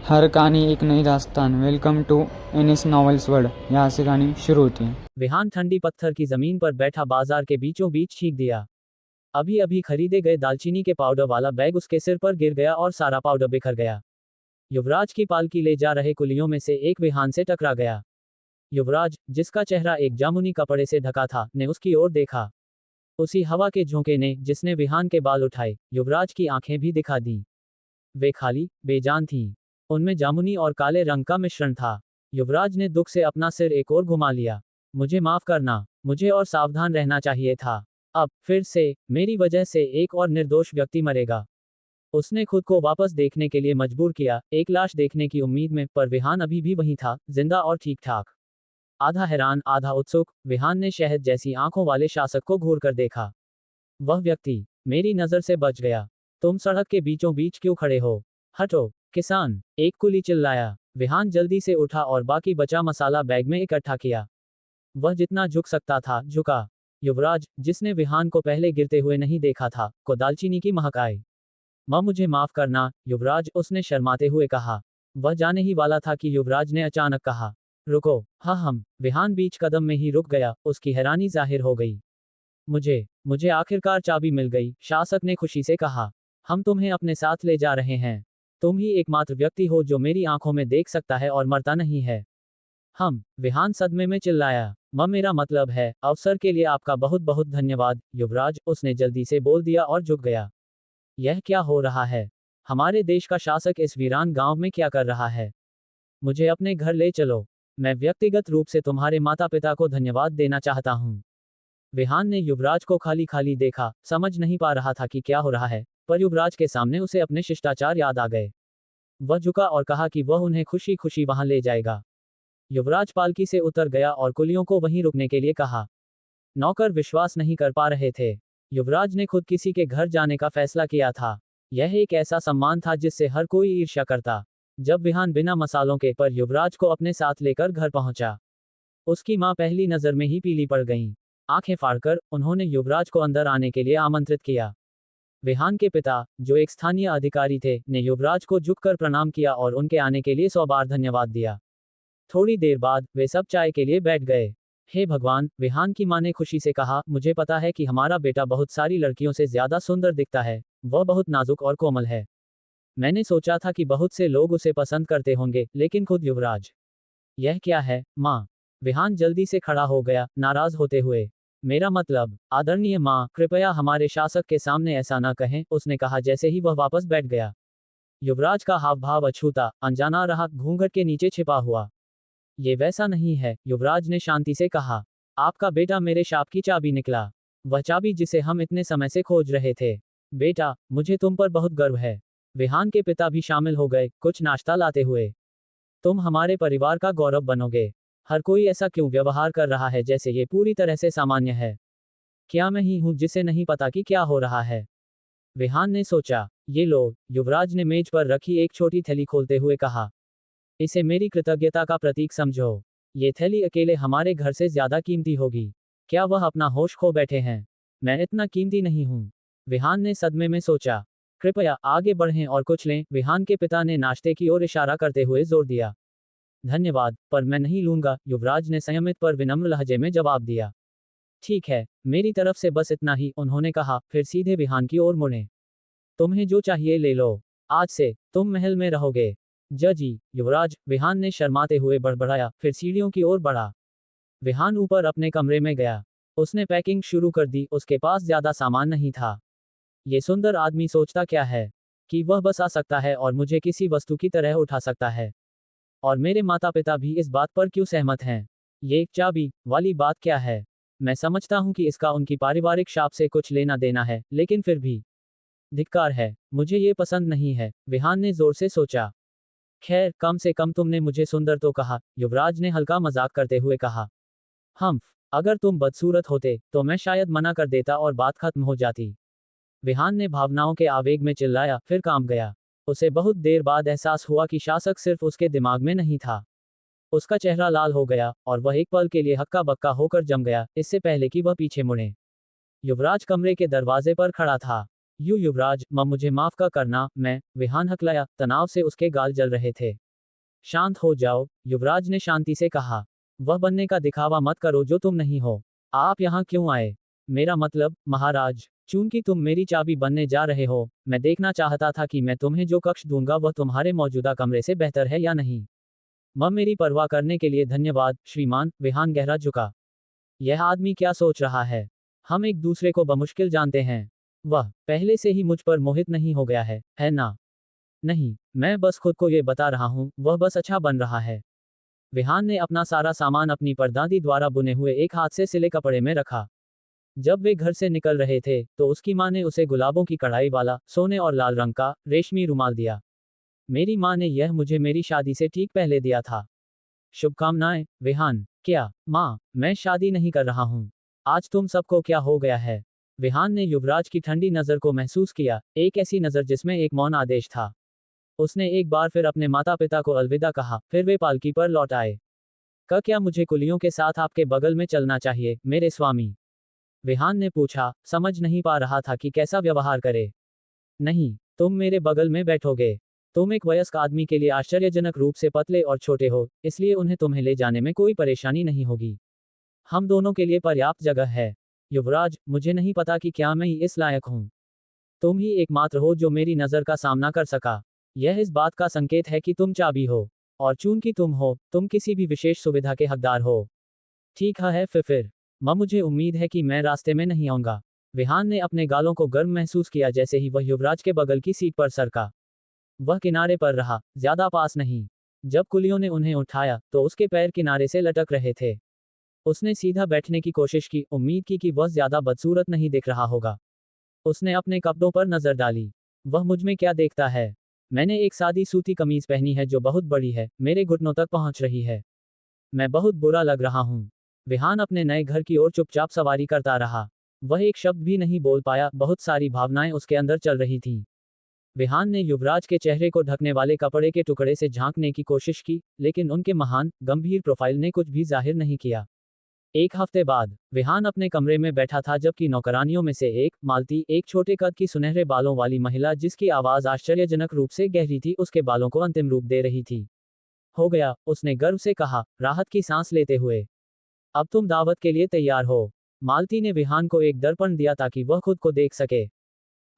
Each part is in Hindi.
हर कहानी एक नई दास्तान। Welcome to Anis novels world. यहाँ से कहानी शुरू होती है। विहान ठंडी पत्थर की जमीन पर बैठा बाजार के बीचों बीच छींक दिया। अभी अभी खरीदे गए दालचीनी के पाउडर वाला बैग उसके सिर पर गिर गया और सारा पाउडर बिखर गया। युवराज की पालकी ले जा रहे कुलियों में से एक विहान से टकरा गया। युवराज, जिसका चेहरा एक जामुनी कपड़े से ढका था, ने उसकी ओर देखा। उसी हवा के झोंके ने जिसने विहान के बाल उठाए, युवराज की आंखें भी दिखा दी। वे खाली, बेजान थीं। उनमें जामुनी और काले रंग का मिश्रण था। युवराज ने दुख से अपना सिर एक ओर घुमा लिया। मुझे माफ करना, मुझे और सावधान रहना चाहिए था। अब फिर से मेरी वजह से एक और निर्दोष व्यक्ति मरेगा। उसने खुद को वापस देखने के लिए मजबूर किया, एक लाश देखने की उम्मीद में, पर विहान अभी भी वहीं था, जिंदा और ठीक ठाक। आधा हैरान, आधा उत्सुक, विहान ने शहद जैसी आंखों वाले शासक को घूर कर देखा। वह व्यक्ति मेरी नजर से बच गया। तुम सड़क के बीचों बीच क्यों खड़े हो? हटो, किसान, एक कुली चिल्लाया। विहान जल्दी से उठा और बाकी बचा मसाला बैग में इकट्ठा किया। वह जितना झुक सकता था, झुका। युवराज, जिसने विहान को पहले गिरते हुए नहीं देखा था, को दालचीनी की महक आई। मां, मुझे माफ करना, युवराज, उसने शर्माते हुए कहा। वह जाने ही वाला था कि युवराज ने अचानक कहा, रुको। हाँ, हम। विहान बीच कदम में ही रुक गया, उसकी हैरानी जाहिर हो गई। मुझे मुझे आखिरकार चाबी मिल गई, शासक ने खुशी से कहा। हम तुम्हें अपने साथ ले जा रहे हैं। तुम ही एकमात्र व्यक्ति हो जो मेरी आंखों में देख सकता है और मरता नहीं है। हम। विहान सदमे में चिल्लाया। मेरा मतलब है, अवसर के लिए आपका बहुत बहुत धन्यवाद, युवराज, उसने जल्दी से बोल दिया और झुक गया। यह क्या हो रहा है? हमारे देश का शासक इस वीरान गांव में क्या कर रहा है? मुझे अपने घर ले चलो। मैं व्यक्तिगत रूप से तुम्हारे माता पिता को धन्यवाद देना चाहता हूँ। विहान ने युवराज को खाली खाली देखा, समझ नहीं पा रहा था कि क्या हो रहा है, पर युवराज के सामने उसे अपने शिष्टाचार याद आ गए। वह झुका और कहा कि वह उन्हें खुशी खुशी वहां ले जाएगा। युवराज पालकी से उतर गया और कुलियों को वहीं रुकने के लिए कहा। नौकर विश्वास नहीं कर पा रहे थे। युवराज ने खुद किसी के घर जाने का फैसला किया था। यह एक ऐसा सम्मान था जिससे हर कोई ईर्ष्या करता। जब विहान बिना मसालों के पर युवराज को अपने साथ लेकर घर पहुंचा, उसकी मां पहली नजर में ही पीली पड़ गईं। आंखें फाड़कर उन्होंने युवराज को अंदर आने के लिए आमंत्रित किया। विहान के पिता, जो एक स्थानीय अधिकारी थे, ने युवराज को झुककर प्रणाम किया और उनके आने के लिए 100 बार धन्यवाद दिया। थोड़ी देर बाद वे सब चाय के लिए बैठ गए। हे भगवान, विहान की मां ने खुशी से कहा, मुझे पता है कि हमारा बेटा बहुत सारी लड़कियों से ज्यादा सुंदर दिखता है। वह बहुत नाजुक और कोमल है। मैंने सोचा था कि बहुत से लोग उसे पसंद करते होंगे, लेकिन खुद युवराज। यह क्या है, मां? विहान जल्दी से खड़ा हो गया, नाराज होते हुए। मेरा मतलब, आदरणीय मां, कृपया हमारे शासक के सामने ऐसा न कहें, उसने कहा जैसे ही वह वापस बैठ गया। युवराज का हाव भाव अछूता, अनजाना रहा, घूंघट के नीचे छिपा हुआ। ये वैसा नहीं है, युवराज ने शांति से कहा। आपका बेटा मेरे शाप की चाबी निकला। वह चाबी जिसे हम इतने समय से खोज रहे थे। बेटा, मुझे तुम पर बहुत गर्व है। विहान के पिता भी शामिल हो गए, कुछ नाश्ता लाते हुए। तुम हमारे परिवार का गौरव बनोगे। हर कोई ऐसा क्यों व्यवहार कर रहा है जैसे ये पूरी तरह से सामान्य है? क्या मैं ही हूं जिसे नहीं पता कि क्या हो रहा है? विहान ने सोचा। ये लो, युवराज ने मेज पर रखी एक छोटी थैली खोलते हुए कहा। इसे मेरी कृतज्ञता का प्रतीक समझो। ये थैली अकेले हमारे घर से ज्यादा कीमती होगी। क्या वह अपना होश खो बैठे हैं? मैं इतना कीमती नहीं हूं। विहान ने सदमे में सोचा। कृपया आगे बढ़ें और कुछ लें, विहान के पिता ने नाश्ते की ओर इशारा करते हुए जोर दिया। धन्यवाद, पर मैं नहीं लूंगा, युवराज ने संयमित पर विनम्र लहजे में जवाब दिया। ठीक है, मेरी तरफ से बस इतना ही, उन्होंने कहा, फिर सीधे विहान की ओर मुड़े। तुम्हें जो चाहिए ले लो। आज से तुम महल में रहोगे। जजी, युवराज, विहान ने शर्माते हुए बड़बड़ाया, फिर सीढ़ियों की ओर बढ़ा। विहान ऊपर अपने कमरे में गया। उसने पैकिंग शुरू कर दी, उसके पास ज्यादा सामान नहीं था। ये सुंदर आदमी सोचता क्या है? कि वह बस आ सकता है और मुझे किसी वस्तु की तरह उठा सकता है। और मेरे माता पिता भी इस बात पर क्यों सहमत हैं? ये एक चाबी वाली बात क्या है? मैं समझता हूं कि इसका उनकी पारिवारिक शाप से कुछ लेना देना है, लेकिन फिर भी धिक्कार है, मुझे ये पसंद नहीं है, विहान ने जोर से सोचा। खैर, कम से कम तुमने मुझे सुंदर तो कहा, युवराज ने हल्का मजाक करते हुए कहा। हम्फ, अगर तुम बदसूरत होते, तो मैं शायद मना कर देता और बात खत्म हो जाती। विहान ने भावनाओं के आवेग में चिल्लाया, फिर काम गया। उसे बहुत देर बाद एहसास हुआ कि शासक सिर्फ उसके दिमाग में नहीं था। उसका चेहरा लाल हो गया, और वह एक पल के लिए हक्का बक्का होकर जम गया, इससे पहले कि वह पीछे मुड़े। युवराज कमरे के दरवाजे पर खड़ा था। युवराज, मुझे माफ का करना, मैं, विहान हकलाया, तनाव से उसके गाल जल रहे थे। शांत हो जाओ, युवराज ने शांति से कहा। वह बनने का दिखावा मत करो जो तुम नहीं हो। आप यहाँ क्यों आए? मेरा मतलब, महाराज, चूंकि तुम मेरी चाबी बनने जा रहे हो, मैं देखना चाहता था कि मैं तुम्हें जो कक्ष दूंगा वह तुम्हारे मौजूदा कमरे से बेहतर है या नहीं। मेरी परवाह करने के लिए धन्यवाद, श्रीमान, विहान गहरा झुका। यह आदमी क्या सोच रहा है? हम एक दूसरे को बमुश्किल जानते हैं। वह पहले से ही मुझ पर मोहित नहीं हो गया है ना? नहीं, मैं बस खुद को ये बता रहा हूँ, वह बस अच्छा बन रहा है। विहान ने अपना सारा सामान अपनी परदादी द्वारा बुने हुए एक हाथ से सिले कपड़े में रखा। जब वे घर से निकल रहे थे तो उसकी माँ ने उसे गुलाबों की कढ़ाई वाला, सोने और लाल रंग का, रेशमी रुमाल दिया। मेरी माँ ने यह मुझे मेरी शादी से ठीक पहले दिया था। शुभकामनाएं, विहान। क्या, माँ, मैं शादी नहीं कर रहा हूँ। आज तुम सबको क्या हो गया है? विहान ने युवराज की ठंडी नजर को महसूस किया, एक ऐसी नजर जिसमें एक मौन आदेश था। उसने एक बार फिर अपने माता पिता को अलविदा कहा, फिर वे पालकी पर लौट आए। क्या मुझे कुलियों के साथ आपके बगल में चलना चाहिए, मेरे स्वामी? विहान ने पूछा, समझ नहीं पा रहा था कि कैसा व्यवहार करे। नहीं, तुम मेरे बगल में बैठोगे। तुम एक वयस्क आदमी के लिए आश्चर्यजनक रूप से पतले और छोटे हो, इसलिए उन्हें तुम्हें ले जाने में कोई परेशानी नहीं होगी। हम दोनों के लिए पर्याप्त जगह है। युवराज, मुझे नहीं पता कि क्या मैं इस लायक हूँ। तुम ही एकमात्र हो जो मेरी नज़र का सामना कर सका। यह इस बात का संकेत है कि तुम चाबी हो, और चूंकि तुम हो, तुम किसी भी विशेष सुविधा के हकदार हो। ठीक है, फिर मुझे उम्मीद है कि मैं रास्ते में नहीं आऊंगा। विहान ने अपने गालों को गर्म महसूस किया जैसे ही वह युवराज के बगल की सीट पर सरका। वह किनारे पर रहा, ज्यादा पास नहीं। जब कुलियों ने उन्हें उठाया तो उसके पैर किनारे से लटक रहे थे। उसने सीधा बैठने की कोशिश की, उम्मीद की कि वह ज्यादा बदसूरत नहीं दिख रहा होगा। उसने अपने कपड़ों पर नजर डाली। वह मुझ में क्या देखता है? मैंने एक सादी सूती कमीज पहनी है जो बहुत बड़ी है, मेरे घुटनों तक पहुंच रही है। मैं बहुत बुरा लग रहा हूँ। विहान अपने नए घर की ओर चुपचाप सवारी करता रहा। वह एक शब्द भी नहीं बोल पाया, बहुत सारी भावनाएं उसके अंदर चल रही थीं। विहान ने युवराज के चेहरे को ढकने वाले कपड़े के टुकड़े से झांकने की कोशिश की, लेकिन उनके महान, गंभीर प्रोफाइल ने कुछ भी जाहिर नहीं किया। एक हफ्ते बाद, विहान अपने कमरे में बैठा था जबकि नौकरानियों में से एक, मालती, एक छोटे कद की सुनहरे बालों वाली महिला जिसकी आवाज आश्चर्यजनक रूप से गहरी थी, उसके बालों को अंतिम रूप दे रही थी। हो गया, उसने गर्व से कहा, राहत की सांस लेते हुए। अब तुम दावत के लिए तैयार हो। मालती ने विहान को एक दर्पण दिया ताकि वह खुद को देख सके।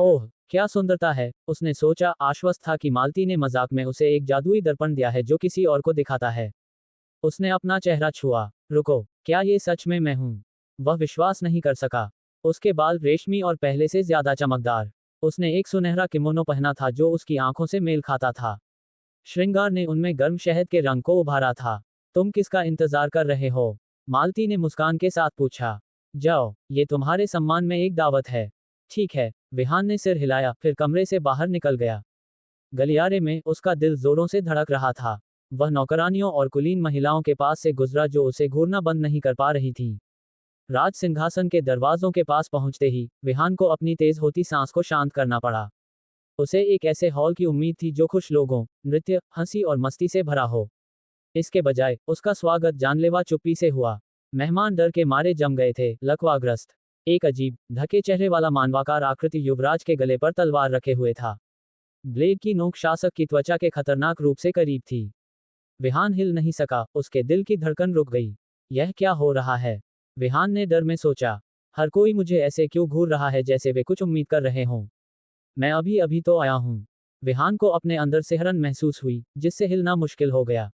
ओह, क्या सुंदरता है, उसने सोचा, आश्वस्त था कि मालती ने मजाक में उसे एक जादुई दर्पण दिया है जो किसी और को दिखाता है। उसने अपना चेहरा छुआ। रुको, क्या ये सच में मैं हूं? वह विश्वास नहीं कर सका। उसके बाल रेशमी और पहले से ज्यादा चमकदार। उसने एक सुनहरा किमोनो पहना था जो उसकी आंखों से मेल खाता था। श्रृंगार ने उनमें गर्म शहद के रंग को उभारा था। तुम किसका इंतजार कर रहे हो? मालती ने मुस्कान के साथ पूछा। जाओ, ये तुम्हारे सम्मान में एक दावत है। ठीक है, विहान ने सिर हिलाया, फिर कमरे से बाहर निकल गया। गलियारे में उसका दिल जोरों से धड़क रहा था। वह नौकरानियों और कुलीन महिलाओं के पास से गुजरा जो उसे घूरना बंद नहीं कर पा रही थीं। राज सिंहासन के दरवाजों के पास पहुंचते ही विहान को अपनी तेज होती सांस को शांत करना पड़ा। उसे एक ऐसे हॉल की उम्मीद थी जो खुश लोगों, नृत्य, हंसी और मस्ती से भरा हो। इसके बजाय उसका स्वागत जानलेवा चुप्पी से हुआ। मेहमान डर के मारे जम गए थे, लकवाग्रस्त। एक अजीब, ढके चेहरे वाला मानवाकार आकृति युवराज के गले पर तलवार रखे हुए था। ब्लेड की नोक शासक की त्वचा के खतरनाक रूप से करीब थी। विहान हिल नहीं सका, उसके दिल की धड़कन रुक गई। यह क्या हो रहा है? विहान ने डर में सोचा। हर कोई मुझे ऐसे क्यों घूर रहा है जैसे वे कुछ उम्मीद कर रहे हों। मैं अभी अभी तो आया हूं। विहान को अपने अंदर सिहरन महसूस हुई, जिससे हिलना मुश्किल हो गया।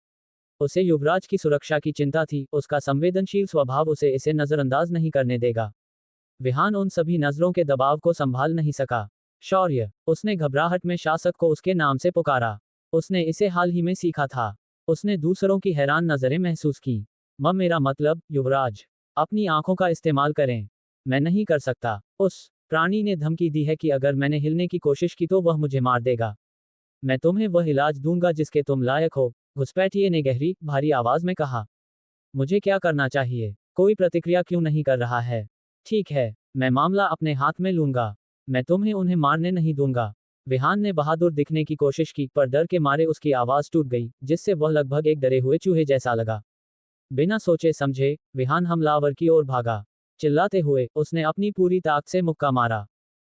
उसे युवराज की सुरक्षा की चिंता थी, उसका संवेदनशील स्वभाव उसे इसे नजरअंदाज नहीं करने देगा। विहान उन सभी नजरों के दबाव को संभाल नहीं सका। शौर्य, उसने घबराहट में शासक को उसके नाम से पुकारा। उसने इसे हाल ही में सीखा था। उसने दूसरों की हैरान नजरें महसूस की। मेरा मतलब, युवराज, अपनी आंखों का इस्तेमाल करें। मैं नहीं कर सकता। उस प्राणी ने धमकी दी है कि अगर मैंने हिलने की कोशिश की तो वह मुझे मार देगा। मैं तुम्हें वह इलाज दूंगा जिसके तुम लायक हो, घुसपैठिए ने गहरी, भारी आवाज में कहा। मुझे क्या करना चाहिए? कोई प्रतिक्रिया क्यों नहीं कर रहा है? ठीक है, मैं मामला अपने हाथ में लूंगा। मैं तुम्हें उन्हें मारने नहीं दूंगा। विहान ने बहादुर दिखने की कोशिश की, पर डर के मारे उसकी आवाज टूट गई, जिससे वह लगभग एक डरे हुए चूहे जैसा लगा। बिना सोचे समझे, विहान हमलावर की ओर भागा। चिल्लाते हुए, उसने अपनी पूरी ताकत से मुक्का मारा।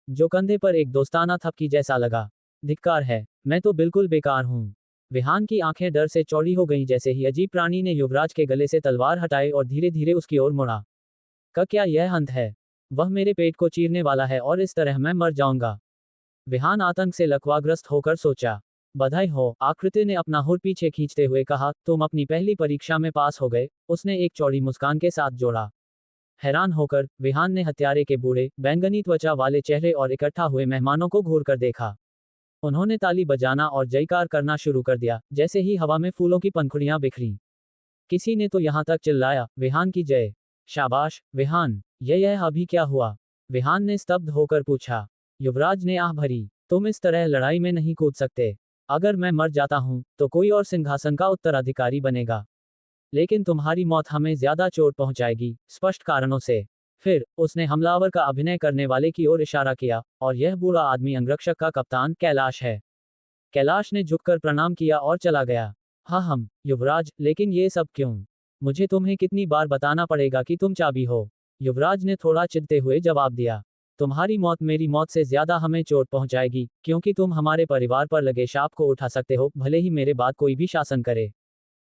जो कंधे पर एक दोस्ताना थपकी जैसा लगा। धिक्कार है, मैं तो बिल्कुल बेकार हूँ। विहान की आंखें डर से चौड़ी हो गईं जैसे ही अजीब प्राणी ने युवराज के गले से तलवार हटाई और धीरे धीरे उसकी ओर मुड़ा। क्या यह अंत है? वह मेरे पेट को चीरने वाला है और इस तरह मैं मर जाऊंगा। विहान आतंक से लकवाग्रस्त होकर सोचा। बधाई हो, आकृति ने अपना हुड पीछे खींचते हुए कहा, तुम अपनी पहली परीक्षा में पास हो गए। उसने एक चौड़ी मुस्कान के साथ जोड़ा। हैरान होकर विहान ने हत्यारे के बूढ़े बैंगनी त्वचा वाले चेहरे और इकट्ठा हुए मेहमानों को घूर कर देखा। उन्होंने ताली बजाना और जयकार करना शुरू कर दिया। जैसे ही हवा में फूलों की पंखुड़ियां बिखरी, किसी ने तो यहां तक चिल्लाया, विहान की जय। शाबाश विहान, यह अभी क्या हुआ? विहान ने स्तब्ध होकर पूछा। युवराज ने आह भरी, तुम इस तरह लड़ाई में नहीं कूद सकते। अगर मैं मर जाता हूं तो कोई और सिंहासन का उत्तराधिकारी बनेगा, लेकिन तुम्हारी मौत हमें ज्यादा चोट पहुंचाएगी, स्पष्ट कारणों से। फिर उसने हमलावर का अभिनय करने वाले की ओर इशारा किया, और यह बूढ़ा आदमी अंगरक्षक का कप्तान कैलाश है। कैलाश ने झुककर प्रणाम किया और चला गया। हाँ हम, युवराज, लेकिन ये सब क्यों? मुझे तुम्हें कितनी बार बताना पड़ेगा कि तुम चाबी हो? युवराज ने थोड़ा चिढ़ते हुए जवाब दिया। तुम्हारी मौत मेरी मौत से ज्यादा हमें चोट पहुंचाएगी, क्योंकि तुम हमारे परिवार पर लगे शाप को उठा सकते हो, भले ही मेरे बाद कोई भी शासन करे।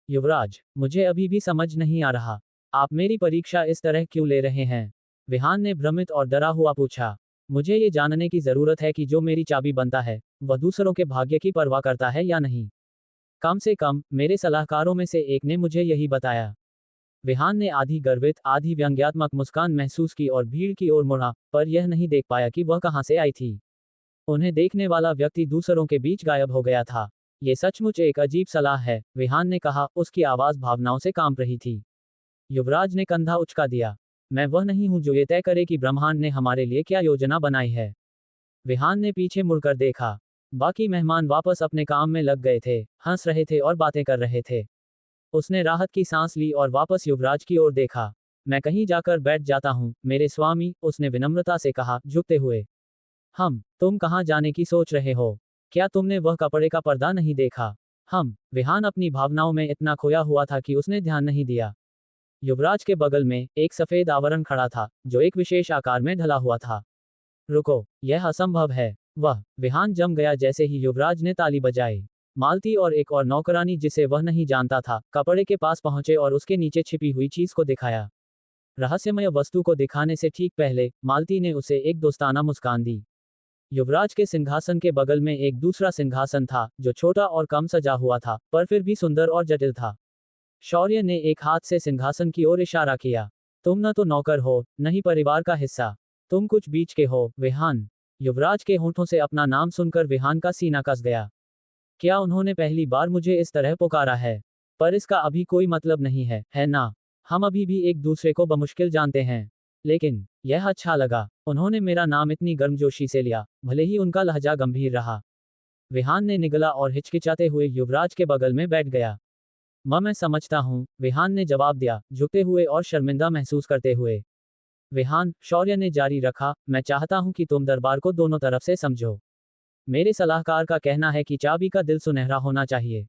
युवराज, मुझे अभी भी समझ नहीं आ रहा, आप मेरी परीक्षा इस तरह क्यों ले रहे हैं? विहान ने भ्रमित और डरा हुआ पूछा। मुझे ये जानने की जरूरत है कि जो मेरी चाबी बनता है, वह दूसरों के भाग्य की परवाह करता है या नहीं। कम से कम मेरे सलाहकारों में से एक ने मुझे यही बताया। विहान ने आधी गर्वित आधी व्यंग्यात्मक मुस्कान महसूस की और भीड़ की ओर मुड़ा, पर यह नहीं देख पाया कि वह कहां से आई थी। उन्हें देखने वाला व्यक्ति दूसरों के बीच गायब हो गया था। ये सचमुच एक अजीब सलाह है, विहान ने कहा, उसकी आवाज भावनाओं से कांप रही थी। युवराज ने कंधा उचका दिया। मैं वह नहीं हूं जो ये तय करे कि ब्रह्मांड ने हमारे लिए क्या योजना बनाई है। विहान ने पीछे मुड़कर देखा। बाकी मेहमान वापस अपने काम में लग गए थे, हंस रहे थे और बातें कर रहे थे। उसने राहत की सांस ली और वापस युवराज की ओर देखा। मैं कहीं जाकर बैठ जाता हूं, मेरे स्वामी, उसने विनम्रता से कहा, झुकते हुए। तुम कहाँ जाने की सोच रहे हो? क्या तुमने वह कपड़े का पर्दा नहीं देखा? विहान अपनी भावनाओं में इतना खोया हुआ था कि उसने ध्यान नहीं दिया। युवराज के बगल में एक सफेद आवरण खड़ा था, जो एक विशेष आकार में ढला हुआ था। रुको, यह असंभव है। विहान जम गया जैसे ही युवराज ने ताली बजाई। मालती और एक और नौकरानी जिसे वह नहीं जानता था, कपड़े के पास पहुंचे और उसके नीचे छिपी हुई चीज को दिखाया। रहस्यमय वस्तु को दिखाने से ठीक पहले मालती ने उसे एक दोस्ताना मुस्कान दी। युवराज के सिंहासन के बगल में एक दूसरा सिंहासन था, जो छोटा और कम सजा हुआ था, पर फिर भी सुंदर और जटिल था। शौर्य ने एक हाथ से सिंहासन की ओर इशारा किया। तुम न तो नौकर हो, न ही परिवार का हिस्सा। तुम कुछ बीच के हो, विहान। युवराज के होंठों से अपना नाम सुनकर विहान का सीना कस गया। क्या उन्होंने पहली बार मुझे इस तरह पुकारा है? पर इसका अभी कोई मतलब नहीं है, है ना? हम अभी भी एक दूसरे को बमुश्किल जानते हैं। लेकिन यह अच्छा लगा, उन्होंने मेरा नाम इतनी गर्मजोशी से लिया, भले ही उनका लहजा गंभीर रहा। विहान ने निगला और हिचकिचाते हुए युवराज के बगल में बैठ गया। मैं समझता हूँ, विहान ने जवाब दिया, झुकते हुए और शर्मिंदा महसूस करते हुए। विहान, शौर्य ने जारी रखा, मैं चाहता हूँ कि तुम दरबार को दोनों तरफ से समझो। मेरे सलाहकार का कहना है कि चाबी का दिल सुनहरा होना चाहिए।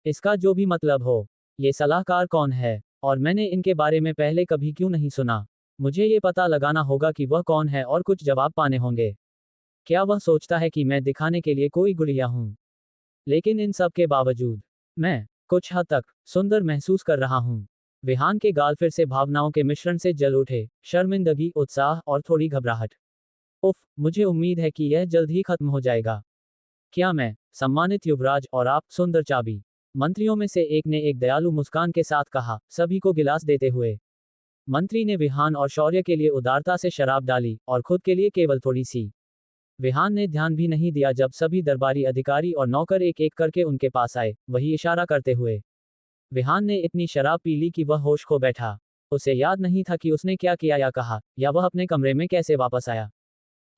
इसका जो भी मतलब हो। ये सलाहकार कौन है, और मैंने इनके बारे में पहले कभी क्यों नहीं सुना? मुझे ये पता लगाना होगा कि वह कौन है और कुछ जवाब पाने होंगे। क्या वह सोचता है कि मैं दिखाने के लिए कोई गुड़िया हूँ? लेकिन इन सब के बावजूद मैं कुछ हद तक सुंदर महसूस कर रहा हूँ। विहान के गाल फिर से भावनाओं के मिश्रण से जल उठे, शर्मिंदगी, उत्साह और थोड़ी घबराहट। उफ, मुझे उम्मीद है कि यह जल्द ही खत्म हो जाएगा। क्या मैं, सम्मानित युवराज, और आप, सुंदर चाबी? मंत्रियों में से एक ने एक दयालु मुस्कान के साथ कहा, सभी को गिलास देते हुए। मंत्री ने विहान और शौर्य के लिए उदारता से शराब डाली, और खुद के लिए केवल थोड़ी सी। विहान ने ध्यान भी नहीं दिया जब सभी दरबारी अधिकारी और नौकर एक एक करके उनके पास आए, वही इशारा करते हुए। विहान ने इतनी शराब पी ली कि वह होश खो बैठा। उसे याद नहीं था कि उसने क्या किया या कहा, या वह अपने कमरे में कैसे वापस आया।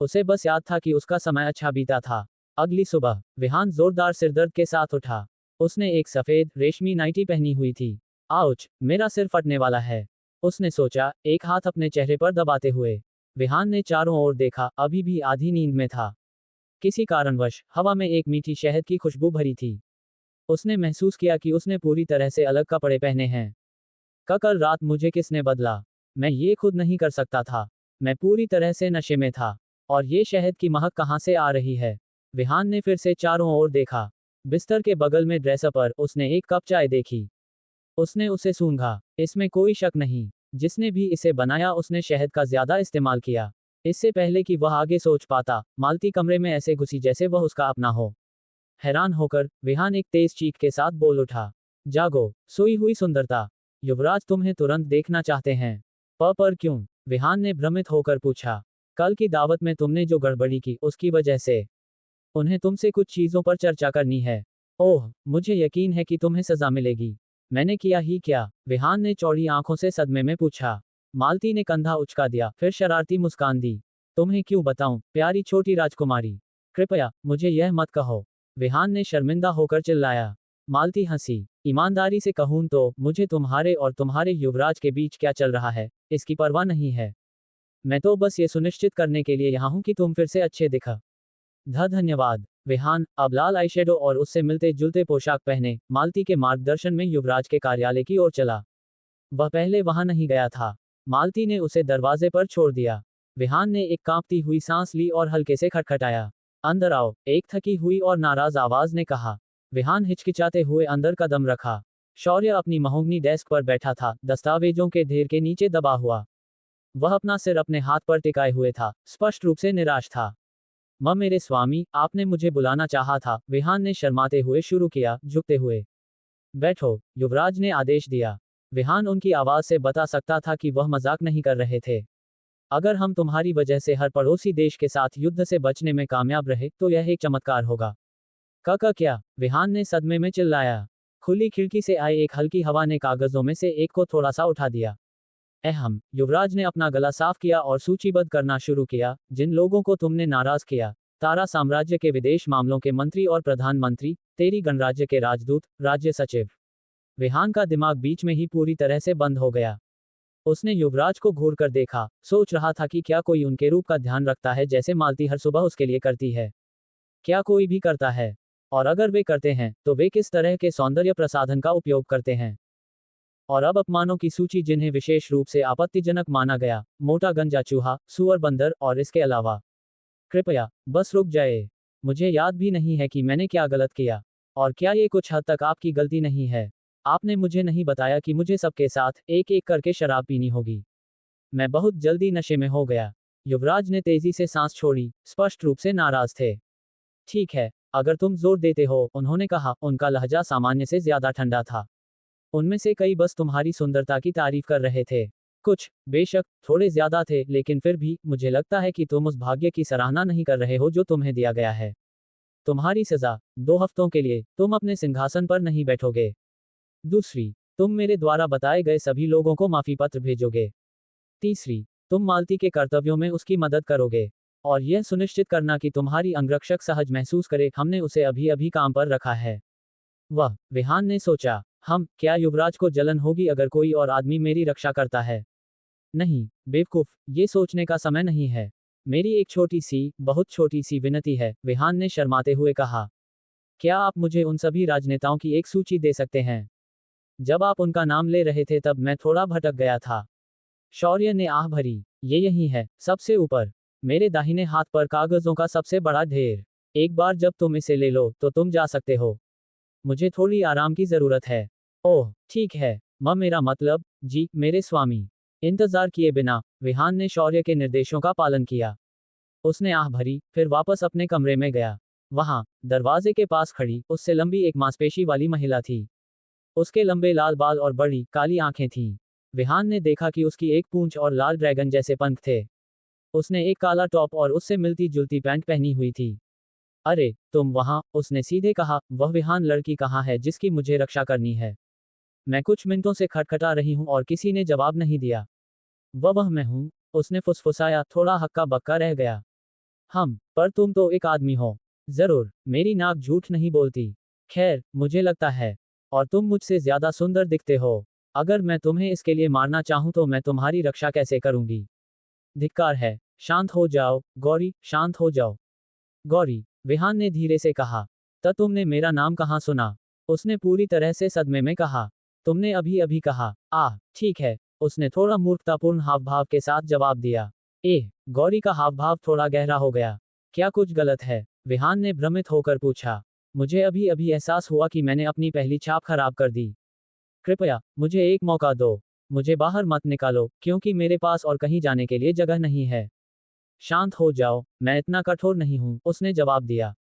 उसे बस याद था कि उसका समय अच्छा बीता था। अगली सुबह विहान जोरदार सिरदर्द के साथ उठा। उसने एक सफेद रेशमी नाइटी पहनी हुई थी। आउच, मेरा सिर फटने वाला है, उसने सोचा, एक हाथ अपने चेहरे पर दबाते हुए। विहान ने चारों ओर देखा, अभी भी आधी नींद में था। किसी कारणवश हवा में एक मीठी शहद की खुशबू भरी थी। उसने महसूस किया कि उसने पूरी तरह से अलग कपड़े पहने हैं। कल रात मुझे किसने बदला? मैं ये खुद नहीं कर सकता था। मैं पूरी तरह से नशे में था। और ये शहद की महक कहाँ से आ रही है? विहान ने फिर से चारों ओर देखा। बिस्तर के बगल में ड्रेसर पर उसने एक कप चाय देखी। उसने उसे सूंघा। इसमें कोई शक नहीं, जिसने भी इसे बनाया उसने शहद का ज्यादा इस्तेमाल किया। इससे पहले कि वह आगे सोच पाता, मालती कमरे में ऐसे घुसी जैसे वह उसका अपना हो। हैरान होकर विहान एक तेज चीख के साथ बोल उठा, जागो, सोई हुई सुंदरता, युवराज तुम्हें तुरंत देखना चाहते हैं। पर क्यों? विहान ने भ्रमित होकर पूछा। कल की दावत में तुमने जो गड़बड़ी की उसकी वजह से उन्हें तुमसे कुछ चीजों पर चर्चा करनी है। ओह, मुझे यकीन है कि तुम्हें सजा मिलेगी। मैंने किया ही क्या? विहान ने चौड़ी आंखों से सदमे में पूछा। मालती ने कंधा उचका दिया, फिर शरारती मुस्कान दी। तुम्हें क्यों बताऊं, प्यारी छोटी राजकुमारी, कृपया मुझे यह मत कहो। विहान ने शर्मिंदा होकर चिल्लाया। मालती हंसी। ईमानदारी से कहूं तो मुझे तुम्हारे और तुम्हारे युवराज के बीच क्या चल रहा है इसकी परवाह नहीं है। मैं तो बस ये सुनिश्चित करने के लिए यहाँ हूं कि तुम फिर से अच्छे दिखा। धन्यवाद। विहान अब लाल आईशैडो और उससे मिलते जुलते पोशाक पहने मालती के मार्गदर्शन में युवराज के कार्यालय की ओर चला। वह पहले वहां नहीं गया था। मालती ने उसे दरवाजे पर छोड़ दिया। विहान ने एक कांपती हुई सांस ली और हल्के से खटखटाया। अंदर आओ, एक थकी हुई और नाराज आवाज ने कहा। विहान हिचकिचाते हुए अंदर कदम रखा। शौर्य अपनी महोगनी डेस्क पर बैठा था, दस्तावेजों के ढेर के नीचे दबा हुआ। वह अपना सिर अपने हाथ पर टिकाए हुए था, स्पष्ट रूप से निराश था। मेरे स्वामी, आपने मुझे बुलाना चाहा था, विहान ने शर्माते हुए शुरू किया, झुकते हुए। बैठो, युवराज ने आदेश दिया। विहान उनकी आवाज से बता सकता था कि वह मजाक नहीं कर रहे थे। अगर हम तुम्हारी वजह से हर पड़ोसी देश के साथ युद्ध से बचने में कामयाब रहे तो यह एक चमत्कार होगा। का क्या? विहान ने सदमे में चिल्लाया। खुली खिड़की से आई एक हल्की हवा ने कागजों में से एक को थोड़ा सा उठा दिया। अहम, युवराज ने अपना गला साफ किया और सूचीबद्ध करना शुरू किया, जिन लोगों को तुमने नाराज किया। तारा साम्राज्य के विदेश मामलों के मंत्री और प्रधानमंत्री, तेरी गणराज्य के राजदूत, राज्य सचिव। विहान का दिमाग बीच में ही पूरी तरह से बंद हो गया। उसने युवराज को घूर कर देखा, सोच रहा था कि क्या कोई उनके रूप का ध्यान रखता है जैसे मालती हर सुबह उसके लिए करती है। क्या कोई भी करता है? और अगर वे करते हैं तो वे किस तरह के सौंदर्य प्रसाधन का उपयोग करते हैं? और अब अपमानों की सूची जिन्हें विशेष रूप से आपत्तिजनक माना गया, मोटा गंजा चूहा, सुअर बंदर और इसके अलावा। कृपया बस रुक जाए। मुझे याद भी नहीं है कि मैंने क्या गलत किया। और क्या ये कुछ हद तक आपकी गलती नहीं है? आपने मुझे नहीं बताया कि मुझे सबके साथ एक एक करके शराब पीनी होगी। मैं बहुत जल्दी नशे में हो गया। युवराज ने तेजी से सांस छोड़ी, स्पष्ट रूप से नाराज थे। ठीक है, अगर तुम जोर देते हो, उन्होंने कहा, उनका लहजा सामान्य से ज्यादा ठंडा था। उनमें से कई बस तुम्हारी सुंदरता की तारीफ कर रहे थे। कुछ, बेशक, थोड़े ज्यादा थे, लेकिन फिर भी, मुझे लगता है कि तुम उस भाग्य की सराहना नहीं कर रहे हो जो तुम्हें दिया गया है। तुम्हारी सजा, 2 हफ्तों के लिए, तुम अपने सिंहासन पर नहीं बैठोगे। दूसरी, तुम मेरे द्वारा बताए गए सभी लोगों को माफी पत्र भेजोगे। तीसरी, तुम मालती के कर्तव्यों में उसकी मदद करोगे। और यह सुनिश्चित करना कि तुम्हारी अंगरक्षक सहज महसूस करे, हमने उसे अभी अभी काम पर रखा है। वह, विहान ने सोचा, क्या युवराज को जलन होगी अगर कोई और आदमी मेरी रक्षा करता है? नहीं, बेवकूफ, ये सोचने का समय नहीं है। मेरी एक छोटी सी, बहुत छोटी सी विनती है, विहान ने शर्माते हुए कहा। क्या आप मुझे उन सभी राजनेताओं की एक सूची दे सकते हैं? जब आप उनका नाम ले रहे थे तब मैं थोड़ा भटक गया था। शौर्य ने आह भरी। ये यही है, सबसे ऊपर, मेरे दाहिने हाथ पर कागजों का सबसे बड़ा ढेर। एक बार जब तुम इसे ले लो तो तुम जा सकते हो। मुझे थोड़ी आराम की जरूरत है। ओह, ठीक है, मेरा मतलब, जी, मेरे स्वामी। इंतजार किए बिना, विहान ने शौर्य के निर्देशों का पालन किया। उसने आह भरी, फिर वापस अपने कमरे में गया। वहां, दरवाजे के पास खड़ी, उससे लंबी एक मांसपेशी वाली महिला थी। उसके लंबे लाल बाल और बड़ी, काली आंखें थीं। विहान ने देखा कि उसकी एक पूंछ और लाल ड्रैगन जैसे पंख थे। उसने एक काला टॉप और उससे मिलती जुलती पैंट पहनी हुई थी। अरे, तुम वहां, उसने सीधे कहा, वह विहान लड़की कहाँ है जिसकी मुझे रक्षा करनी है? मैं कुछ मिनटों से खटखटा रही हूं और किसी ने जवाब नहीं दिया। वह मैं हूं, उसने फुसफुसाया, थोड़ा हक्का बक्का रह गया। पर तुम तो एक आदमी हो। जरूर, मेरी नाक झूठ नहीं बोलती। खैर, मुझे लगता है। और तुम मुझसे ज्यादा सुंदर दिखते हो। अगर मैं तुम्हें इसके लिए मारना चाहूं तो मैं तुम्हारी रक्षा कैसे करूंगी? धिक्कार है। शांत हो जाओ, गौरी, शांत हो जाओ। गौरी, विहान ने धीरे से कहा। तुमने मेरा नाम कहाँ सुना? उसने पूरी तरह से सदमे में कहा। तुमने अभी अभी कहा। ठीक है, उसने थोड़ा मूर्खतापूर्ण हाव भाव के साथ जवाब दिया। गौरी का हाव भाव थोड़ा गहरा हो गया। क्या कुछ गलत है? विहान ने भ्रमित होकर पूछा। मुझे अभी अभी एहसास हुआ कि मैंने अपनी पहली छाप खराब कर दी। कृपया मुझे एक मौका दो। मुझे बाहर मत निकालो, क्योंकि मेरे पास और कहीं जाने के लिए जगह नहीं है। शांत हो जाओ, मैं इतना कठोर नहीं हूं, उसने जवाब दिया।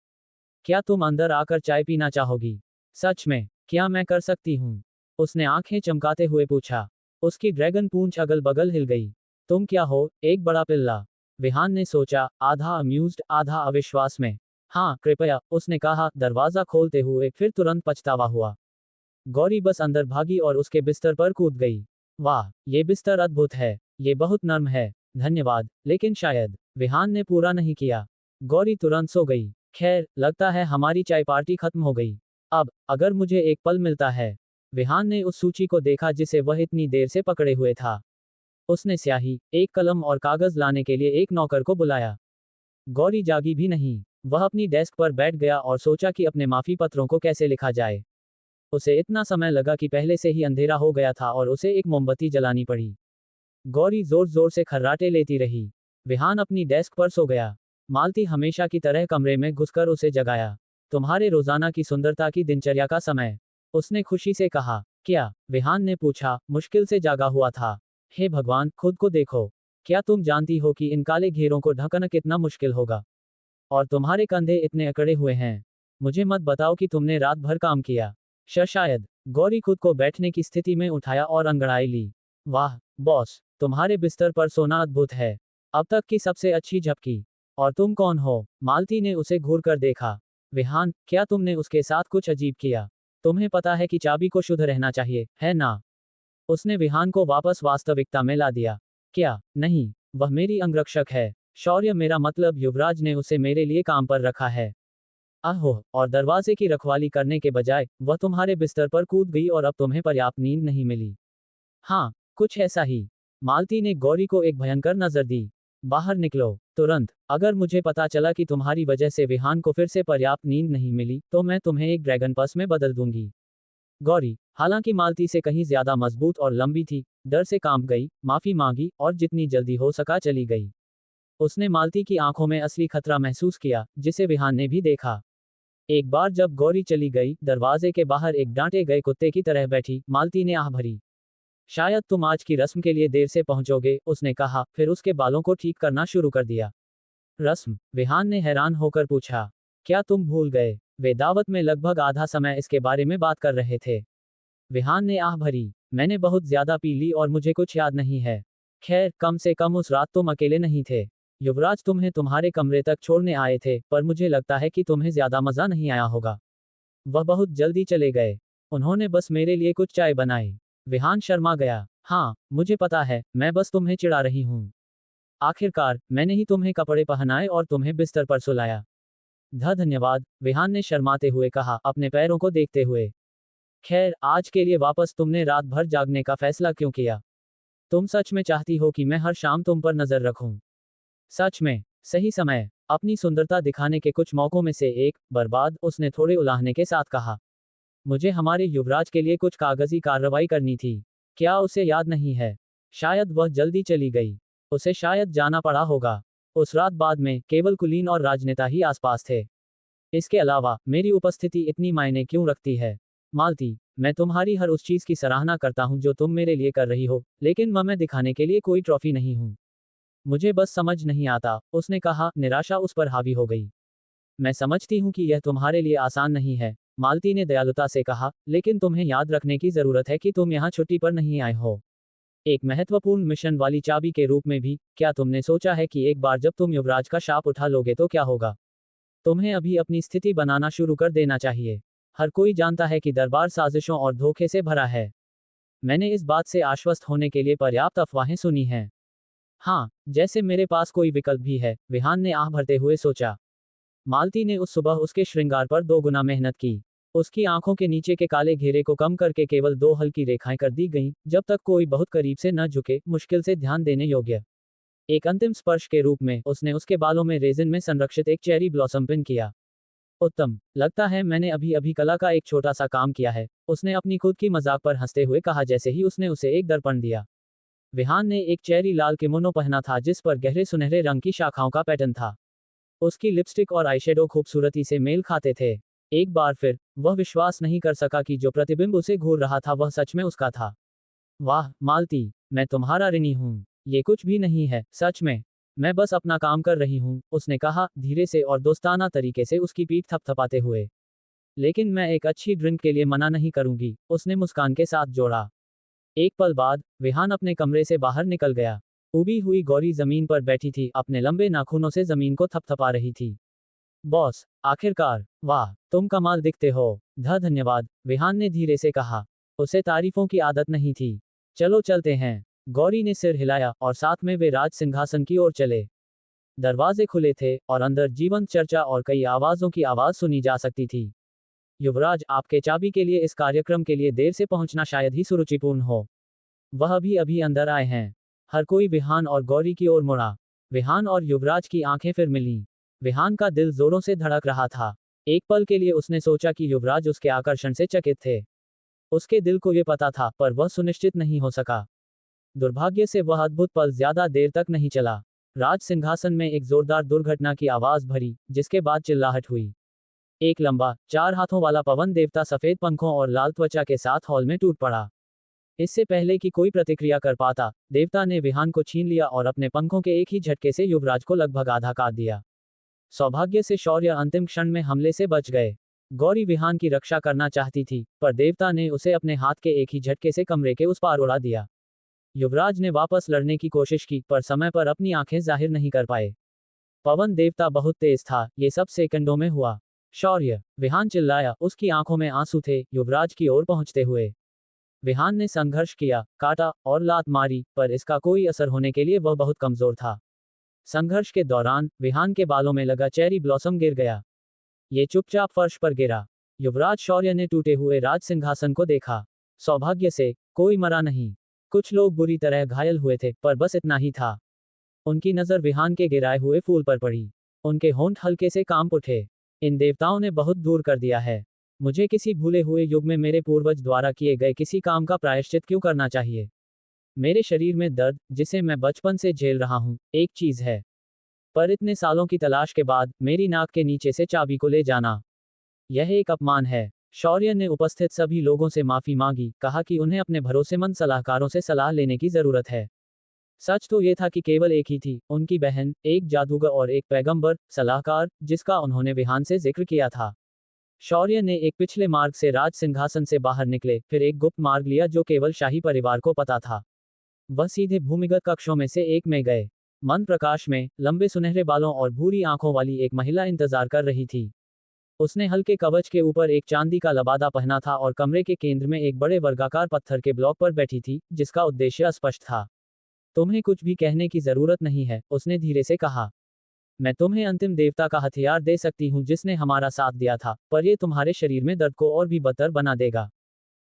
क्या तुम अंदर आकर चाय पीना चाहोगी? सच में, क्या मैं कर सकती हूँ? उसने आंखें चमकाते हुए पूछा। उसकी ड्रैगन पूंछ अगल बगल हिल गई। तुम क्या हो, एक बड़ा पिल्ला? विहान ने सोचा, आधा अम्यूज्ड आधा अविश्वास में। हाँ कृपया, उसने कहा, दरवाजा खोलते हुए, फिर तुरंत पछतावा हुआ। गौरी बस अंदर भागी और उसके बिस्तर पर कूद गई। वाह, ये बिस्तर अद्भुत है। ये बहुत नर्म है। धन्यवाद, लेकिन शायद। विहान ने पूरा नहीं किया। गौरी तुरंत सो गई। खैर, लगता है हमारी चाय पार्टी खत्म हो गई। अब, अगर मुझे एक पल मिलता है। विहान ने उस सूची को देखा जिसे वह इतनी देर से पकड़े हुए था। उसने स्याही, एक कलम और कागज लाने के लिए एक नौकर को बुलाया। गौरी जागी भी नहीं। वह अपनी डेस्क पर बैठ गया और सोचा कि अपने माफी पत्रों को कैसे लिखा जाए। उसे इतना समय लगा कि पहले से ही अंधेरा हो गया था और उसे एक मोमबत्ती जलानी पड़ी। गौरी जोर जोर से खर्राटे लेती रही। विहान अपनी डेस्क पर सो गया। मालती हमेशा की तरह कमरे में घुसकर उसे जगाया। तुम्हारे रोजाना की सुंदरता की दिनचर्या का समय, उसने खुशी से कहा। क्या? विहान ने पूछा, मुश्किल से जागा हुआ था। हे भगवान, खुद को देखो। क्या तुम जानती हो कि इन काले घेरों को ढकना कितना मुश्किल होगा? और तुम्हारे कंधे इतने अकड़े हुए हैं। मुझे मत बताओ कि तुमने रात भर काम किया। शायद। गौरी खुद को बैठने की स्थिति में उठाया और अंगड़ाई ली। वाह, बॉस, तुम्हारे बिस्तर पर सोना अद्भुत है। अब तक की सबसे अच्छी झपकी। और तुम कौन हो? मालती ने उसे घूर कर देखा। विहान, क्या तुमने उसके साथ कुछ अजीब किया? तुम्हें पता है कि चाबी को शुद्ध रहना चाहिए, है ना? उसने विहान को वापस वास्तविकता में ला दिया। क्या? नहीं, वह मेरी अंगरक्षक है। शौर्य, मेरा मतलब युवराज ने उसे मेरे लिए काम पर रखा है। आहो, और दरवाजे की रखवाली करने के बजाय, वह तुम्हारे बिस्तर पर कूद गई और अब तुम्हें पर्याप्त नींद नहीं मिली। हाँ, कुछ ऐसा ही। मालती ने गौरी को एक भयंकर नजर दी। बाहर निकलो, तुरंत। अगर मुझे पता चला कि तुम्हारी वजह से विहान को फिर से पर्याप्त नींद नहीं मिली, तो मैं तुम्हें एक ड्रैगन पस में बदल दूंगी। गौरी, हालांकि मालती से कहीं ज्यादा मजबूत और लंबी थी, डर से कांप गई, माफी मांगी और जितनी जल्दी हो सका चली गई। उसने मालती की आंखों में असली खतरा महसूस किया, जिसे विहान ने भी देखा। एक बार जब गौरी चली गई, दरवाजे के बाहर एक डांटे गए कुत्ते की तरह बैठी, मालती ने आह भरी। शायद तुम आज की रस्म के लिए देर से पहुंचोगे, उसने कहा, फिर उसके बालों को ठीक करना शुरू कर दिया। रस्म? विहान ने हैरान होकर पूछा। क्या तुम भूल गए? वे दावत में लगभग आधा समय इसके बारे में बात कर रहे थे। विहान ने आह भरी। मैंने बहुत ज्यादा पी ली और मुझे कुछ याद नहीं है। खैर, कम से कम उस रात तुम अकेले नहीं थे। युवराज तुम्हें तुम्हारे कमरे तक छोड़ने आए थे, पर मुझे लगता है कि तुम्हें ज्यादा मजा नहीं आया होगा। वह बहुत जल्दी चले गए। उन्होंने बस मेरे लिए कुछ चाय बनाई। विहान शर्मा गया। हाँ, मुझे पता है, मैं बस तुम्हें चिढ़ा रही हूँ। आखिरकार, मैंने ही तुम्हें कपड़े पहनाए और तुम्हें बिस्तर पर सुलाया। धन्यवाद, विहान ने शर्माते हुए कहा, अपने पैरों को देखते हुए। खैर, आज के लिए वापस तुमने रात भर जागने का फैसला क्यों किया? तुम सच में चाहती हो कि मैं हर शाम तुम पर नजर रखूं? सच में? सही समय। अपनी सुंदरता दिखाने के कुछ मौकों में से एक, बर्बाद, उसने थोड़े उलाहने के साथ कहा। मुझे हमारे युवराज के लिए कुछ कागजी कार्रवाई करनी थी। क्या उसे याद नहीं है? शायद वह जल्दी चली गई। उसे शायद जाना पड़ा होगा। उस रात बाद में, केवल कुलीन और राजनेता ही आसपास थे। इसके अलावा, मेरी उपस्थिति इतनी मायने क्यों रखती है? मालती, मैं तुम्हारी हर उस चीज की सराहना करता हूं जो तुम मेरे लिए कर रही हो, लेकिन मैं दिखाने के लिए कोई ट्रॉफी नहीं हूं। मुझे बस समझ नहीं आता, उसने कहा, निराशा उस पर हावी हो गई। मैं समझती हूं कि यह तुम्हारे लिए आसान नहीं है, मालती ने दयालुता से कहा, लेकिन तुम्हें याद रखने की जरूरत है कि तुम यहाँ छुट्टी पर नहीं आए हो। एक महत्वपूर्ण मिशन वाली चाबी के रूप में भी। क्या तुमने सोचा है कि एक बार जब तुम युवराज का शाप उठा लोगे तो क्या होगा? तुम्हें अभी अपनी स्थिति बनाना शुरू कर देना चाहिए। हर कोई जानता है कि दरबार साजिशों और धोखे से भरा है। मैंने इस बात से आश्वस्त होने के लिए पर्याप्त अफवाहें सुनी हैं। हाँ, जैसे मेरे पास कोई विकल्प भी है, विहान ने आह भरते हुए सोचा। मालती ने उस सुबह उसके श्रृंगार पर 2 गुना मेहनत की। उसकी आंखों के नीचे के काले घेरे को कम करके केवल 2 हल्की रेखाएं कर दी गईं, जब तक कोई बहुत करीब से न झुके, मुश्किल से ध्यान देने योग्य। एक अंतिम स्पर्श के रूप में, उसने उसके बालों में रेजिन में संरक्षित एक चेरी ब्लॉसम पिन किया। उत्तम, लगता है मैंने अभी अभी कला का एक छोटा सा काम किया है, उसने अपनी खुद की मजाक पर हंसते हुए कहा जैसे ही उसने उसे एक दर्पण दिया। विहान ने एक चेरी लाल किमोनो पहना था जिस पर गहरे सुनहरे रंग की शाखाओं का पैटर्न था। उसकी लिपस्टिक और आईशैडो खूबसूरती से मेल खाते थे। एक बार फिर वह विश्वास नहीं कर सका कि जो प्रतिबिंब उसे घूर रहा था वह सच में उसका था। वाह मालती, मैं तुम्हारा ऋणी हूँ। ये कुछ भी नहीं है, सच में। मैं बस अपना काम कर रही हूँ, उसने कहा, धीरे से और दोस्ताना तरीके से उसकी पीठ थपथपाते हुए। लेकिन मैं एक अच्छी ड्रिंक के लिए मना नहीं करूंगी, उसने मुस्कान के साथ जोड़ा। एक पल बाद विहान अपने कमरे से बाहर निकल गया। उबी हुई गौरी जमीन पर बैठी थी, अपने लंबे नाखूनों से जमीन को थपथपा रही थी। बॉस, आखिरकार, वाह, तुम कमाल दिखते हो। धन्यवाद, विहान ने धीरे से कहा। उसे तारीफों की आदत नहीं थी। चलो चलते हैं। गौरी ने सिर हिलाया और साथ में वे राज सिंहासन की ओर चले। दरवाजे खुले थे और अंदर जीवंत चर्चा और कई आवाजों की आवाज सुनी जा सकती थी। युवराज, आपके चाबी के लिए इस कार्यक्रम के लिए देर से पहुंचना शायद ही सुरुचिपूर्ण हो। वह अभी अभी अंदर आए हैं। हर कोई विहान और गौरी की ओर मुड़ा। विहान और युवराज की आंखें फिर मिलीं। विहान का दिल जोरों से धड़क रहा था। एक पल के लिए उसने सोचा कि युवराज उसके आकर्षण से चकित थे। उसके दिल को ये पता था, पर वह सुनिश्चित नहीं हो सका। दुर्भाग्य से वह अद्भुत पल ज्यादा देर तक नहीं चला। राज सिंहासन में एक जोरदार दुर्घटना की आवाज भरी, जिसके बाद चिल्लाहट हुई। एक लंबा, 4 हाथों वाला पवन देवता सफेद पंखों और लाल त्वचा के साथ हॉल में टूट पड़ा। इससे पहले कि कोई प्रतिक्रिया कर पाता, देवता ने विहान को छीन लिया और अपने पंखों के एक ही झटके से युवराज को लगभग आधा काट दिया। सौभाग्य से शौर्य अंतिम क्षण में हमले से बच गए। गौरी विहान की रक्षा करना चाहती थी, पर देवता ने उसे अपने हाथ के एक ही झटके से कमरे के उस पार उड़ा दिया। युवराज ने वापस लड़ने की कोशिश की, पर समय पर अपनी आंखें जाहिर नहीं कर पाए। पवन देवता बहुत तेज था, ये सब सेकंडों में हुआ। शौर्य, विहान चिल्लाया, उसकी आंखों में आंसू थे, युवराज की ओर पहुंचते हुए। विहान ने संघर्ष किया, काटा और लात मारी, पर इसका कोई असर होने के लिए वह बहुत कमजोर था। संघर्ष के दौरान विहान के बालों में लगा चेरी ब्लॉसम गिर गया। ये चुपचाप फर्श पर गिरा। युवराज शौर्य ने टूटे हुए राज सिंहासन को देखा। सौभाग्य से कोई मरा नहीं। कुछ लोग बुरी तरह घायल हुए थे, पर बस इतना ही था। उनकी नजर विहान के गिराए हुए फूल पर पड़ी। उनके होंठ हल्के से कांप उठे। इन देवताओं ने बहुत दूर कर दिया है। मुझे किसी भूले हुए युग में मेरे पूर्वज द्वारा किए गए किसी काम का प्रायश्चित क्यों करना चाहिए? मेरे शरीर में दर्द, जिसे मैं बचपन से झेल रहा हूं, एक चीज है। पर इतने सालों की तलाश के बाद मेरी नाक के नीचे से चाबी को ले जाना, यह एक अपमान है। शौर्य ने उपस्थित सभी लोगों से माफी मांगी, कहा कि उन्हें अपने भरोसेमंद सलाहकारों से सलाह लेने की जरूरत है। सच तो ये था कि केवल एक ही थी, उनकी बहन, एक जादूगर और एक पैगंबर सलाहकार, जिसका उन्होंने विहान से जिक्र किया था। शौर्य ने एक पिछले मार्ग से राज सिंहासन से बाहर निकले, फिर एक गुप्त मार्ग लिया जो केवल शाही परिवार को पता था। वह सीधे भूमिगत कक्षों में से एक में गए। मंद प्रकाश में लंबे सुनहरे बालों और भूरी आंखों वाली एक महिला इंतजार कर रही थी। उसने हल्के कवच के ऊपर एक चांदी का लबादा पहना था और कमरे के केंद्र में एक बड़े वर्गाकार पत्थर के ब्लॉक पर बैठी थी, जिसका उद्देश्य स्पष्ट था। तुम्हें कुछ भी कहने की जरूरत नहीं है, उसने धीरे से कहा। मैं तुम्हें अंतिम देवता का हथियार दे सकती हूँ जिसने हमारा साथ दिया था, पर यह तुम्हारे शरीर में दर्द को और भी बदतर बना देगा।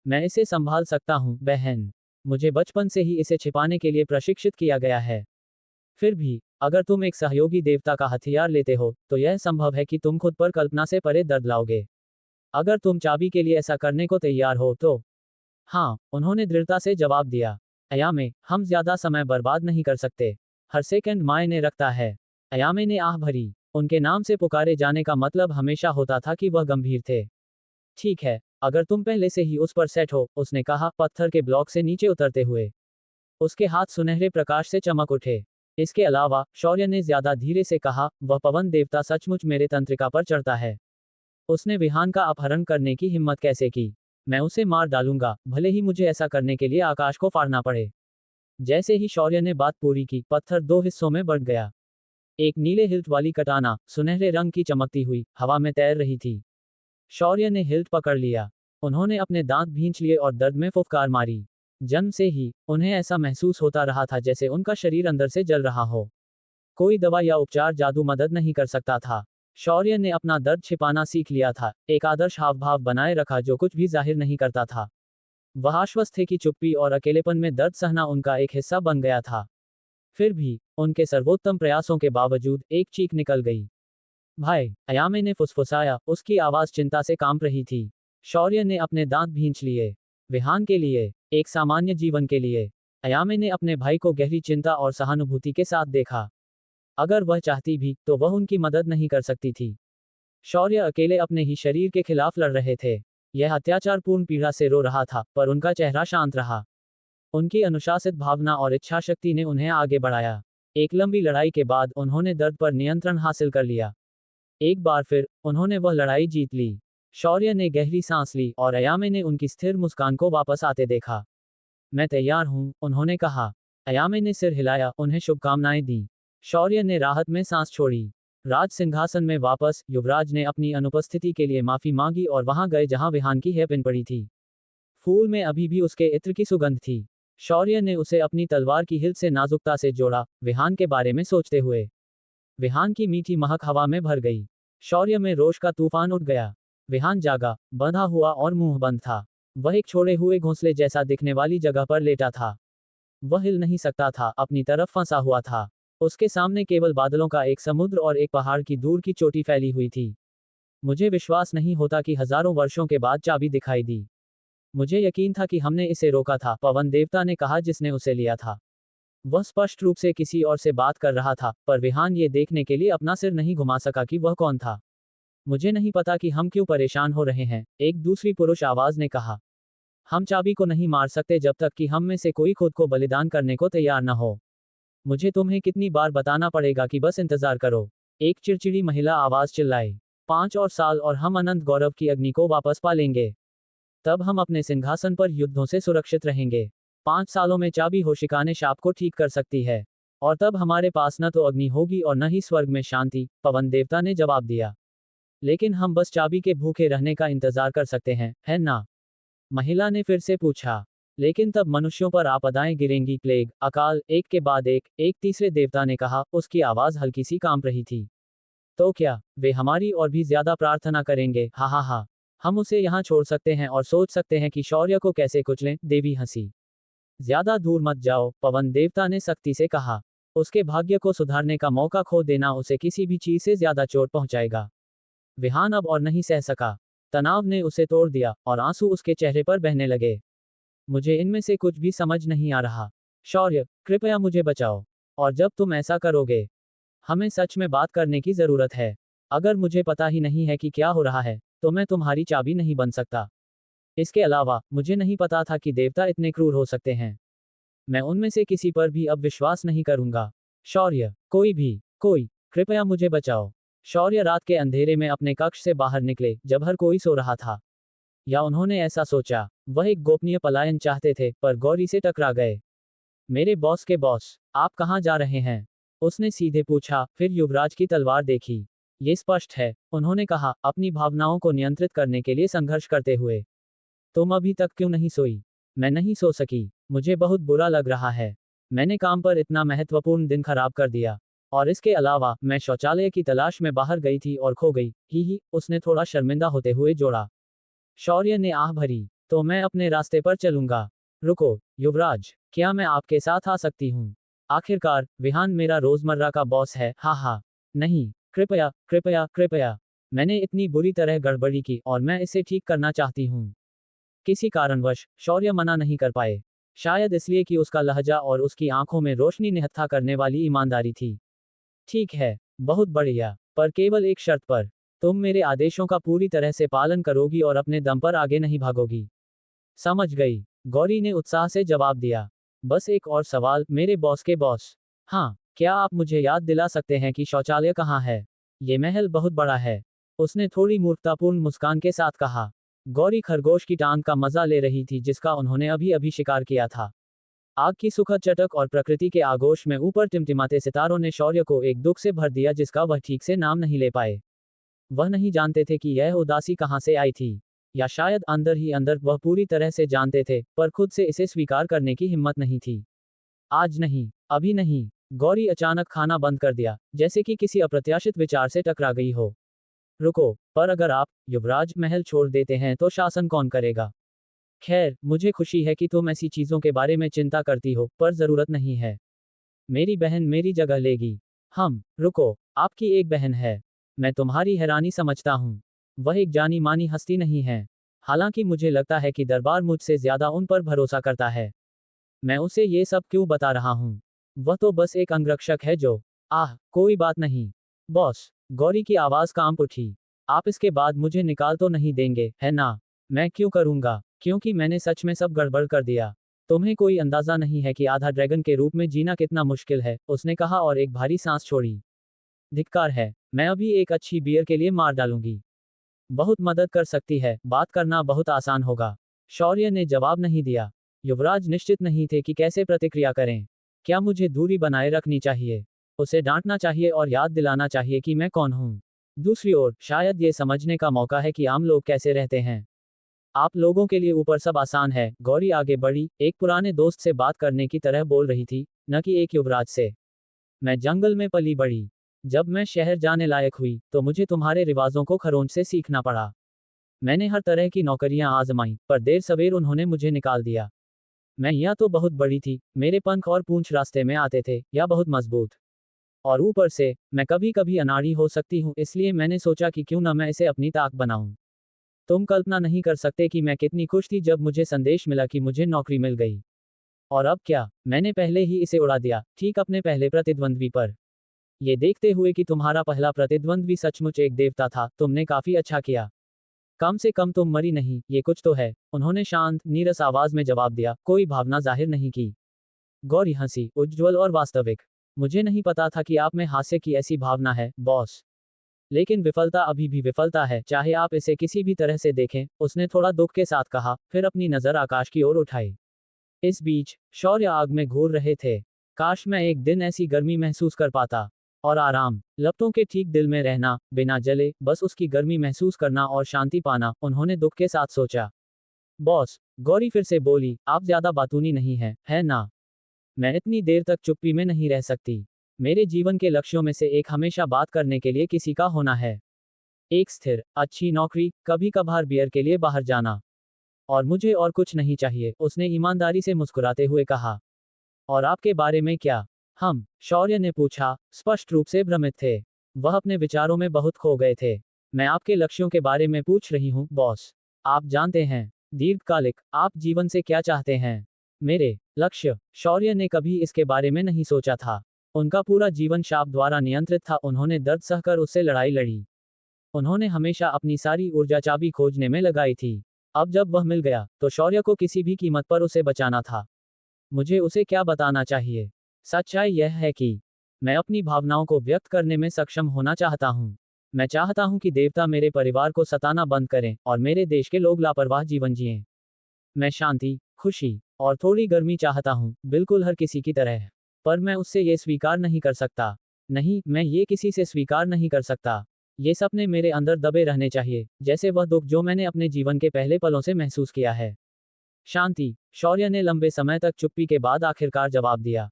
मैं इसे संभाल सकता हूँ, बहन। मुझे बचपन से ही इसे छिपाने के लिए प्रशिक्षित किया गया है। फिर भी, अगर तुम एक सहयोगी देवता का हथियार लेते हो, तो यह संभव है कि तुम खुद पर कल्पना से परे दर्द लाओगे। अगर तुम चाबी के लिए ऐसा करने को तैयार हो तो। हाँ, उन्होंने दृढ़ता से जवाब दिया। अयामे, हम ज्यादा समय बर्बाद नहीं कर सकते। हर सेकंड मायने रखता है। अयामे ने आह भरी। उनके नाम से पुकारे जाने का मतलब हमेशा होता था कि वह गंभीर थे। ठीक है, अगर तुम पहले से ही उस पर सेट हो, उसने कहा, पत्थर के ब्लॉक से नीचे उतरते हुए। उसके हाथ सुनहरे प्रकाश से चमक उठे। इसके अलावा, शौर्य ने ज्यादा धीरे से कहा, वह पवन देवता सचमुच मेरे तंत्रिका पर चढ़ता है। उसने विहान का अपहरण करने की हिम्मत कैसे की? मैं उसे मार डालूंगा, भले ही मुझे ऐसा करने के लिए आकाश को फाड़ना पड़े। जैसे ही शौर्य ने बात पूरी की, पत्थर 2 हिस्सों में बढ़ गया। एक नीले हिल्ट वाली कटाना, सुनहरे रंग की चमकती हुई, हवा में तैर रही थी। शौर्य ने हिल्ट पकड़ लिया। उन्होंने अपने दांत भींच लिए और दर्द में फुफकार मारी। जन्म से ही उन्हें ऐसा महसूस होता रहा था जैसे उनका शरीर अंदर से जल रहा हो। कोई दवा या उपचार जादू मदद नहीं कर सकता था। शौर्य ने अपना दर्द छिपाना सीख लिया था, एक आदर्श हाव भाव बनाए रखा जो कुछ भी जाहिर नहीं करता था। वह आश्वस्त थे कि चुप्पी और अकेलेपन में दर्द सहना उनका एक हिस्सा बन गया था। फिर भी, उनके सर्वोत्तम प्रयासों के बावजूद, एक चीख निकल गई। भाई, अयामे ने फुसफुसाया, उसकी आवाज चिंता से कांप रही थी। शौर्य ने अपने दांत भींच लिए। विहान के लिए, एक सामान्य जीवन के लिए। अयामे ने अपने भाई को गहरी चिंता और सहानुभूति के साथ देखा। अगर वह चाहती भी तो वह उनकी मदद नहीं कर सकती थी। शौर्य अकेले अपने ही शरीर के खिलाफ लड़ रहे थे। यह अत्याचारपूर्ण पीड़ा से रो रहा था, पर उनका चेहरा शांत रहा। उनकी अनुशासित भावना और इच्छाशक्ति ने उन्हें आगे बढ़ाया। एक लंबी लड़ाई के बाद उन्होंने दर्द पर नियंत्रण हासिल कर लिया। एक बार फिर उन्होंने वह लड़ाई जीत ली। शौर्य ने गहरी सांस ली और अयामे ने उनकी स्थिर मुस्कान को वापस आते देखा। मैं तैयार हूं, उन्होंने कहा। अयामे ने सिर हिलाया, उन्हें शुभकामनाएं दी। शौर्य ने राहत में सांस छोड़ी। राज सिंहासन में वापस युवराज ने अपनी अनुपस्थिति के लिए माफी मांगी और वहां गए जहां विहान की हेयपिन पड़ी थी। फूल में अभी भी उसके इत्र की सुगंध थी। शौर्य ने उसे अपनी तलवार की हिल से नाजुकता से जोड़ा, विहान के बारे में सोचते हुए। विहान की मीठी महक हवा में भर गई। शौर्य में रोष का तूफान उठ गया। विहान जागा, बंधा हुआ और मुंह बंद था। वह एक छोड़े हुए घोंसले जैसा दिखने वाली जगह पर लेटा था। वह हिल नहीं सकता था, अपनी तरफ फंसा हुआ था। उसके सामने केवल बादलों का एक समुद्र और एक पहाड़ की दूर की चोटी फैली हुई थी। मुझे विश्वास नहीं होता कि हजारों वर्षों के बाद चाबी दिखाई दी। मुझे यकीन था कि हमने इसे रोका था, पवन देवता ने कहा जिसने उसे लिया था। वह स्पष्ट रूप से किसी और से बात कर रहा था, पर विहान ये देखने के लिए अपना सिर नहीं घुमा सका कि वह कौन था। मुझे नहीं पता कि हम क्यों परेशान हो रहे हैं, एक दूसरी पुरुष आवाज ने कहा। हम चाबी को नहीं मार सकते जब तक कि हम में से कोई खुद को बलिदान करने को तैयार न हो। मुझे तुम्हें कितनी बार बताना पड़ेगा कि बस इंतजार करो, एक चिड़चिड़ी महिला आवाज चिल्लाई। 5 और साल और हम अनंत गौरव की अग्नि को वापस पा लेंगे। तब हम अपने सिंहासन पर युद्धों से सुरक्षित रहेंगे। 5 सालों में चाबी होशिकाने शाप को ठीक कर सकती है। और तब हमारे पास न तो अग्नि होगी और न ही स्वर्ग में शांति, पवन देवता ने जवाब दिया। लेकिन हम बस चाबी के भूखे रहने का इंतजार कर सकते हैं, है ना? महिला ने फिर से पूछा। लेकिन तब मनुष्यों पर आपदाएं गिरेंगी, प्लेग, अकाल, एक के बाद एक तीसरे देवता ने कहा, उसकी आवाज हल्की सी कांप रही थी। तो क्या वे हमारी और भी ज्यादा प्रार्थना करेंगे? हा हा हा। हम उसे यहाँ छोड़ सकते हैं और सोच सकते हैं कि शौर्य को कैसे कुचलें, देवी हंसी। ज्यादा दूर मत जाओ, पवन देवता ने सख्ती से कहा। उसके भाग्य को सुधारने का मौका खो देना उसे किसी भी चीज से ज्यादा चोट पहुंचाएगा। विहान अब और नहीं सह सका। तनाव ने उसे तोड़ दिया और आंसू उसके चेहरे पर बहने लगे। मुझे इनमें से कुछ भी समझ नहीं आ रहा। शौर्य, कृपया मुझे बचाओ। और जब तुम ऐसा करोगे, हमें सच में बात करने की जरूरत है। अगर मुझे पता ही नहीं है कि क्या हो रहा है, तो मैं तुम्हारी चाबी नहीं बन सकता। इसके अलावा, मुझे नहीं पता था कि देवता इतने क्रूर हो सकते हैं। मैं उनमें से किसी पर भी अब विश्वास नहीं करूंगा। शौर्य, कोई, कृपया मुझे बचाओ। शौर्य रात के अंधेरे में अपने कक्ष से बाहर निकले, जब हर कोई सो रहा था। या उन्होंने ऐसा सोचा। वह एक गोपनीय पलायन चाहते थे, पर गौरी से टकरा गए। मेरे बॉस के बॉस, आप कहाँ जा रहे हैं? उसने सीधे पूछा, फिर युवराज की तलवार देखी। ये स्पष्ट है, उन्होंने कहा, अपनी भावनाओं को नियंत्रित करने के लिए संघर्ष करते हुए। तुम अभी तक क्यों नहीं सोई? मैं नहीं सो सकी। मुझे बहुत बुरा लग रहा है। मैंने काम पर इतना महत्वपूर्ण दिन खराब कर दिया। और इसके अलावा, मैं शौचालय की तलाश में बाहर गई थी और खो गई। ही, उसने थोड़ा शर्मिंदा होते हुए जोड़ा। शौर्य ने आह भरी। तो मैं अपने रास्ते पर चलूंगा। रुको, युवराज, क्या मैं आपके साथ आ सकती हूँ? आखिरकार, विहान मेरा रोजमर्रा का बॉस है, हा हा। नहीं, कृपया। मैंने इतनी बुरी तरह गड़बड़ी की और मैं इसे ठीक करना चाहती हूँ। किसी कारणवश, शौर्य मना नहीं कर पाए। शायद इसलिए कि उसका लहजा और उसकी आंखों में रोशनी निहत्था करने वाली ईमानदारी थी। ठीक है, बहुत बढ़िया, पर केवल एक शर्त पर। तुम मेरे आदेशों का पूरी तरह से पालन करोगी और अपने दम पर आगे नहीं भागोगी। समझ गई, गौरी ने उत्साह से जवाब दिया। बस एक और सवाल, मेरे बॉस के बॉस। हाँ, क्या आप मुझे याद दिला सकते हैं कि शौचालय कहाँ है? ये महल बहुत बड़ा है, उसने थोड़ी मूर्खतापूर्ण मुस्कान के साथ कहा। गौरी खरगोश की टांग का मजा ले रही थी जिसका उन्होंने अभी अभी शिकार किया था। आग की सुखद चटक और प्रकृति के आगोश में ऊपर टिमटिमाते सितारों ने शौर्य को एक दुख से भर दिया जिसका वह ठीक से नाम नहीं ले पाए। वह नहीं जानते थे कि यह उदासी कहाँ से आई थी, या शायद अंदर ही अंदर वह पूरी तरह से जानते थे, पर खुद से इसे स्वीकार करने की हिम्मत नहीं थी। आज नहीं, अभी नहीं। गौरी अचानक खाना बंद कर दिया, जैसे कि किसी अप्रत्याशित विचार से टकरा गई हो। रुको, पर अगर आप, युवराज, महल छोड़ देते हैं तो शासन कौन करेगा? खैर, मुझे खुशी है कि तुम ऐसी चीजों के बारे में चिंता करती हो, पर जरूरत नहीं है। मेरी बहन मेरी जगह लेगी। रुको, आपकी एक बहन है। मैं तुम्हारी हैरानी समझता हूँ। वह एक जानी मानी हस्ती नहीं है। हालांकि मुझे लगता है कि दरबार मुझसे ज्यादा उन पर भरोसा करता है। मैं उसे ये सब क्यों बता रहा हूँ? वह तो बस एक अंगरक्षक है जो। आह, कोई बात नहीं। बॉस, गौरी की आवाज कांप उठी। आप इसके बाद मुझे निकाल तो नहीं देंगे, है ना? मैं क्यों करूंगा? क्योंकि मैंने सच में सब गड़बड़ कर दिया। तुम्हें कोई अंदाजा नहीं है कि आधा ड्रैगन के रूप में जीना कितना मुश्किल है, उसने कहा और एक भारी सांस छोड़ी। धिक्कार है, मैं अभी एक अच्छी बियर के लिए मार डालूंगी। बहुत मदद कर सकती है, बात करना बहुत आसान होगा। शौर्य ने जवाब नहीं दिया। युवराज निश्चित नहीं थे कि कैसे प्रतिक्रिया करें। क्या मुझे दूरी बनाए रखनी चाहिए? उसे डांटना चाहिए और याद दिलाना चाहिए कि मैं कौन हूं? दूसरी ओर, शायद ये समझने का मौका है कि आम लोग कैसे रहते हैं। आप लोगों के लिए ऊपर सब आसान है। गौरी आगे बढ़ी, एक पुराने दोस्त से बात करने की तरह बोल रही थी, न कि एक युवराज से। मैं जंगल में पली बड़ी। जब मैं शहर जाने लायक हुई, तो मुझे तुम्हारे रिवाजों को खरोंच से सीखना पड़ा। मैंने हर तरह की नौकरियां आजमाई, पर देर सवेर उन्होंने मुझे निकाल दिया। मैं या तो बहुत बड़ी थी, मेरे पंख और पूंछ रास्ते में आते थे, या बहुत मजबूत। और ऊपर से, मैं कभी कभी अनाड़ी हो सकती हूँ, इसलिए मैंने सोचा कि क्यों न मैं इसे अपनी ताक बनाऊं। तुम कल्पना नहीं कर सकते कि मैं कितनी खुश थी जब मुझे संदेश मिला कि मुझे नौकरी मिल गई। और अब क्या, मैंने पहले ही इसे उड़ा दिया, ठीक अपने पहले प्रतिद्वंद्वी पर। ये देखते हुए कि तुम्हारा पहला प्रतिद्वंद्वी सचमुच एक देवता था, तुमने काफी अच्छा किया। कम से कम तुम मरी नहीं, ये कुछ तो है, उन्होंने शांत, नीरस आवाज में जवाब दिया, कोई भावना जाहिर नहीं की। गौरी हंसी, उज्ज्वल और वास्तविक। मुझे नहीं पता था कि आप में हास्य की ऐसी भावना है, बॉस। लेकिन विफलता अभी भी विफलता है, चाहे आप इसे किसी भी तरह से देखें, उसने थोड़ा दुख के साथ कहा, फिर अपनी नजर आकाश की ओर उठाई। इस बीच, शौर्य आग में घूर रहे थे। काश मैं एक दिन ऐसी गर्मी महसूस कर पाता। और आराम, लपटों के ठीक दिल में रहना, बिना जले, बस उसकी गर्मी महसूस करना और शांति पाना, उन्होंने दुख के साथ सोचा। बॉस, गौरी फिर से बोली, आप ज्यादा बातूनी नहीं हैं, है ना? मैं इतनी देर तक चुप्पी में नहीं रह सकती। मेरे जीवन के लक्ष्यों में से एक हमेशा बात करने के लिए किसी का होना है। एक स्थिर, अच्छी नौकरी, कभी कभार बियर के लिए बाहर जाना। और मुझे और कुछ नहीं चाहिए, उसने ईमानदारी से मुस्कुराते हुए कहा। और आपके बारे में क्या? हम, शौर्य ने पूछा, स्पष्ट रूप से भ्रमित थे। वह अपने विचारों में बहुत खो गए थे। मैं आपके लक्ष्यों के बारे में पूछ रही हूँ, बॉस। आप जानते हैं, दीर्घकालिक, आप जीवन से क्या चाहते हैं? मेरे लक्ष्य, शौर्य ने कभी इसके बारे में नहीं सोचा था। उनका पूरा जीवन शाप द्वारा नियंत्रित था, उन्होंने दर्द सहकर उससे लड़ाई लड़ी। उन्होंने हमेशा अपनी सारी ऊर्जा चाबी खोजने में लगाई थी। अब जब वह मिल गया, तो शौर्य को किसी भी कीमत पर उसे बचाना था। मुझे उसे क्या बताना चाहिए? सच्चाई यह है कि मैं अपनी भावनाओं को व्यक्त करने में सक्षम होना चाहता हूँ। मैं चाहता हूँ कि देवता मेरे परिवार को सताना बंद करें, और मेरे देश के लोग लापरवाह जीवन जिएं। मैं शांति, खुशी, और थोड़ी गर्मी चाहता हूँ, बिल्कुल हर किसी की तरह। पर मैं उससे ये स्वीकार नहीं कर सकता। नहीं, मैं ये किसी से स्वीकार नहीं कर सकता। ये सपने मेरे अंदर दबे रहने चाहिए, जैसे वह दुख जो मैंने अपने जीवन के पहले पलों से महसूस किया है। शांति, शौर्य ने लंबे समय तक चुप्पी के बाद आखिरकार जवाब दिया।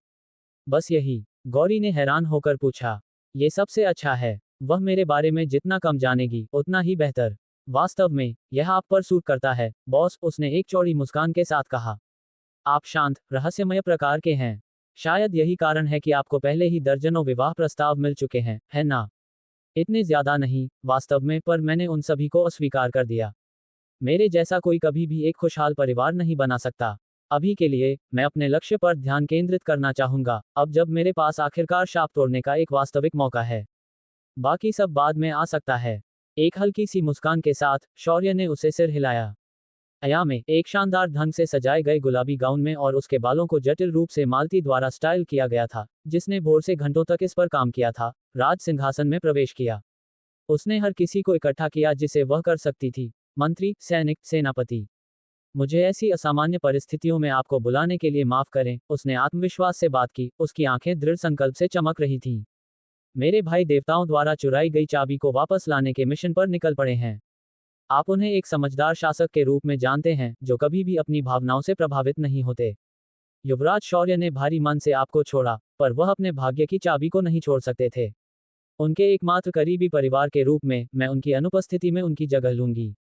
बस यही? गौरी ने हैरान होकर पूछा। ये सबसे अच्छा है। वह मेरे बारे में जितना कम जानेगी, उतना ही बेहतर। वास्तव में, यह आप पर सूट करता है, बॉस, उसने एक चौड़ी मुस्कान के साथ कहा। आप शांत, रहस्यमय प्रकार के हैं। शायद यही कारण है कि आपको पहले ही दर्जनों विवाह प्रस्ताव मिल चुके हैं, है ना? इतने ज्यादा नहीं, वास्तव में, पर मैंने उन सभी को अस्वीकार कर दिया। मेरे जैसा कोई कभी भी एक खुशहाल परिवार नहीं बना सकता। अभी के लिए, मैं अपने लक्ष्य पर ध्यान केंद्रित करना चाहूंगा, अब जब मेरे पास आखिरकार शाप तोड़ने का एक वास्तविक मौका है। बाकी सब बाद में आ सकता है। एक हल्की सी मुस्कान के साथ, शौर्य ने उसे सिर हिलाया। अया में, एक शानदार ढंग से सजाए गए गुलाबी गाउन में, और उसके बालों को जटिल रूप से मालती द्वारा स्टाइल किया गया था, जिसने भोर से घंटों तक इस पर काम किया था, राज सिंहासन में प्रवेश किया। उसने हर किसी को इकट्ठा किया जिसे वह कर सकती थी। मंत्री, सैनिक, सेनापति। मुझे ऐसी असामान्य परिस्थितियों में आपको बुलाने के लिए माफ करें, उसने आत्मविश्वास से बात की, उसकी आंखें दृढ़ संकल्प से चमक रही थीं। मेरे भाई देवताओं द्वारा चुराई गई चाबी को वापस लाने के मिशन पर निकल पड़े हैं। आप उन्हें एक समझदार शासक के रूप में जानते हैं, जो कभी भी अपनी भावनाओं से प्रभावित नहीं होते। युवराज शौर्य ने भारी मन से आपको छोड़ा, पर वह अपने भाग्य की चाबी को नहीं छोड़ सकते थे। उनके एकमात्र करीबी परिवार के रूप में, मैं उनकी अनुपस्थिति में उनकी जगह लूंगी।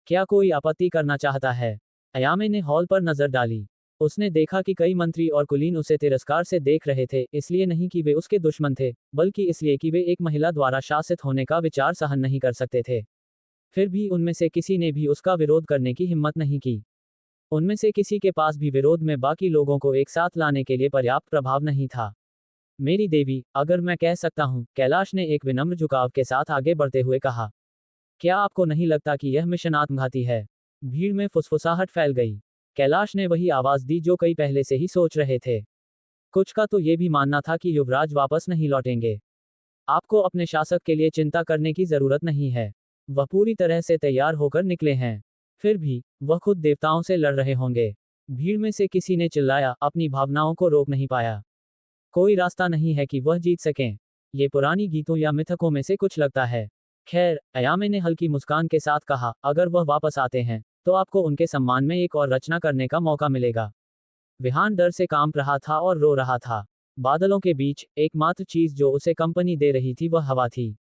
क्या कोई आपत्ति करना चाहता है? अयामे ने हॉल पर नजर डाली। उसने देखा कि कई मंत्री और कुलीन उसे तिरस्कार से देख रहे थे, इसलिए नहीं कि वे उसके दुश्मन थे, बल्कि इसलिए कि वे एक महिला द्वारा शासित होने का विचार सहन नहीं कर सकते थे। फिर भी उनमें से किसी ने भी उसका विरोध करने की हिम्मत नहीं की। उनमें से किसी के पास भी विरोध में बाकी लोगों को एक साथ लाने के लिए पर्याप्त प्रभाव नहीं था। मेरी देवी, अगर मैं कह सकता हूँ, कैलाश ने एक विनम्र झुकाव के साथ आगे बढ़ते हुए कहा। क्या आपको नहीं लगता कि यह मिशन आत्मघाती है? भीड़ में फुसफुसाहट फैल गई। कैलाश ने वही आवाज दी जो कई पहले से ही सोच रहे थे। कुछ का तो ये भी मानना था कि युवराज वापस नहीं लौटेंगे। आपको अपने शासक के लिए चिंता करने की जरूरत नहीं है। वह पूरी तरह से तैयार होकर निकले हैं। फिर भी वह खुद देवताओं से लड़ रहे होंगे। भीड़ में से किसी ने चिल्लाया, अपनी भावनाओं को रोक नहीं पाया। कोई रास्ता नहीं है कि वह जीत सकें। ये पुरानी गीतों या मिथकों में से कुछ लगता है। खैर, अयामे ने हल्की मुस्कान के साथ कहा, अगर वह वापस आते हैं तो आपको उनके सम्मान में एक और रचना करने का मौका मिलेगा। विहान डर से कांप रहा था और रो रहा था। बादलों के बीच एकमात्र चीज जो उसे कंपनी दे रही थी वह हवा थी।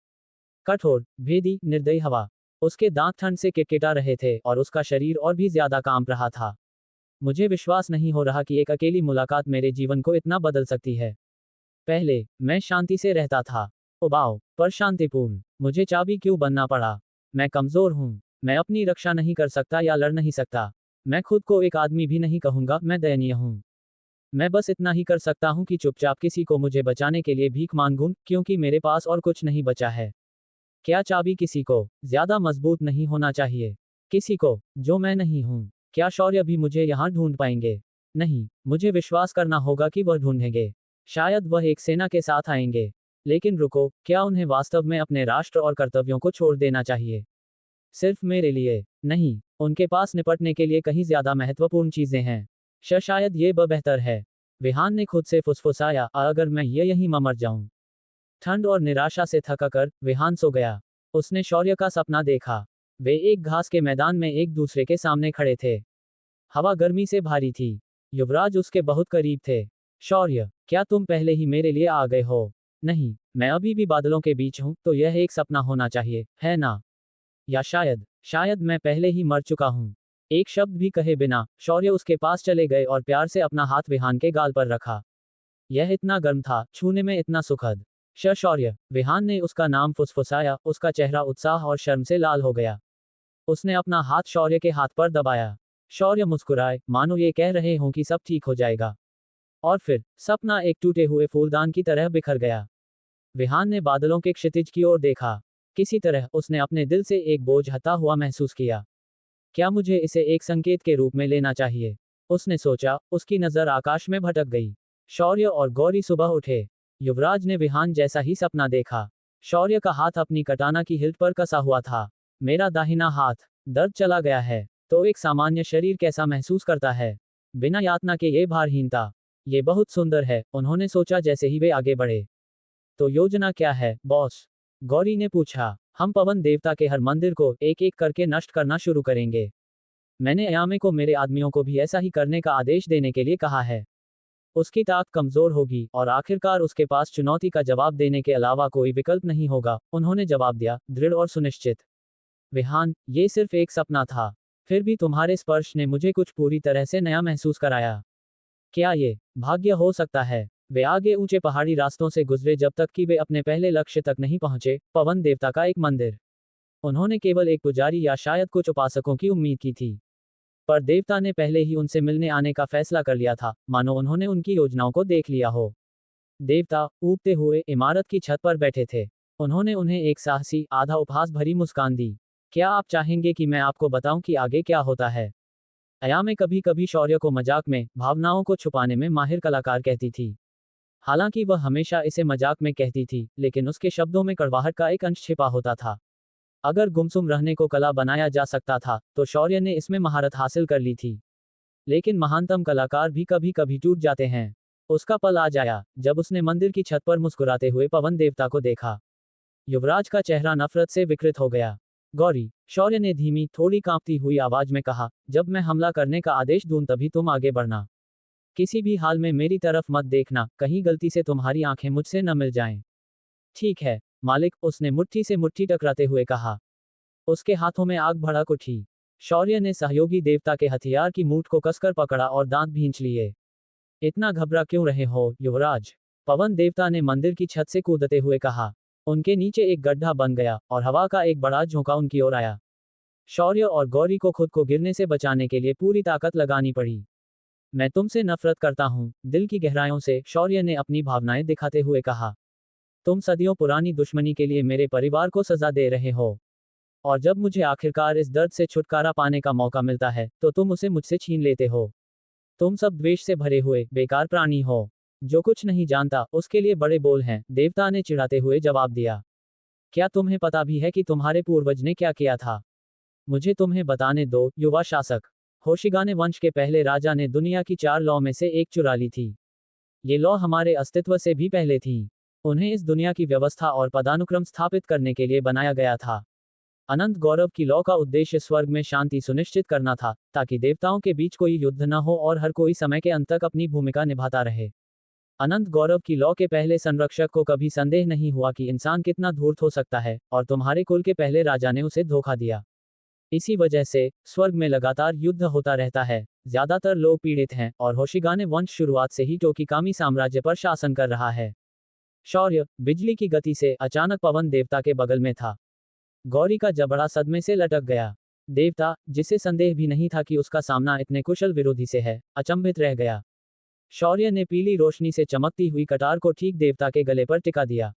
कठोर, भेदी, निर्दयी हवा। उसके दांत ठंड से किटकिटा रहे थे और उसका शरीर और भी ज्यादा कांप रहा था। मुझे विश्वास नहीं हो रहा कि एक अकेली मुलाकात मेरे जीवन को इतना बदल सकती है। पहले मैं शांति से रहता था, उबाऊ पर शांतिपूर्ण। मुझे चाबी क्यों बनना पड़ा? मैं कमजोर हूँ। मैं अपनी रक्षा नहीं कर सकता या लड़ नहीं सकता। मैं खुद को एक आदमी भी नहीं कहूंगा, मैं दयनीय हूँ। मैं बस इतना ही कर सकता हूँ कि चुपचाप किसी को मुझे बचाने के लिए भीख मांगूं, क्योंकि मेरे पास और कुछ नहीं बचा है। क्या चाबी किसी को ज्यादा मजबूत नहीं होना चाहिए? किसी को जो मैं नहीं हूँ। क्या शौर्य भी मुझे यहाँ ढूंढ पाएंगे? नहीं, मुझे विश्वास करना होगा कि वह ढूंढेंगे। शायद वह एक सेना के साथ आएंगे। लेकिन रुको, क्या उन्हें वास्तव में अपने राष्ट्र और कर्तव्यों को छोड़ देना चाहिए? सिर्फ मेरे लिए नहीं, उनके पास निपटने के लिए कहीं ज्यादा महत्वपूर्ण चीजें हैं। शायद ये बेहतर है। विहान ने खुद से फुसफुसाया, अगर मैं ये यहीं मर जाऊं। ठंड और निराशा से थकाकर विहान सो गया। उसने शौर्य का सपना देखा। वे एक घास के मैदान में एक दूसरे के सामने खड़े थे। हवा गर्मी से भारी थी। युवराज उसके बहुत करीब थे। शौर्य, क्या तुम पहले ही मेरे लिए आ गए हो? नहीं, मैं अभी भी बादलों के बीच हूं, तो यह एक सपना होना चाहिए, है ना? या शायद मैं पहले ही मर चुका हूं। एक शब्द भी कहे बिना शौर्य उसके पास चले गए और प्यार से अपना हाथ विहान के गाल पर रखा। यह इतना गर्म था, छूने में इतना सुखद। शौर्य, विहान ने उसका नाम फुसफुसाया। उसका चेहरा उत्साह और शर्म से लाल हो गया। उसने अपना हाथ शौर्य के हाथ पर दबाया। शौर्य मुस्कुराए, मानो ये कह रहे हों कि सब ठीक हो जाएगा। और फिर सपना एक टूटे हुए फूलदान की तरह बिखर गया। विहान ने बादलों के क्षितिज की ओर देखा। किसी तरह उसने अपने दिल से एक बोझ हटा हुआ महसूस किया। क्या मुझे इसे एक संकेत के रूप में लेना चाहिए? उसने सोचा। उसकी नजर आकाश में भटक गई। शौर्य और गौरी सुबह उठे। युवराज ने विहान जैसा ही सपना देखा। शौर्य का हाथ अपनी कटाना की हिल्ट पर कसा हुआ था। मेरा दाहिना हाथ, दर्द चला गया है। तो एक सामान्य शरीर कैसा महसूस करता है? बिना यातना के ये भारहीनता। ये बहुत सुंदर है, उन्होंने सोचा जैसे ही वे आगे बढ़े। तो योजना क्या है, बॉस? गौरी ने पूछा। हम पवन देवता के हर मंदिर को एक एक करके नष्ट करना शुरू करेंगे। मैंने अयामे को मेरे आदमियों को भी ऐसा ही करने का आदेश देने के लिए कहा है। उसकी ताकत कमजोर होगी और आखिरकार उसके पास चुनौती का जवाब देने के अलावा कोई विकल्प नहीं होगा, उन्होंने जवाब दिया, दृढ़ और सुनिश्चित। विहान, ये सिर्फ एक सपना था। फिर भी तुम्हारे स्पर्श ने मुझे कुछ पूरी तरह से नया महसूस कराया। क्या ये भाग्य हो सकता है? वे आगे ऊंचे पहाड़ी रास्तों से गुजरे जब तक कि वे अपने पहले लक्ष्य तक नहीं पहुंचे, पवन देवता का एक मंदिर। उन्होंने केवल एक पुजारी या शायद कुछ उपासकों की उम्मीद की थी। पर देवता ने पहले ही उनसे मिलने आने का फैसला कर लिया था, मानो उन्होंने उनकी योजनाओं को देख लिया हो। देवता ऊबते हुए इमारत की छत पर बैठे थे। उन्होंने उन्हें एक साहसी, आधा उपहास भरी मुस्कान दी। क्या आप चाहेंगे कि मैं आपको बताऊं कि आगे क्या होता है? अयामे कभी कभी शौर्य को मजाक में भावनाओं को छुपाने में माहिर कलाकार कहती थी। हालांकि वह हमेशा इसे मजाक में कहती थी, लेकिन उसके शब्दों में कड़वाहट का एक अंश छिपा होता था। अगर गुमसुम रहने को कला बनाया जा सकता था, तो शौर्य ने इसमें महारत हासिल कर ली थी। लेकिन महानतम कलाकार भी कभी कभी टूट जाते हैं। उसका पल आ जाया, जब उसने मंदिर की छत पर मुस्कुराते हुए पवन देवता को देखा। युवराज का चेहरा नफरत से विकृत हो गया। गौरी, शौर्य ने धीमी, थोड़ी कांपती हुई आवाज में कहा, जब मैं हमला करने का आदेश दूं तभी तुम आगे बढ़ना। किसी भी हाल में मेरी तरफ मत देखना, कहीं गलती से तुम्हारी आंखें मुझसे न मिल जाएं। ठीक है, मालिक, उसने मुट्ठी से मुट्ठी टकराते हुए कहा। उसके हाथों में आग भड़क उठी। शौर्य ने सहयोगी देवता के हथियार की मूठ को कसकर पकड़ा और दांत भींच लिए। इतना घबरा क्यों रहे हो, युवराज? पवन देवता ने मंदिर की छत से कूदते हुए कहा। उनके नीचे एक गड्ढा बन गया और हवा का एक बड़ा झोंका उनकी ओर आया। शौर्य और गौरी को खुद को गिरने से बचाने के लिए पूरी ताकत लगानी पड़ी। मैं तुमसे नफरत करता हूँ, दिल की गहराइयों से, शौर्य ने अपनी भावनाएं दिखाते हुए कहा। तुम सदियों पुरानी दुश्मनी के लिए मेरे परिवार को सजा दे रहे हो। और जब मुझे आखिरकार इस दर्द से छुटकारा पाने का मौका मिलता है, तो तुम उसे मुझसे छीन लेते हो। तुम सब द्वेष से भरे हुए, बेकार प्राणी हो। जो कुछ नहीं जानता, उसके लिए बड़े बोल हैं, देवता ने चिढ़ाते हुए जवाब दिया। क्या तुम्हें पता भी है कि तुम्हारे पूर्वज ने क्या किया था? मुझे तुम्हें बताने दो, युवा शासक। होशिगाने वंश के पहले राजा ने दुनिया की 4 लॉ में से एक चुरा ली थी। ये लॉ हमारे अस्तित्व से भी पहले थी। उन्हें इस दुनिया की व्यवस्था और पदानुक्रम स्थापित करने के लिए बनाया गया था। अनंत गौरव की लॉ का उद्देश्य स्वर्ग में शांति सुनिश्चित करना था, ताकि देवताओं के बीच कोई युद्ध न हो और हर कोई समय के अंत तक अपनी भूमिका निभाता रहे। अनंत गौरव की लॉ के पहले संरक्षक को कभी संदेह नहीं हुआ कि इंसान कितना धूर्त हो सकता है, और तुम्हारे कुल के पहले राजा ने उसे धोखा दिया। इसी वजह से स्वर्ग में लगातार युद्ध होता रहता है, ज्यादातर लोग पीड़ित हैं, और होशिगाने वंश शुरुआत से ही टोकिकामी साम्राज्य पर शासन कर रहा है। शौर्य, बिजली की गति से अचानक पवन देवता के बगल में था। गौरी का जबड़ा सदमे से लटक गया। देवता, जिसे संदेह भी नहीं था कि उसका सामना इतने कुशल विरोधी से है, अचंभित रह गया। शौर्य ने पीली रोशनी से चमकती हुई कटार को ठीक देवता के गले पर टिका दिया।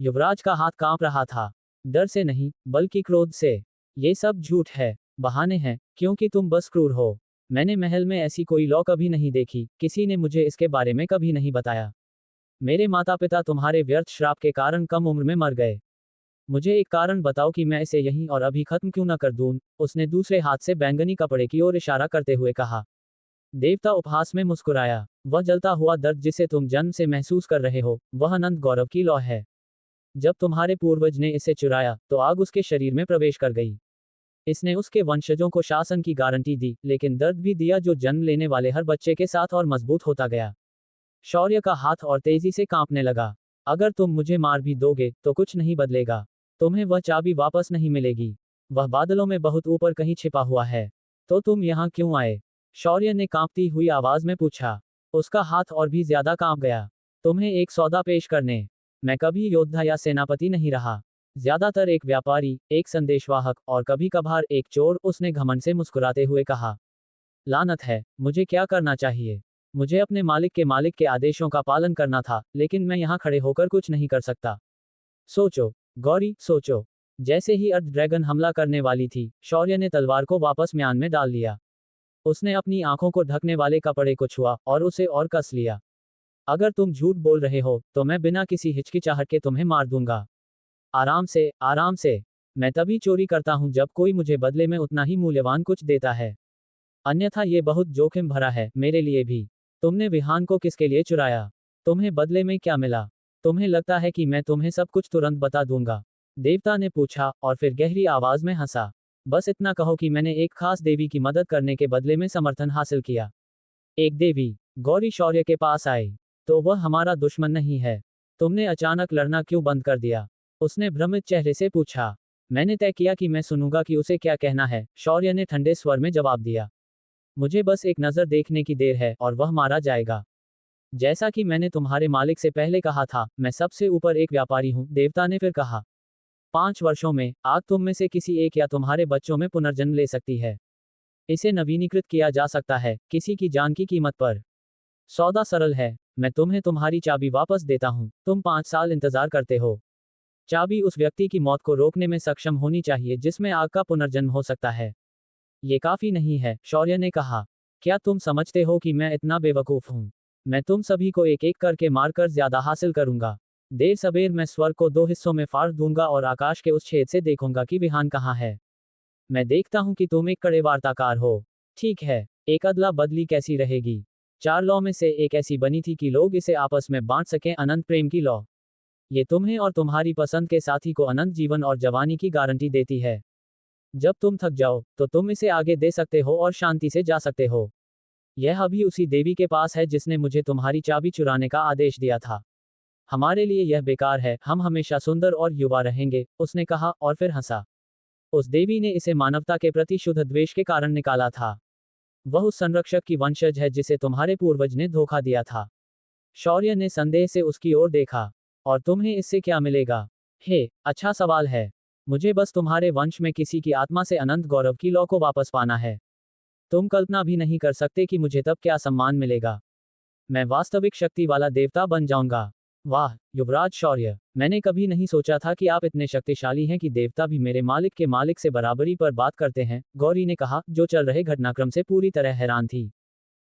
युवराज का हाथ कांप रहा था, डर से नहीं, बल्कि क्रोध से। ये सब झूठ है, बहाने हैं, क्योंकि तुम बस क्रूर हो। मैंने महल में ऐसी कोई लॉ कभी नहीं देखी, किसी ने मुझे इसके बारे में कभी नहीं बताया। मेरे माता पिता तुम्हारे व्यर्थ श्राप के कारण कम उम्र में मर गए। मुझे एक कारण बताओ कि मैं इसे यहीं और अभी खत्म क्यों न कर दूं, उसने दूसरे हाथ से बैंगनी कपड़े की ओर इशारा करते हुए कहा। देवता उपहास में मुस्कुराया। वह जलता हुआ दर्द जिसे तुम जन्म से महसूस कर रहे हो, वह अनंत गौरव की लौ है। जब तुम्हारे पूर्वज ने इसे चुराया, तो आग उसके शरीर में प्रवेश कर गई। इसने उसके वंशजों को शासन की गारंटी दी, लेकिन दर्द भी दिया जो जन्म लेने वाले हर बच्चे के साथ और मजबूत होता गया। शौर्य का हाथ और तेजी से कांपने लगा। अगर तुम मुझे मार भी दोगे, तो कुछ नहीं बदलेगा। तुम्हें वह चाबी वापस नहीं मिलेगी। वह बादलों में बहुत ऊपर कहीं छिपा हुआ है। तो तुम यहाँ क्यों आए? शौर्य ने कांपती हुई आवाज में पूछा। उसका हाथ और भी ज्यादा कांप गया। तुम्हें एक सौदा पेश करने। मैं कभी योद्धा या सेनापति नहीं रहा, ज्यादातर एक व्यापारी, एक संदेशवाहक, और कभी कभार एक चोर, उसने घमंड से मुस्कुराते हुए कहा। लानत है, मुझे क्या करना चाहिए? मुझे अपने मालिक के आदेशों का पालन करना था, लेकिन मैं यहाँ खड़े होकर कुछ नहीं कर सकता। सोचो, गौरी, सोचो। जैसे ही अर्ध ड्रैगन हमला करने वाली थी, शौर्य ने तलवार को वापस म्यान में डाल लिया। उसने अपनी आंखों को ढकने वाले कपड़े को छुआ और उसे और कस लिया। अगर तुम झूठ बोल रहे हो, तो मैं बिना किसी हिचकिचाहट के तुम्हें मार दूंगा। आराम से, आराम से। मैं तभी चोरी करता हूं जब कोई मुझे बदले में उतना ही मूल्यवान कुछ देता है। अन्यथा ये बहुत जोखिम भरा है, मेरे लिए भी। तुमने विहान को किसके लिए चुराया? तुम्हें बदले में क्या मिला? तुम्हें लगता है कि मैं तुम्हें सब कुछ तुरंत बता दूंगा? देवता ने पूछा, और फिर गहरी आवाज में हंसा। बस इतना कहो कि मैंने एक खास देवी की मदद करने के बदले में समर्थन हासिल किया। एक देवी? गौरी शौर्य के पास आई। तो वह हमारा दुश्मन नहीं है। तुमने अचानक लड़ना क्यों बंद कर दिया? उसने भ्रमित चेहरे से पूछा। मैंने तय किया कि मैं सुनूंगा कि उसे क्या कहना है, शौर्य ने ठंडे स्वर में जवाब दिया। मुझे बस एक नजर देखने की देर है, और वह मारा जाएगा। जैसा कि मैंने तुम्हारे मालिक से पहले कहा था, मैं सबसे ऊपर एक व्यापारी हूं, देवता ने फिर कहा। 5 वर्षों में, आग तुम में से किसी एक या तुम्हारे बच्चों में पुनर्जन्म ले सकती है। इसे नवीनीकृत किया जा सकता है, किसी की जान की कीमत पर। सौदा सरल है, मैं तुम्हें तुम्हारी चाबी वापस देता हूं, तुम 5 साल इंतजार करते हो। चाबी उस व्यक्ति की मौत को रोकने में सक्षम होनी चाहिए जिसमें आग का पुनर्जन्म हो सकता है। ये काफी नहीं है, शौर्य ने कहा। क्या तुम समझते हो कि मैं इतना बेवकूफ हूं? मैं तुम सभी को एक एक करके मारकर ज्यादा हासिल करूंगा। देर सबेर मैं स्वर्ग को 2 हिस्सों में फाड़ दूंगा और आकाश के उस छेद से देखूंगा कि विहान कहाँ है। मैं देखता हूं कि तुम एक कड़े वार्ताकार हो। ठीक है, एक अदला बदली कैसी रहेगी? 4 लॉ में से एक ऐसी बनी थी कि लोग इसे आपस में बांट सकें, अनंत प्रेम की लॉ। ये तुम्हें और तुम्हारी पसंद के साथी को अनंत जीवन और जवानी की गारंटी देती है। जब तुम थक जाओ, तो तुम इसे आगे दे सकते हो और शांति से जा सकते हो। यह अभी उसी देवी के पास है जिसने मुझे तुम्हारी चाबी चुराने का आदेश दिया था। हमारे लिए यह बेकार है, हम हमेशा सुंदर और युवा रहेंगे, उसने कहा, और फिर हंसा। उस देवी ने इसे मानवता के प्रति शुद्ध द्वेष के कारण निकाला था। वह उस संरक्षक की वंशज है जिसे तुम्हारे पूर्वज ने धोखा दिया था। शौर्य ने संदेह से उसकी ओर देखा। और तुम्हें इससे क्या मिलेगा? हे, अच्छा सवाल है। मुझे बस तुम्हारे वंश में किसी की आत्मा से अनंत गौरव की लौ को वापस पाना है। तुम कल्पना भी नहीं कर सकते कि मुझे तब क्या सम्मान मिलेगा। मैं वास्तविक शक्ति वाला देवता बन जाऊंगा। वाह युवराज शौर्य, मैंने कभी नहीं सोचा था कि आप इतने शक्तिशाली हैं कि देवता भी मेरे मालिक के मालिक से बराबरी पर बात करते हैं, गौरी ने कहा, जो चल रहे घटनाक्रम से पूरी तरह हैरान थी।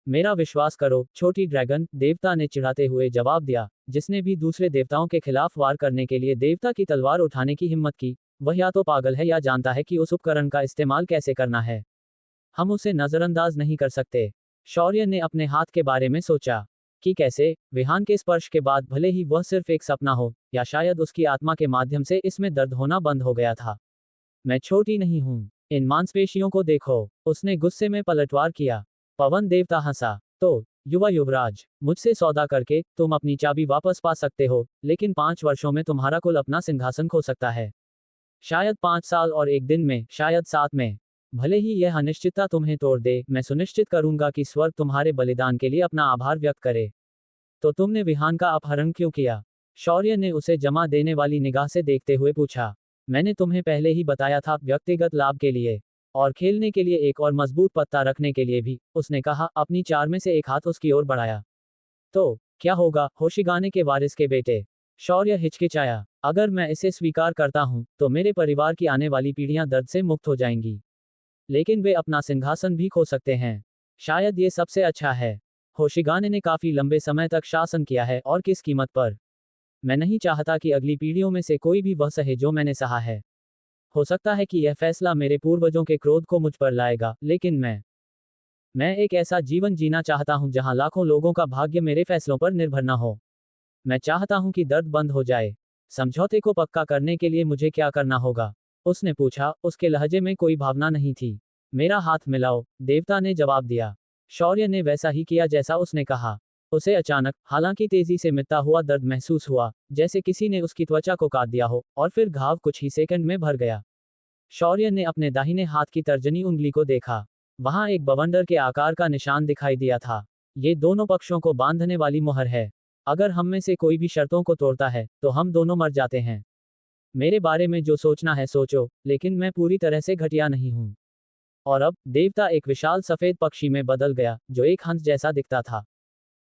मेरा विश्वास करो छोटी ड्रैगन, देवता ने चिढ़ाते हुए जवाब दिया। जिसने भी दूसरे देवताओं के खिलाफ वार करने के लिए देवता की तलवार उठाने की हिम्मत की, वह या तो पागल है या जानता है कि उस उपकरण का इस्तेमाल कैसे करना है। हम उसे नजरअंदाज नहीं कर सकते। शौर्य ने अपने हाथ के बारे में सोचा कि कैसे विहान के स्पर्श के बाद भले ही वह सिर्फ एक सपना हो, या शायद उसकी आत्मा के माध्यम से इसमें दर्द होना बंद हो गया था। मैं छोटी नहीं हूं, इन मांसपेशियों को देखो, उसने गुस्से में पलटवार किया। पवन देवता हंसा। तो युवा युवराज, मुझसे सौदा करके तुम अपनी चाबी वापस पा सकते हो, लेकिन 5 वर्षों में तुम्हारा कुल अपना सिंहासन खो सकता है। शायद 5 साल और 1 दिन में, शायद 7 में। भले ही यह अनिश्चितता तुम्हें तोड़ दे, मैं सुनिश्चित करूंगा कि स्वर्ग तुम्हारे बलिदान के लिए अपना आभार व्यक्त करे। तो तुमने विहान का अपहरण क्यों किया? शौर्य ने उसे जमा देने वाली निगाह से देखते हुए पूछा। मैंने तुम्हें पहले ही बताया था, व्यक्तिगत लाभ के लिए और खेलने के लिए एक और मजबूत पत्ता रखने के लिए भी, उसने कहा, अपनी 4 में से एक हाथ उसकी ओर बढ़ाया। तो क्या होगा होशिगाने के वारिस के बेटे? शौर्य हिचकिचाया। अगर मैं इसे स्वीकार करता हूं, तो मेरे परिवार की आने वाली पीढ़ियां दर्द से मुक्त हो जाएंगी, लेकिन वे अपना सिंहासन भी खो सकते हैं। शायद ये सबसे अच्छा है। होशिगाने ने काफी लंबे समय तक शासन किया है, और किस कीमत पर? मैं नहीं चाहता कि अगली पीढ़ियों में से कोई भी वह सहे जो मैंने सहा है। हो सकता है कि यह फैसला मेरे पूर्वजों के क्रोध को मुझ पर लाएगा, लेकिन मैं एक ऐसा जीवन जीना चाहता हूं जहां लाखों लोगों का भाग्य मेरे फैसलों पर निर्भर न हो। मैं चाहता हूं कि दर्द बंद हो जाए। समझौते को पक्का करने के लिए मुझे क्या करना होगा? उसने पूछा, उसके लहजे में कोई भावना नहीं थी। मेरा हाथ मिलाओ, देवता ने जवाब दिया। शौर्य ने वैसा ही किया जैसा उसने कहा। उसे अचानक, हालांकि तेजी से मिटता हुआ दर्द महसूस हुआ, जैसे किसी ने उसकी त्वचा को काट दिया हो, और फिर घाव कुछ ही सेकंड में भर गया। शौर्य ने अपने दाहिने हाथ की तर्जनी उंगली को देखा। वहां एक बवंडर के आकार का निशान दिखाई दिया था। ये दोनों पक्षों को बांधने वाली मुहर है। अगर हम में से कोई भी शर्तों को तोड़ता है, तो हम दोनों मर जाते हैं। मेरे बारे में जो सोचना है सोचो, लेकिन मैं पूरी तरह से घटिया नहीं हूं। और अब देवता एक विशाल सफेद पक्षी में बदल गया, जो एक हंस जैसा दिखता था।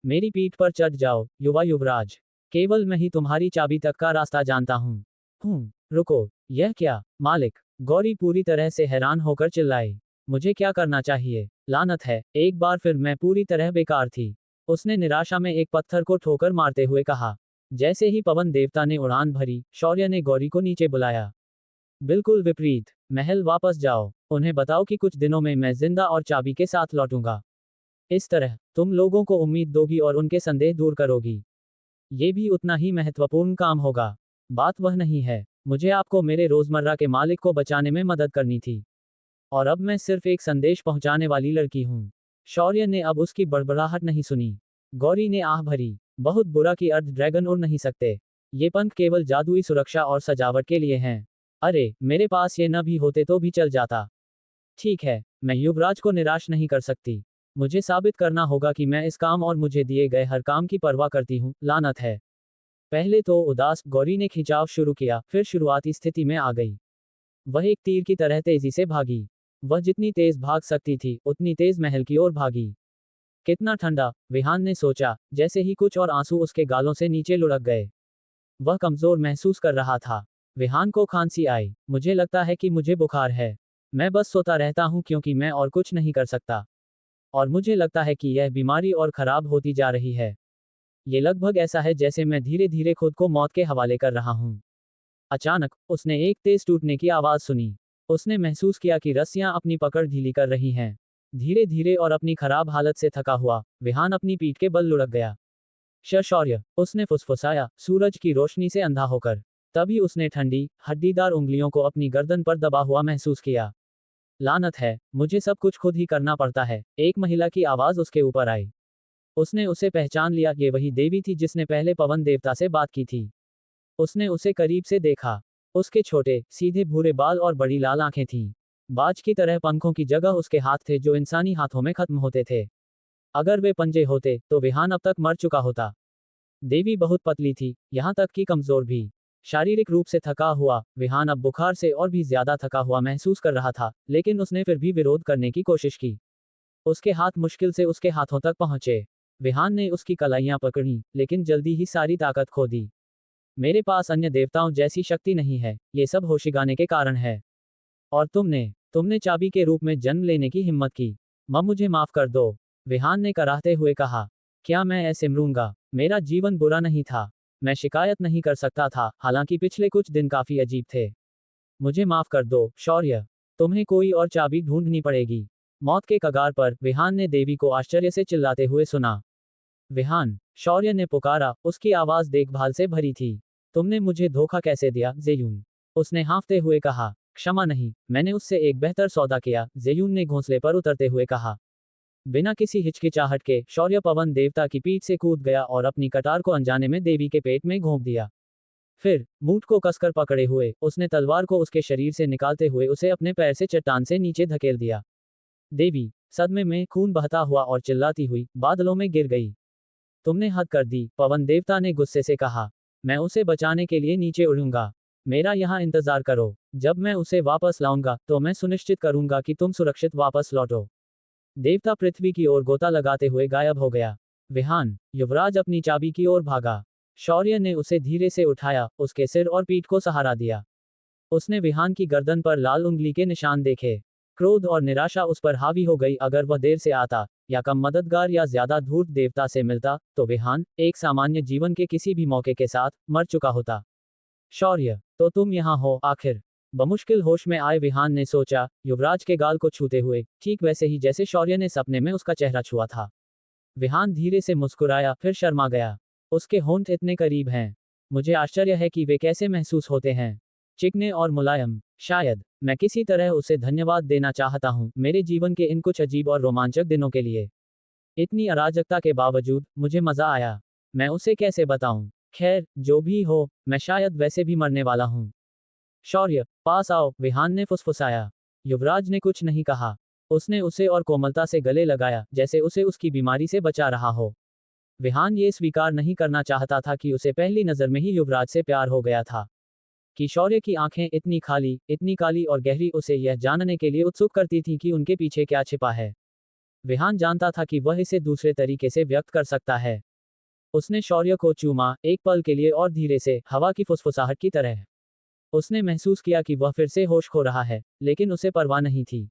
मेरी पीठ पर चढ़ जाओ, युवा युवराज। केवल मैं ही तुम्हारी चाबी तक का रास्ता जानता हूं। रुको, यह क्या? मालिक, गौरी पूरी तरह से हैरान होकर चिल्लाई। मुझे क्या करना चाहिए? लानत है, एक बार फिर मैं पूरी तरह बेकार थी। उसने निराशा में एक पत्थर को ठोकर मारते हुए कहा। जैसे ही पवन देवता ने उड़ान भरी, शौर्य ने गौरी को नीचे बुलाया। बिल्कुल विपरीत। महल वापस जाओ, उन्हें बताओ कि कुछ दिनों में मैं जिंदा और चाबी के साथ लौटूंगा। इस तरह तुम लोगों को उम्मीद दोगी और उनके संदेह दूर करोगी। ये भी उतना ही महत्वपूर्ण काम होगा। बात वह नहीं है, मुझे आपको मेरे रोजमर्रा के मालिक को बचाने में मदद करनी थी, और अब मैं सिर्फ एक संदेश पहुंचाने वाली लड़की हूं। शौर्य ने अब उसकी बड़बड़ाहट नहीं सुनी। गौरी ने आह भरी। बहुत बुरा कि अर्ध ड्रैगन उड़ नहीं सकते। ये पंख केवल जादुई सुरक्षा और सजावट के लिए हैं। अरे, मेरे पास ये न भी होते तो भी चल जाता। ठीक है, मैं युवराज को निराश नहीं कर सकती। मुझे साबित करना होगा कि मैं इस काम और मुझे दिए गए हर काम की परवाह करती हूँ। लानत है। पहले तो उदास गौरी ने खिंचाव शुरू किया, फिर शुरुआती स्थिति में आ गई। वह एक तीर की तरह तेजी से भागी। वह जितनी तेज भाग सकती थी, उतनी तेज महल की ओर भागी। कितना ठंडा, विहान ने सोचा, जैसे ही कुछ और आंसू उसके गालों से नीचे लुढ़क गए। वह कमजोर महसूस कर रहा था। विहान को खांसी आई। मुझे लगता है कि मुझे बुखार है। मैं बस सोता रहता हूं क्योंकि मैं और कुछ नहीं कर सकता। और मुझे लगता है कि यह बीमारी और खराब होती जा रही है। ये लगभग ऐसा है जैसे मैं धीरे धीरे खुद को मौत के हवाले कर रहा हूं। अचानक, उसने एक तेज टूटने की आवाज सुनी। उसने महसूस किया कि रस्सियां अपनी पकड़ ढीली कर रही हैं। धीरे धीरे और अपनी खराब हालत से थका हुआ, विहान अपनी पीठ के बल लुढ़क गया। शौर्य, उसने फुसफुसाया, सूरज की रोशनी से अंधा होकर। तभी उसने ठंडी, हड्डीदार उंगलियों को अपनी गर्दन पर दबा हुआ महसूस किया। लानत है, मुझे सब कुछ खुद ही करना पड़ता है। एक महिला की आवाज उसके ऊपर आई। उसने उसे पहचान लिया। ये वही देवी थी जिसने पहले पवन देवता से बात की थी। उसने उसे करीब से देखा। उसके छोटे, सीधे भूरे बाल और बड़ी लाल आंखें थीं। बाज की तरह पंखों की जगह उसके हाथ थे जो इंसानी हाथों में खत्म होते थे। अगर वे पंजे होते, तो विहान अब तक मर चुका होता। देवी बहुत पतली थी, यहां तक कि कमजोर भी। शारीरिक रूप से थका हुआ विहान अब बुखार से और भी ज्यादा थका हुआ महसूस कर रहा था, लेकिन उसने फिर भी विरोध करने की कोशिश की। उसके हाथ मुश्किल से उसके हाथों तक पहुंचे। विहान ने उसकी कलाइयां पकड़ी, लेकिन जल्दी ही सारी ताकत खो दी। मेरे पास अन्य देवताओं जैसी शक्ति नहीं है, ये सब होशिगाने के कारण है। और तुमने चाबी के रूप में जन्म लेने की हिम्मत की। मुझे माफ कर दो, विहान ने कराहते हुए कहा। क्या मैं ऐसे मरूंगा? मेरा जीवन बुरा नहीं था। मैं शिकायत नहीं कर सकता था, हालांकि पिछले कुछ दिन काफी अजीब थे। मुझे माफ कर दो, शौर्य। तुम्हें कोई और चाबी ढूंढनी पड़ेगी। मौत के कगार पर विहान ने देवी को आश्चर्य से चिल्लाते हुए सुना। विहान, शौर्य ने पुकारा, उसकी आवाज देखभाल से भरी थी। तुमने मुझे धोखा कैसे दिया, ज़ेयून? उसने हाँफते हुए कहा। क्षमा नहीं, मैंने उससे एक बेहतर सौदा किया, ज़ेयून ने घोंसले पर उतरते हुए कहा। बिना किसी हिचकिचाहट के शौर्य पवन देवता की पीठ से कूद गया और अपनी कटार को अनजाने में देवी के पेट में घोंप दिया। फिर मूठ को कसकर पकड़े हुए उसने तलवार को उसके शरीर से निकालते हुए उसे अपने पैर से चट्टान से नीचे धकेल दिया। देवी सदमे में खून बहता हुआ और चिल्लाती हुई बादलों में गिर गई। तुमने हद कर दी, पवन देवता ने गुस्से से कहा। मैं उसे बचाने के लिए नीचे उड़ूंगा। मेरा यहाँ इंतजार करो। जब मैं उसे वापस लाऊंगा तो मैं सुनिश्चित करूंगा कि तुम सुरक्षित वापस लौटो। देवता पृथ्वी की ओर गोता लगाते हुए गायब हो गया। विहान, युवराज अपनी चाबी की ओर भागा। शौर्य ने उसे धीरे से उठाया, उसके सिर और पीठ को सहारा दिया। उसने विहान की गर्दन पर लाल उंगली के निशान देखे। क्रोध और निराशा उस पर हावी हो गई। अगर वह देर से आता, या कम मददगार या ज्यादा धूर्त देवता से मिलता, तो विहान एक सामान्य जीवन के किसी भी मौके के साथ मर चुका होता। शौर्य, तो तुम यहाँ हो आखिर? बमुश्किल होश में आए विहान ने सोचा, युवराज के गाल को छूते हुए, ठीक वैसे ही जैसे शौर्य ने सपने में उसका चेहरा छुआ था। विहान धीरे से मुस्कुराया, फिर शर्मा गया। उसके होंठ इतने करीब हैं। मुझे आश्चर्य है कि वे कैसे महसूस होते हैं। चिकने और मुलायम। शायद मैं किसी तरह उसे धन्यवाद देना चाहता हूँ, मेरे जीवन के इन कुछ अजीब और रोमांचक दिनों के लिए। इतनी अराजकता के बावजूद मुझे मजा आया। मैं उसे कैसे बताऊं? खैर, जो भी हो, मैं शायद वैसे भी मरने वाला हूं। शौर्य, पास आओ, विहान ने फुसफुसाया। युवराज ने कुछ नहीं कहा। उसने उसे और कोमलता से गले लगाया, जैसे उसे उसकी बीमारी से बचा रहा हो। विहान ये स्वीकार नहीं करना चाहता था कि उसे पहली नजर में ही युवराज से प्यार हो गया था। कि शौर्य की आंखें इतनी खाली, इतनी काली और गहरी उसे यह जानने के लिए उत्सुक करती थीं कि उनके पीछे क्या छिपा है। विहान जानता था कि वह इसे दूसरे तरीके से व्यक्त कर सकता है। उसने शौर्य को चूमा, एक पल के लिए और धीरे से, हवा की फुसफुसाहट की तरह। उसने महसूस किया कि वह फिर से होश खो रहा है, लेकिन उसे परवाह नहीं थी।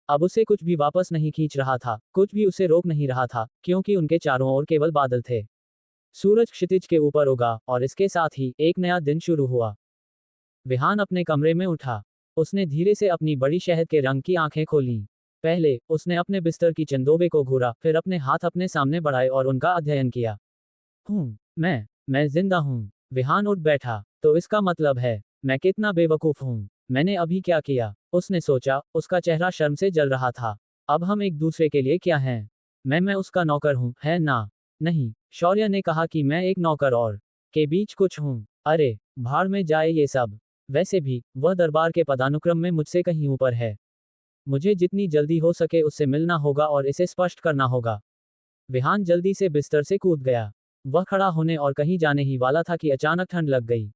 अब उसे कुछ भी वापस नहीं खींच रहा था, कुछ भी उसे रोक नहीं रहा था, क्योंकि उनके चारों ओर केवल बादल थे। सूरज क्षितिज के ऊपर उगा, और इसके साथ ही एक नया दिन शुरू हुआ। विहान अपने कमरे में उठा। उसने धीरे से अपनी बड़ी शहद के रंग की आंखें खोलीं। पहले उसने अपने बिस्तर की चंदोबे को घूरा, फिर अपने हाथ अपने सामने बढ़ाए और उनका अध्ययन किया। मैं जिंदा हूँ। विहान उठ बैठा। तो इसका मतलब है, मैं कितना बेवकूफ हूँ। मैंने अभी क्या किया? उसने सोचा, उसका चेहरा शर्म से जल रहा था। अब हम एक दूसरे के लिए क्या हैं? मैं उसका नौकर हूँ, है ना? नहीं, शौर्य ने कहा कि मैं एक नौकर और के बीच कुछ हूँ। अरे, भाड़ में जाए ये सब। वैसे भी, वह दरबार के पदानुक्रम में मुझसे कहीं ऊपर है। मुझे जितनी जल्दी हो सके उससे मिलना होगा और इसे स्पष्ट करना होगा। विहान जल्दी से बिस्तर से कूद गया। वह खड़ा होने और कहीं जाने ही वाला था कि अचानक ठंड लग गई।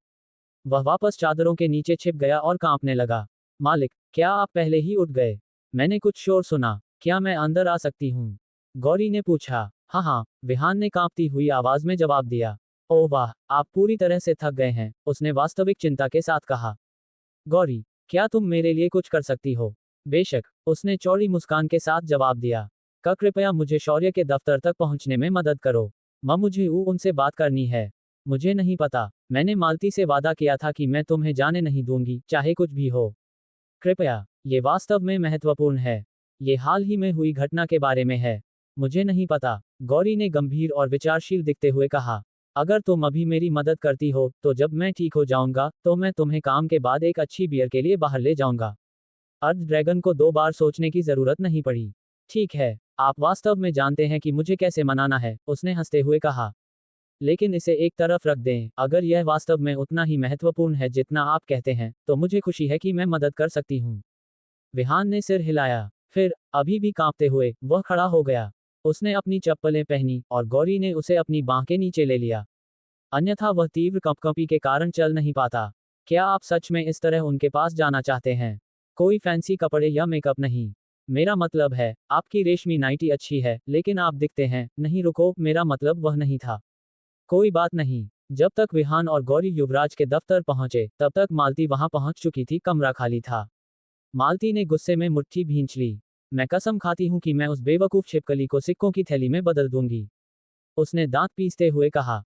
वह वापस चादरों के नीचे छिप गया और कांपने लगा। मालिक, क्या आप पहले ही उठ गए? मैंने कुछ शोर सुना। क्या मैं अंदर आ सकती हूँ? गौरी ने पूछा। हाँ हाँ, विहान ने कांपती हुई आवाज में जवाब दिया। ओह वाह, आप पूरी तरह से थक गए हैं, उसने वास्तविक चिंता के साथ कहा। गौरी, क्या तुम मेरे लिए कुछ कर सकती हो? बेशक, उसने चौड़ी मुस्कान के साथ जवाब दिया। कृपया मुझे शौर्य के दफ्तर तक पहुंचने में मदद करो। मुझे उनसे बात करनी है। मुझे नहीं पता, मैंने मालती से वादा किया था कि मैं तुम्हें जाने नहीं दूंगी, चाहे कुछ भी हो। कृपया, ये वास्तव में महत्वपूर्ण है। ये हाल ही में हुई घटना के बारे में है। मुझे नहीं पता, गौरी ने गंभीर और विचारशील दिखते हुए कहा। अगर तुम अभी मेरी मदद करती हो, तो जब मैं ठीक हो जाऊंगा, तो मैं तुम्हें काम के बाद एक अच्छी बियर के लिए बाहर ले जाऊंगा। अर्थ ड्रैगन को 2 बार सोचने की जरूरत नहीं पड़ी। ठीक है, आप वास्तव में जानते हैं कि मुझे कैसे मनाना है, उसने हंसते हुए कहा। लेकिन इसे एक तरफ रख दें, अगर यह वास्तव में उतना ही महत्वपूर्ण है जितना आप कहते हैं, तो मुझे खुशी है कि मैं मदद कर सकती हूँ। विहान ने सिर हिलाया। फिर, अभी भी कांपते हुए, वह खड़ा हो गया। उसने अपनी चप्पलें पहनी, और गौरी ने उसे अपनी बांह के नीचे ले लिया। अन्यथा वह तीव्र कंपकंपी के कारण चल नहीं पाता। क्या आप सच में इस तरह उनके पास जाना चाहते हैं? कोई फैंसी कपड़े या मेकअप नहीं। मेरा मतलब है, आपकी रेशमी नाइटी अच्छी है, लेकिन आप दिखते हैं। नहीं रुको, मेरा मतलब वह नहीं था। कोई बात नहीं। जब तक विहान और गौरी युवराज के दफ्तर पहुंचे, तब तक मालती वहां पहुंच चुकी थी। कमरा खाली था। मालती ने गुस्से में मुट्ठी भींच ली। मैं कसम खाती हूं कि मैं उस बेवकूफ छिपकली को सिक्कों की थैली में बदल दूंगी। उसने दांत पीसते हुए कहा।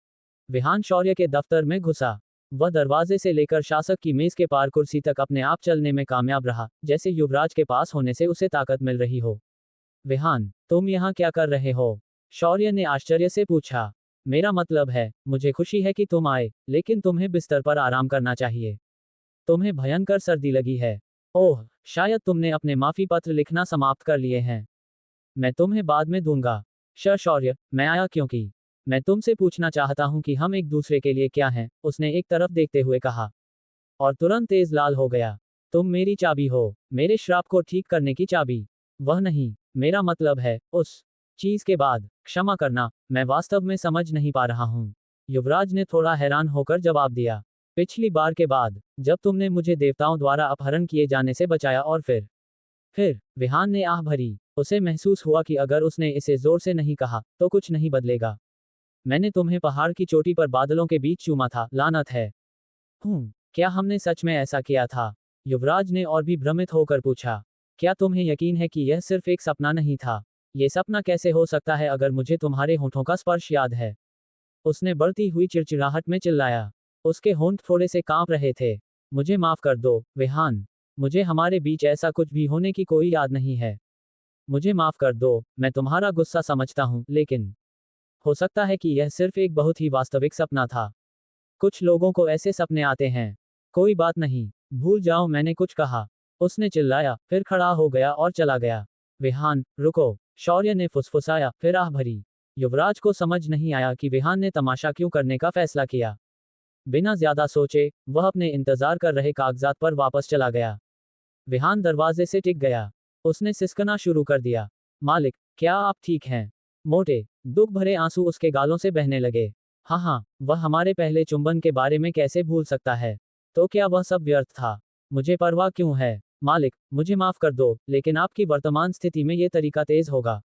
विहान शौर्य के दफ्तर में घुसा। वह दरवाजे से लेकर शासक की मेज के पार कुर्सी तक अपने आप चलने में कामयाब रहा, जैसे युवराज के पास होने से उसे ताकत मिल रही हो। विहान, तुम यहाँ क्या कर रहे हो? शौर्य ने आश्चर्य से पूछा। मेरा मतलब है, मुझे खुशी है कि तुम आए, लेकिन तुम्हें बिस्तर पर आराम करना चाहिए। तुम्हें भयंकर सर्दी लगी है। ओह, शायद तुमने अपने माफी पत्र लिखना समाप्त कर लिए हैं। मैं तुम्हें बाद में दूंगा। शौर्य, मैं आया क्योंकि मैं तुमसे पूछना चाहता हूं कि हम एक दूसरे के लिए क्या हैं, उसने एक तरफ देखते हुए कहा। और तुरंत तेज लाल हो गया। तुम मेरी चाबी हो, मेरे श्राप को ठीक करने की चाबी। वह नहीं, मेरा मतलब है, उस चीज के बाद। क्षमा करना, मैं वास्तव में समझ नहीं पा रहा हूं। युवराज ने थोड़ा हैरान होकर जवाब दिया। पिछली बार के बाद, जब तुमने मुझे देवताओं द्वारा अपहरण किए जाने से बचाया और फिर, विहान ने आह भरी। उसे महसूस हुआ कि अगर उसने इसे जोर से नहीं कहा, तो कुछ नहीं बदलेगा। मैंने तुम्हें पहाड़ की चोटी पर बादलों के बीच चूमा था, लानत है। क्या हमने सच में ऐसा किया था? युवराज ने और भी भ्रमित होकर पूछा। क्या तुम्हें यकीन है कि यह सिर्फ एक सपना नहीं था? ये सपना कैसे हो सकता है अगर मुझे तुम्हारे होठों का स्पर्श याद है? उसने बढ़ती हुई चिड़चिड़ाहट में चिल्लाया। उसके होंठ थोड़े से कांप रहे थे। मुझे माफ कर दो, विहान। मुझे हमारे बीच ऐसा कुछ भी होने की कोई याद नहीं है। मुझे माफ कर दो, मैं तुम्हारा गुस्सा समझता हूँ, लेकिन हो सकता है कि यह सिर्फ एक बहुत ही वास्तविक सपना था। कुछ लोगों को ऐसे सपने आते हैं। कोई बात नहीं, भूल जाओ मैंने कुछ कहा। उसने चिल्लाया, फिर खड़ा हो गया और चला गया। विहान, रुको, शौर्य ने फुसफुसाया, फिर आह भरी। युवराज को समझ नहीं आया कि विहान ने तमाशा क्यों करने का फैसला किया। बिना ज्यादा सोचे, वह अपने इंतजार कर रहे कागजात पर वापस चला गया। विहान दरवाजे से टिक गया। उसने सिसकना शुरू कर दिया। मालिक, क्या आप ठीक हैं? मोटे, दुख भरे आंसू उसके गालों से बहने लगे। हाँ, वह हमारे पहले चुंबन के बारे में कैसे भूल सकता है? तो क्या वह सब व्यर्थ था? मुझे परवाह क्यों है? मालिक, मुझे माफ कर दो, लेकिन आपकी वर्तमान स्थिति में ये तरीका तेज होगा।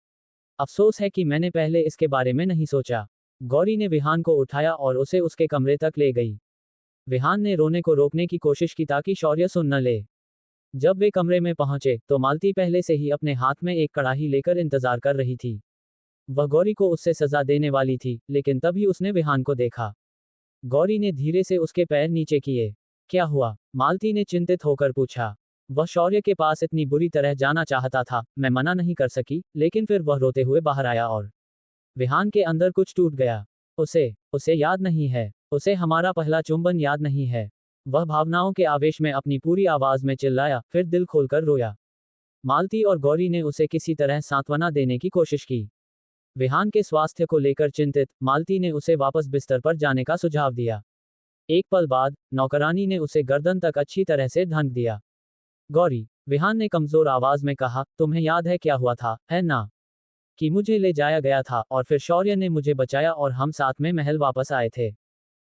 अफसोस है कि मैंने पहले इसके बारे में नहीं सोचा। गौरी ने विहान को उठाया और उसे उसके कमरे तक ले गई। विहान ने रोने को रोकने की कोशिश की ताकि शौर्य सुन न ले। जब वे कमरे में पहुंचे, तो मालती पहले से ही अपने हाथ में एक कड़ाही लेकर इंतजार कर रही थी। वह गौरी को उससे सजा देने वाली थी, लेकिन तभी उसने विहान को देखा। गौरी ने धीरे से उसके पैर नीचे किए। क्या हुआ? मालती ने चिंतित होकर पूछा। वह शौर्य के पास इतनी बुरी तरह जाना चाहता था, मैं मना नहीं कर सकी, लेकिन फिर वह रोते हुए बाहर आया और विहान के अंदर कुछ टूट गया। उसे याद नहीं है। उसे हमारा पहला चुंबन याद नहीं है। वह भावनाओं के आवेश में अपनी पूरी आवाज में चिल्लाया, फिर दिल खोलकर रोया। मालती और गौरी ने उसे किसी तरह सांत्वना देने की कोशिश की। विहान के स्वास्थ्य को लेकर चिंतित, मालती ने उसे वापस बिस्तर पर जाने का सुझाव दिया। एक पल बाद, नौकरानी ने उसे गर्दन तक अच्छी तरह से ढंक दिया। गौरी, विहान ने कमजोर आवाज में कहा, तुम्हें याद है क्या हुआ था, है ना? कि मुझे ले जाया गया था और फिर शौर्य ने मुझे बचाया और हम साथ में महल वापस आए थे।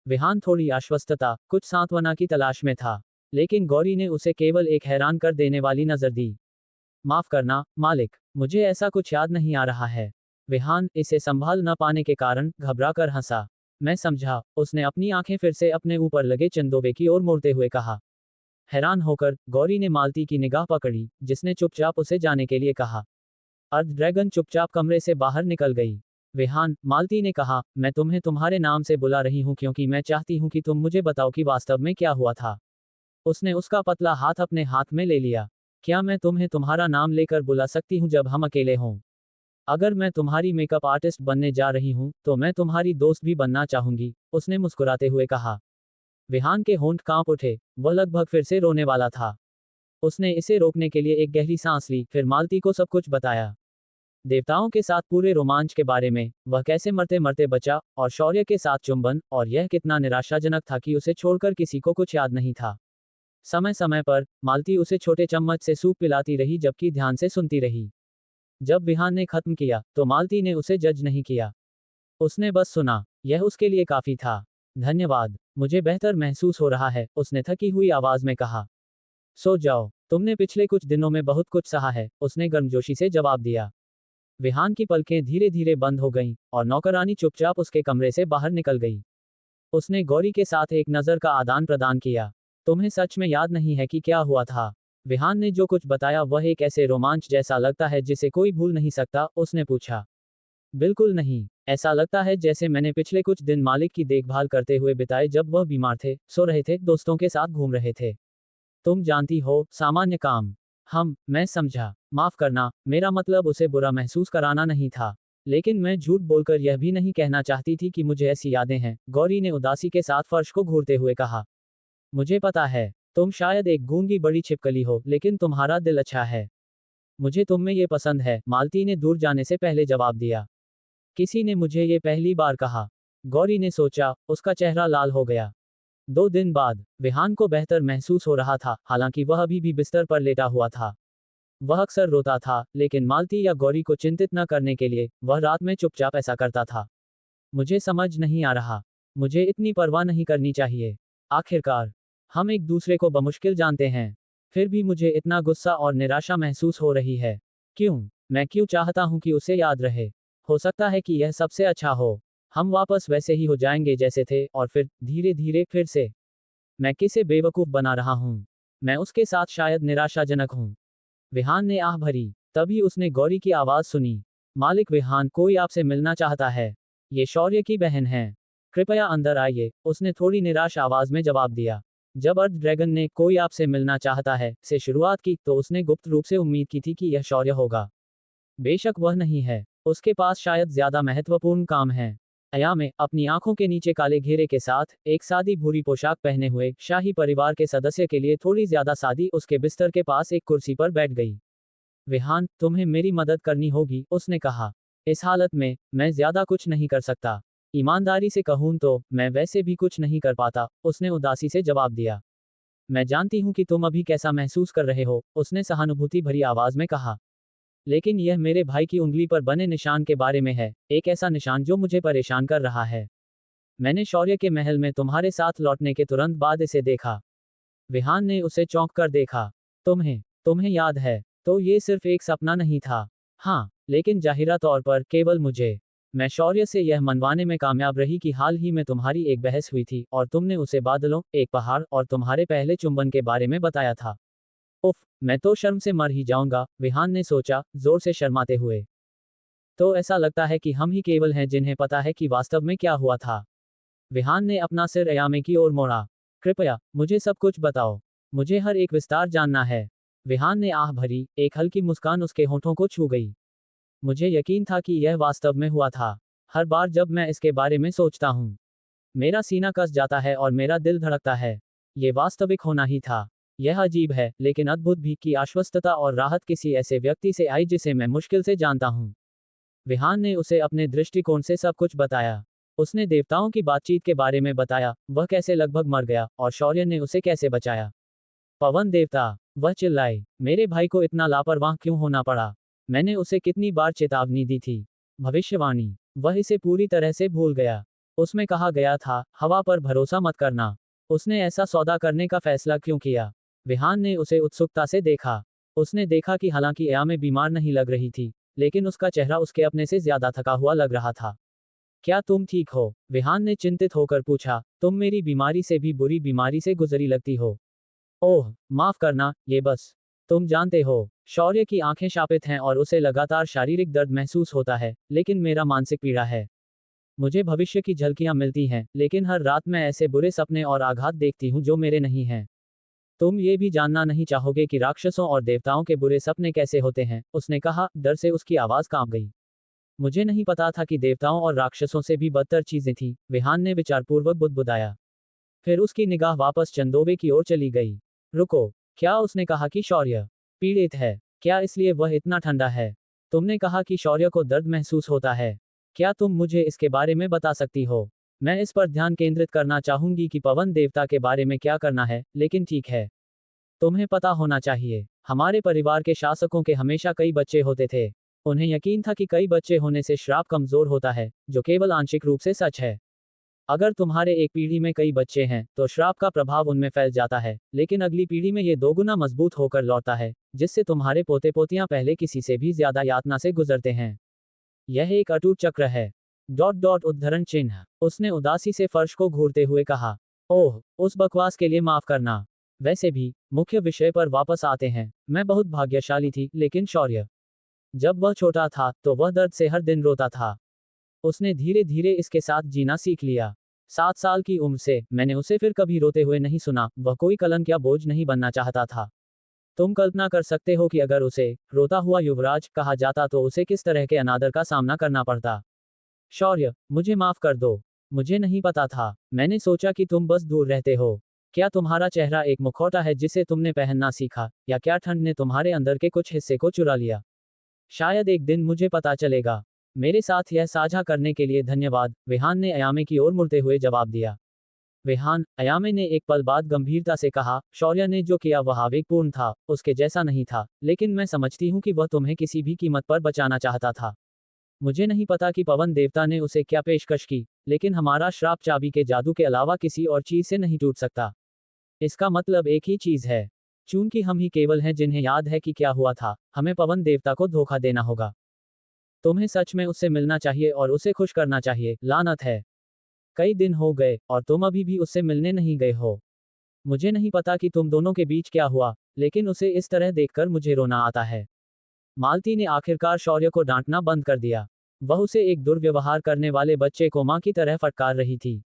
विहान थोड़ी आश्वस्तता, कुछ सांत्वना की तलाश में था, लेकिन गौरी ने उसे केवल एक हैरान कर देने वाली नजर दी। माफ करना, मालिक, मुझे ऐसा कुछ याद नहीं आ रहा है। विहान, इसे संभाल न पाने के कारण, घबरा कर हंसा। मैं समझा, उसने अपनी आंखें फिर से अपने ऊपर लगे चंदोबे की ओर मोड़ते हुए कहा। हैरान होकर, गौरी ने मालती की निगाह पकड़ी, जिसने चुपचाप उसे जाने के लिए कहा। अर्ध ड्रैगन चुपचाप कमरे से बाहर निकल गई। विहान, मालती ने कहा, मैं तुम्हें तुम्हारे नाम से बुला रही हूं क्योंकि मैं चाहती हूं कि तुम मुझे बताओ कि वास्तव में क्या हुआ था। उसने उसका पतला हाथ अपने हाथ में ले लिया। क्या मैं तुम्हें तुम्हारा नाम लेकर बुला सकती हूं जब हम अकेले हों? अगर मैं तुम्हारी मेकअप आर्टिस्ट बनने जा रही हूं, तो मैं तुम्हारी दोस्त भी बनना चाहूंगी, उसने मुस्कुराते हुए कहा। विहान के होंठ कांप उठे। वह लगभग फिर से रोने वाला था। उसने इसे रोकने के लिए एक गहरी सांस ली, फिर मालती को सब कुछ बताया। देवताओं के साथ पूरे रोमांच के बारे में, वह कैसे मरते मरते बचा, और शौर्य के साथ चुंबन, और यह कितना निराशाजनक था कि उसे छोड़कर किसी को कुछ याद नहीं था। समय समय पर, मालती उसे छोटे चम्मच से सूप पिलाती रही जबकि ध्यान से सुनती रही। जब विहान ने खत्म किया, तो मालती ने उसे जज नहीं किया। उसने बस सुना। यह उसके लिए काफी था। धन्यवाद, मुझे बेहतर महसूस हो रहा है, उसने थकी हुई आवाज में कहा। सो जाओ, तुमने पिछले कुछ दिनों में बहुत कुछ सहा है, उसने गर्मजोशी से जवाब दिया। विहान की पलकें धीरे धीरे बंद हो गईं, और नौकरानी चुपचाप उसके कमरे से बाहर निकल गई। उसने गौरी के साथ एक नज़र का आदान प्रदान किया। तुम्हें सच में याद नहीं है कि क्या हुआ था? विहान ने जो कुछ बताया वह एक ऐसे रोमांच जैसा लगता है जिसे कोई भूल नहीं सकता, उसने पूछा। बिल्कुल नहीं, ऐसा लगता है जैसे मैंने पिछले कुछ दिन मालिक की देखभाल करते हुए बिताए जब वह बीमार थे, सो रहे थे, दोस्तों के साथ घूम रहे थे। तुम जानती हो, सामान्य काम। मैं समझा। माफ करना, मेरा मतलब उसे बुरा महसूस कराना नहीं था। लेकिन मैं झूठ बोलकर यह भी नहीं कहना चाहती थी कि मुझे ऐसी यादें हैं, गौरी ने उदासी के साथ फर्श को घूरते हुए कहा। मुझे पता है, तुम शायद एक गूंगी बड़ी छिपकली हो, लेकिन तुम्हारा दिल अच्छा है। मुझे तुम में ये पसंद है, मालती ने दूर जाने से पहले जवाब दिया। किसी ने मुझे ये पहली बार कहा। गौरी ने सोचा, उसका चेहरा लाल हो गया। 2 दिन बाद, विहान को बेहतर महसूस हो रहा था, हालांकि वह अभी भी बिस्तर पर लेटा हुआ था। वह अक्सर रोता था, लेकिन मालती या गौरी को चिंतित न करने के लिए, वह रात में चुपचाप ऐसा करता था। मुझे समझ नहीं आ रहा। मुझे इतनी परवाह नहीं करनी चाहिए। आखिरकार, हम एक दूसरे को बमुश्किल जानते हैं। फिर भी मुझे इतना गुस्सा और निराशा महसूस हो रही है। क्यों? मैं क्यों चाहता हूं कि उसे याद रहे? हो सकता है कि यह सबसे अच्छा हो। हम वापस वैसे ही हो जाएंगे जैसे थे, और फिर धीरे धीरे फिर से। मैं किसे बेवकूफ बना रहा हूं? मैं उसके साथ शायद निराशाजनक हूं। विहान ने आह भरी। तभी उसने गौरी की आवाज सुनी। मालिक विहान, कोई आपसे मिलना चाहता है। ये शौर्य की बहन है। कृपया अंदर आइए, उसने थोड़ी निराश आवाज में जवाब दिया। जब अर्थ ड्रैगन ने कोई आपसे मिलना चाहता है से शुरुआत की, तो उसने गुप्त रूप से उम्मीद की थी कि यह शौर्य होगा। बेशक वह नहीं है, उसके पास शायद ज्यादा महत्वपूर्ण काम है। अयामे, अपनी आंखों के नीचे काले घेरे के साथ, एक सादी भूरी पोशाक पहने हुए शाही परिवार के सदस्य के लिए थोड़ी ज्यादा सादी, उसके बिस्तर के पास एक कुर्सी पर बैठ गई। विहान, तुम्हें मेरी मदद करनी होगी, उसने कहा। इस हालत में, मैं ज्यादा कुछ नहीं कर सकता। ईमानदारी से कहूं तो, मैं वैसे भी कुछ नहीं कर पाता, उसने उदासी से जवाब दिया। मैं जानती हूं कि तुम अभी कैसा महसूस कर रहे हो, उसने सहानुभूति भरी आवाज में कहा। लेकिन यह मेरे भाई की उंगली पर बने निशान के बारे में है, एक ऐसा निशान जो मुझे परेशान कर रहा है। मैंने शौर्य के महल में तुम्हारे साथ लौटने के तुरंत बाद इसे देखा। विहान ने उसे चौंक कर देखा। तुम्हें तुम्हें याद है? तो ये सिर्फ एक सपना नहीं था। हाँ, लेकिन जाहिरा तौर पर केवल मुझे। मैं शौर्य से यह मनवाने में कामयाब रही कि हाल ही में तुम्हारी एक बहस हुई थी, और तुमने उसे बादलों, एक पहाड़ और तुम्हारे पहले चुंबन के बारे में बताया था। उफ, मैं तो शर्म से मर ही जाऊंगा, विहान ने सोचा, जोर से शर्माते हुए। तो ऐसा लगता है कि हम ही केवल हैं जिन्हें पता है कि वास्तव में क्या हुआ था। विहान ने अपना सिर अयामे की ओर मोड़ा। कृपया, मुझे सब कुछ बताओ। मुझे हर एक विस्तार जानना है। विहान ने आह भरी, एक हल्की मुस्कान उसके होठों को छू गई। मुझे यकीन था कि यह वास्तव में हुआ था। हर बार जब मैं इसके बारे में सोचता हूँ, मेरा सीना कस जाता है और मेरा दिल धड़कता है। ये वास्तविक होना ही था। यह अजीब है, लेकिन अद्भुत भी कि आश्वस्तता और राहत किसी ऐसे व्यक्ति से आई जिसे मैं मुश्किल से जानता हूँ। विहान ने उसे अपने दृष्टिकोण से सब कुछ बताया। उसने देवताओं की बातचीत के बारे में बताया, वह कैसे लगभग मर गया, और शौर्य ने उसे कैसे बचाया। पवन देवता, वह चिल्लाई, मेरे भाई को इतना लापरवाह क्यों होना पड़ा? मैंने उसे कितनी बार चेतावनी दी थी। भविष्यवाणी, वह इसे पूरी तरह से भूल गया। उसमें कहा गया था, हवा पर भरोसा मत करना। उसने ऐसा सौदा करने का फैसला क्यों किया? विहान ने उसे उत्सुकता से देखा। उसने देखा कि हालांकि अयामे बीमार नहीं लग रही थी, लेकिन उसका चेहरा उसके अपने से ज्यादा थका हुआ लग रहा था। क्या तुम ठीक हो? विहान ने चिंतित होकर पूछा। तुम मेरी बीमारी से भी बुरी बीमारी से गुजरी लगती हो। ओह, माफ करना, ये बस। तुम जानते हो, शौर्य की आंखें शापित हैं और उसे लगातार शारीरिक दर्द महसूस होता है, लेकिन मेरा मानसिक पीड़ा है। मुझे भविष्य की झलकियां मिलती हैं, लेकिन हर रात मैं ऐसे बुरे सपने और आघात देखती हूं जो मेरे नहीं हैं। तुम ये भी जानना नहीं चाहोगे कि राक्षसों और देवताओं के बुरे सपने कैसे होते हैं, उसने कहा, डर से उसकी आवाज कांप गई। मुझे नहीं पता था कि देवताओं और राक्षसों से भी बदतर चीजें थीं, विहान ने विचारपूर्वक बुदबुदाया। फिर उसकी निगाह वापस चंदोबे की ओर चली गई। रुको, क्या उसने कहा कि शौर्य पीड़ित है? क्या इसलिए वह इतना ठंडा है? तुमने कहा कि शौर्य को दर्द महसूस होता है। क्या तुम मुझे इसके बारे में बता सकती हो? मैं इस पर ध्यान केंद्रित करना चाहूंगी कि पवन देवता के बारे में क्या करना है, लेकिन ठीक है। तुम्हें पता होना चाहिए, हमारे परिवार के शासकों के हमेशा कई बच्चे होते थे। उन्हें यकीन था कि कई बच्चे होने से श्राप कमजोर होता है, जो केवल आंशिक रूप से सच है। अगर तुम्हारे एक पीढ़ी में कई बच्चे हैं तो श्राप का प्रभाव उनमें फैल जाता है, लेकिन अगली पीढ़ी में ये दोगुना मजबूत होकर लौटता है, जिससे तुम्हारे पोते पोतियां पहले किसी से भी ज्यादा यातना से गुजरते हैं। यह एक अटूट चक्र है। उद्धरण चिन्ह। उसने उदासी से फर्श को घूरते हुए कहा। ओह, उस बकवास के लिए माफ करना। वैसे भी मुख्य विषय पर वापस आते हैं। मैं बहुत भाग्यशाली थी, लेकिन शौर्य, जब वह छोटा था तो वह दर्द से हर दिन रोता था। उसने धीरे धीरे इसके साथ जीना सीख लिया। 7 साल की उम्र से मैंने उसे फिर कभी रोते हुए नहीं सुना। वह कोई कलंक या बोझ नहीं बनना चाहता था। तुम कल्पना कर सकते हो कि अगर उसे रोता हुआ युवराज कहा जाता तो उसे किस तरह के अनादर का सामना करना पड़ता। शौर्य, मुझे माफ कर दो। मुझे नहीं पता था। मैंने सोचा कि तुम बस दूर रहते हो। क्या तुम्हारा चेहरा एक मुखौटा है जिसे तुमने पहनना सीखा, या क्या ठंड ने तुम्हारे अंदर के कुछ हिस्से को चुरा लिया? शायद एक दिन मुझे पता चलेगा। मेरे साथ यह साझा करने के लिए धन्यवाद, विहान ने अयामे की ओर मुड़ते हुए जवाब दिया। विहान, अयामे ने एक पल बाद गंभीरता से कहा, शौर्य ने जो किया वह आवेगपूर्ण था, उसके जैसा नहीं था, लेकिन मैं समझती हूँ कि वह तुम्हें किसी भी कीमत पर बचाना चाहता था। मुझे नहीं पता कि पवन देवता ने उसे क्या पेशकश की, लेकिन हमारा श्राप चाबी के जादू के अलावा किसी और चीज से नहीं टूट सकता। इसका मतलब एक ही चीज है। चूंकि हम ही केवल हैं जिन्हें याद है कि क्या हुआ था, हमें पवन देवता को धोखा देना होगा। तुम्हें सच में उससे मिलना चाहिए और उसे खुश करना चाहिए। लानत है, कई दिन हो गए और तुम अभी भी उससे मिलने नहीं गए हो। मुझे नहीं पता कि तुम दोनों के बीच क्या हुआ, लेकिन उसे इस तरह देखकर मुझे रोना आता है। मालती ने आखिरकार शौर्य को डांटना बंद कर दिया। वह उसे एक दुर्व्यवहार करने वाले बच्चे को मां की तरह फटकार रही थी।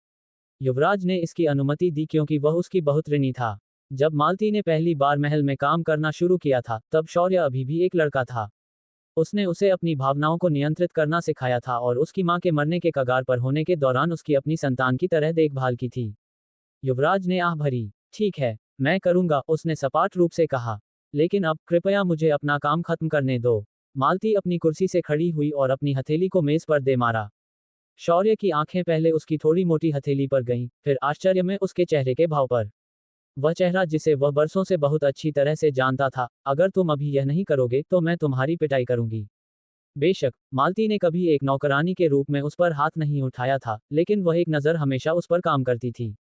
युवराज ने इसकी अनुमति दी क्योंकि वह उसकी बहुत ऋणी था। जब मालती ने पहली बार महल में काम करना शुरू किया था, तब शौर्य अभी भी एक लड़का था। उसने उसे अपनी भावनाओं को नियंत्रित करना सिखाया था और उसकी मां के मरने के कगार पर होने के दौरान उसकी अपनी संतान की तरह देखभाल की थी। युवराज ने आह भरी। ठीक है, मैं करूंगा, उसने सपाट रूप से कहा। लेकिन अब कृपया मुझे अपना काम खत्म करने दो। मालती अपनी कुर्सी से खड़ी हुई और अपनी हथेली को मेज पर दे मारा। शौर्य की आंखें पहले उसकी थोड़ी मोटी हथेली पर गईं, फिर आश्चर्य में उसके चेहरे के भाव पर। वह चेहरा जिसे वह बरसों से बहुत अच्छी तरह से जानता था। अगर तुम अभी यह नहीं करोगे तो मैं तुम्हारी पिटाई करूंगी। बेशक, मालती ने कभी एक नौकरानी के रूप में उस पर हाथ नहीं उठाया था, लेकिन वह एक नज़र हमेशा उस पर काम करती थी।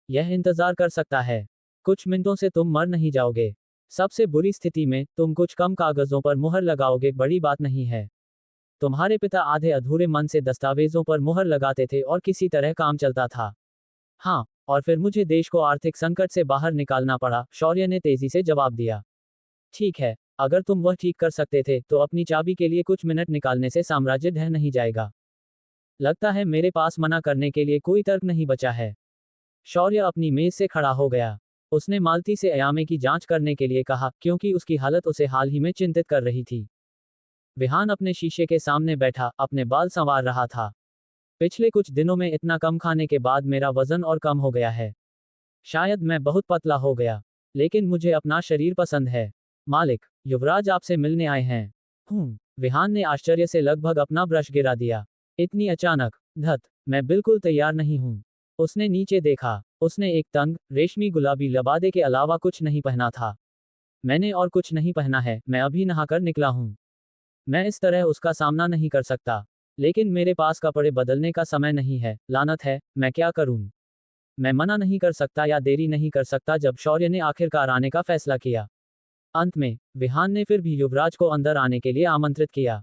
यह इंतजार कर सकता है। कुछ मिनटों से तुम मर नहीं जाओगे। सबसे बुरी स्थिति में तुम कुछ कम कागजों पर मुहर लगाओगे, बड़ी बात नहीं है। तुम्हारे पिता आधे अधूरे मन से दस्तावेजों पर मुहर लगाते थे और किसी तरह काम चलता था। हाँ, और फिर मुझे देश को आर्थिक संकट से बाहर निकालना पड़ा, शौर्य ने तेजी से जवाब दिया। ठीक है, अगर तुम वह ठीक कर सकते थे तो अपनी चाबी के लिए कुछ मिनट निकालने से साम्राज्य ढह नहीं जाएगा। लगता है मेरे पास मना करने के लिए कोई तर्क नहीं बचा है। शौर्य अपनी मेज से खड़ा हो गया। उसने मालती से अयामे की जांच करने के लिए कहा, क्योंकि उसकी हालत उसे हाल ही में चिंतित कर रही थी। विहान अपने शीशे के सामने बैठा अपने बाल संवार रहा था। पिछले कुछ दिनों में इतना कम खाने के बाद मेरा वजन और कम हो गया है। शायद मैं बहुत पतला हो गया, लेकिन मुझे अपना शरीर पसंद है। मालिक, युवराज आपसे मिलने आए हैं। विहान ने आश्चर्य से लगभग अपना ब्रश गिरा दिया। इतनी अचानक? धत, मैं बिल्कुल तैयार नहीं हूं। उसने नीचे देखा। उसने एक तंग, रेशमी गुलाबी लबादे के अलावा कुछ नहीं पहना था। मैंने और कुछ नहीं पहना है, मैं अभी नहाकर निकला हूं। मैं इस तरह उसका सामना नहीं कर सकता। लेकिन मेरे पास कपड़े बदलने का समय नहीं है। लानत है, मैं क्या करूं? मैं मना नहीं कर सकता या देरी नहीं कर सकता। जब शौर्य ने आखिरकार आने का फैसला किया, अंत में विहान ने फिर भी युवराज को अंदर आने के लिए आमंत्रित किया।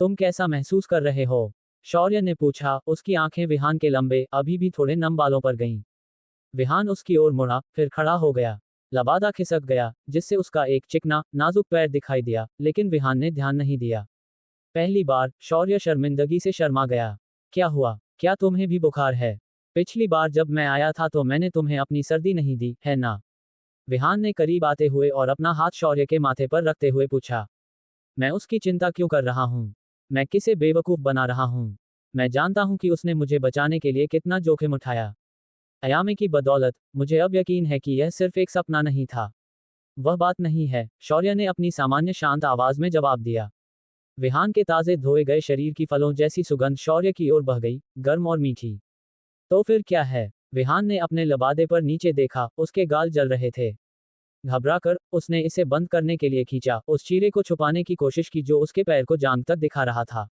तुम कैसा महसूस कर रहे हो? शौर्य ने पूछा। उसकी आंखें विहान के लंबे, अभी भी थोड़े नम बालों पर गईं। विहान उसकी ओर मुड़ा, फिर खड़ा हो गया। लबादा खिसक गया, जिससे उसका एक चिकना, नाजुक पैर दिखाई दिया, लेकिन विहान ने ध्यान नहीं दिया। पहली बार शौर्य शर्मिंदगी से शर्मा गया। क्या हुआ? क्या तुम्हें भी बुखार है? पिछली बार जब मैं आया था तो मैंने तुम्हें अपनी सर्दी नहीं दी, है ना? विहान ने करीब आते हुए और अपना हाथ शौर्य के माथे पर रखते हुए पूछा। मैं उसकी चिंता क्यों कर रहा हूँ? मैं किसे बेवकूफ बना रहा हूँ? मैं जानता हूँ कि उसने मुझे बचाने के लिए कितना जोखिम उठाया। अयामे की बदौलत, मुझे अब यकीन है कि यह सिर्फ एक सपना नहीं था। वह बात नहीं है, शौर्य ने अपनी सामान्य शांत आवाज में जवाब दिया। विहान के ताजे धोए गए शरीर की फलों जैसी सुगंध शौर्य की ओर बह गई, गर्म और मीठी। तो फिर क्या है? विहान ने अपने लबादे पर नीचे देखा, उसके गाल जल रहे थे। घबराकर, उसने इसे बंद करने के लिए खींचा, उस चीरे को छुपाने की कोशिश की जो उसके पैर को जांघ तक दिखा रहा था।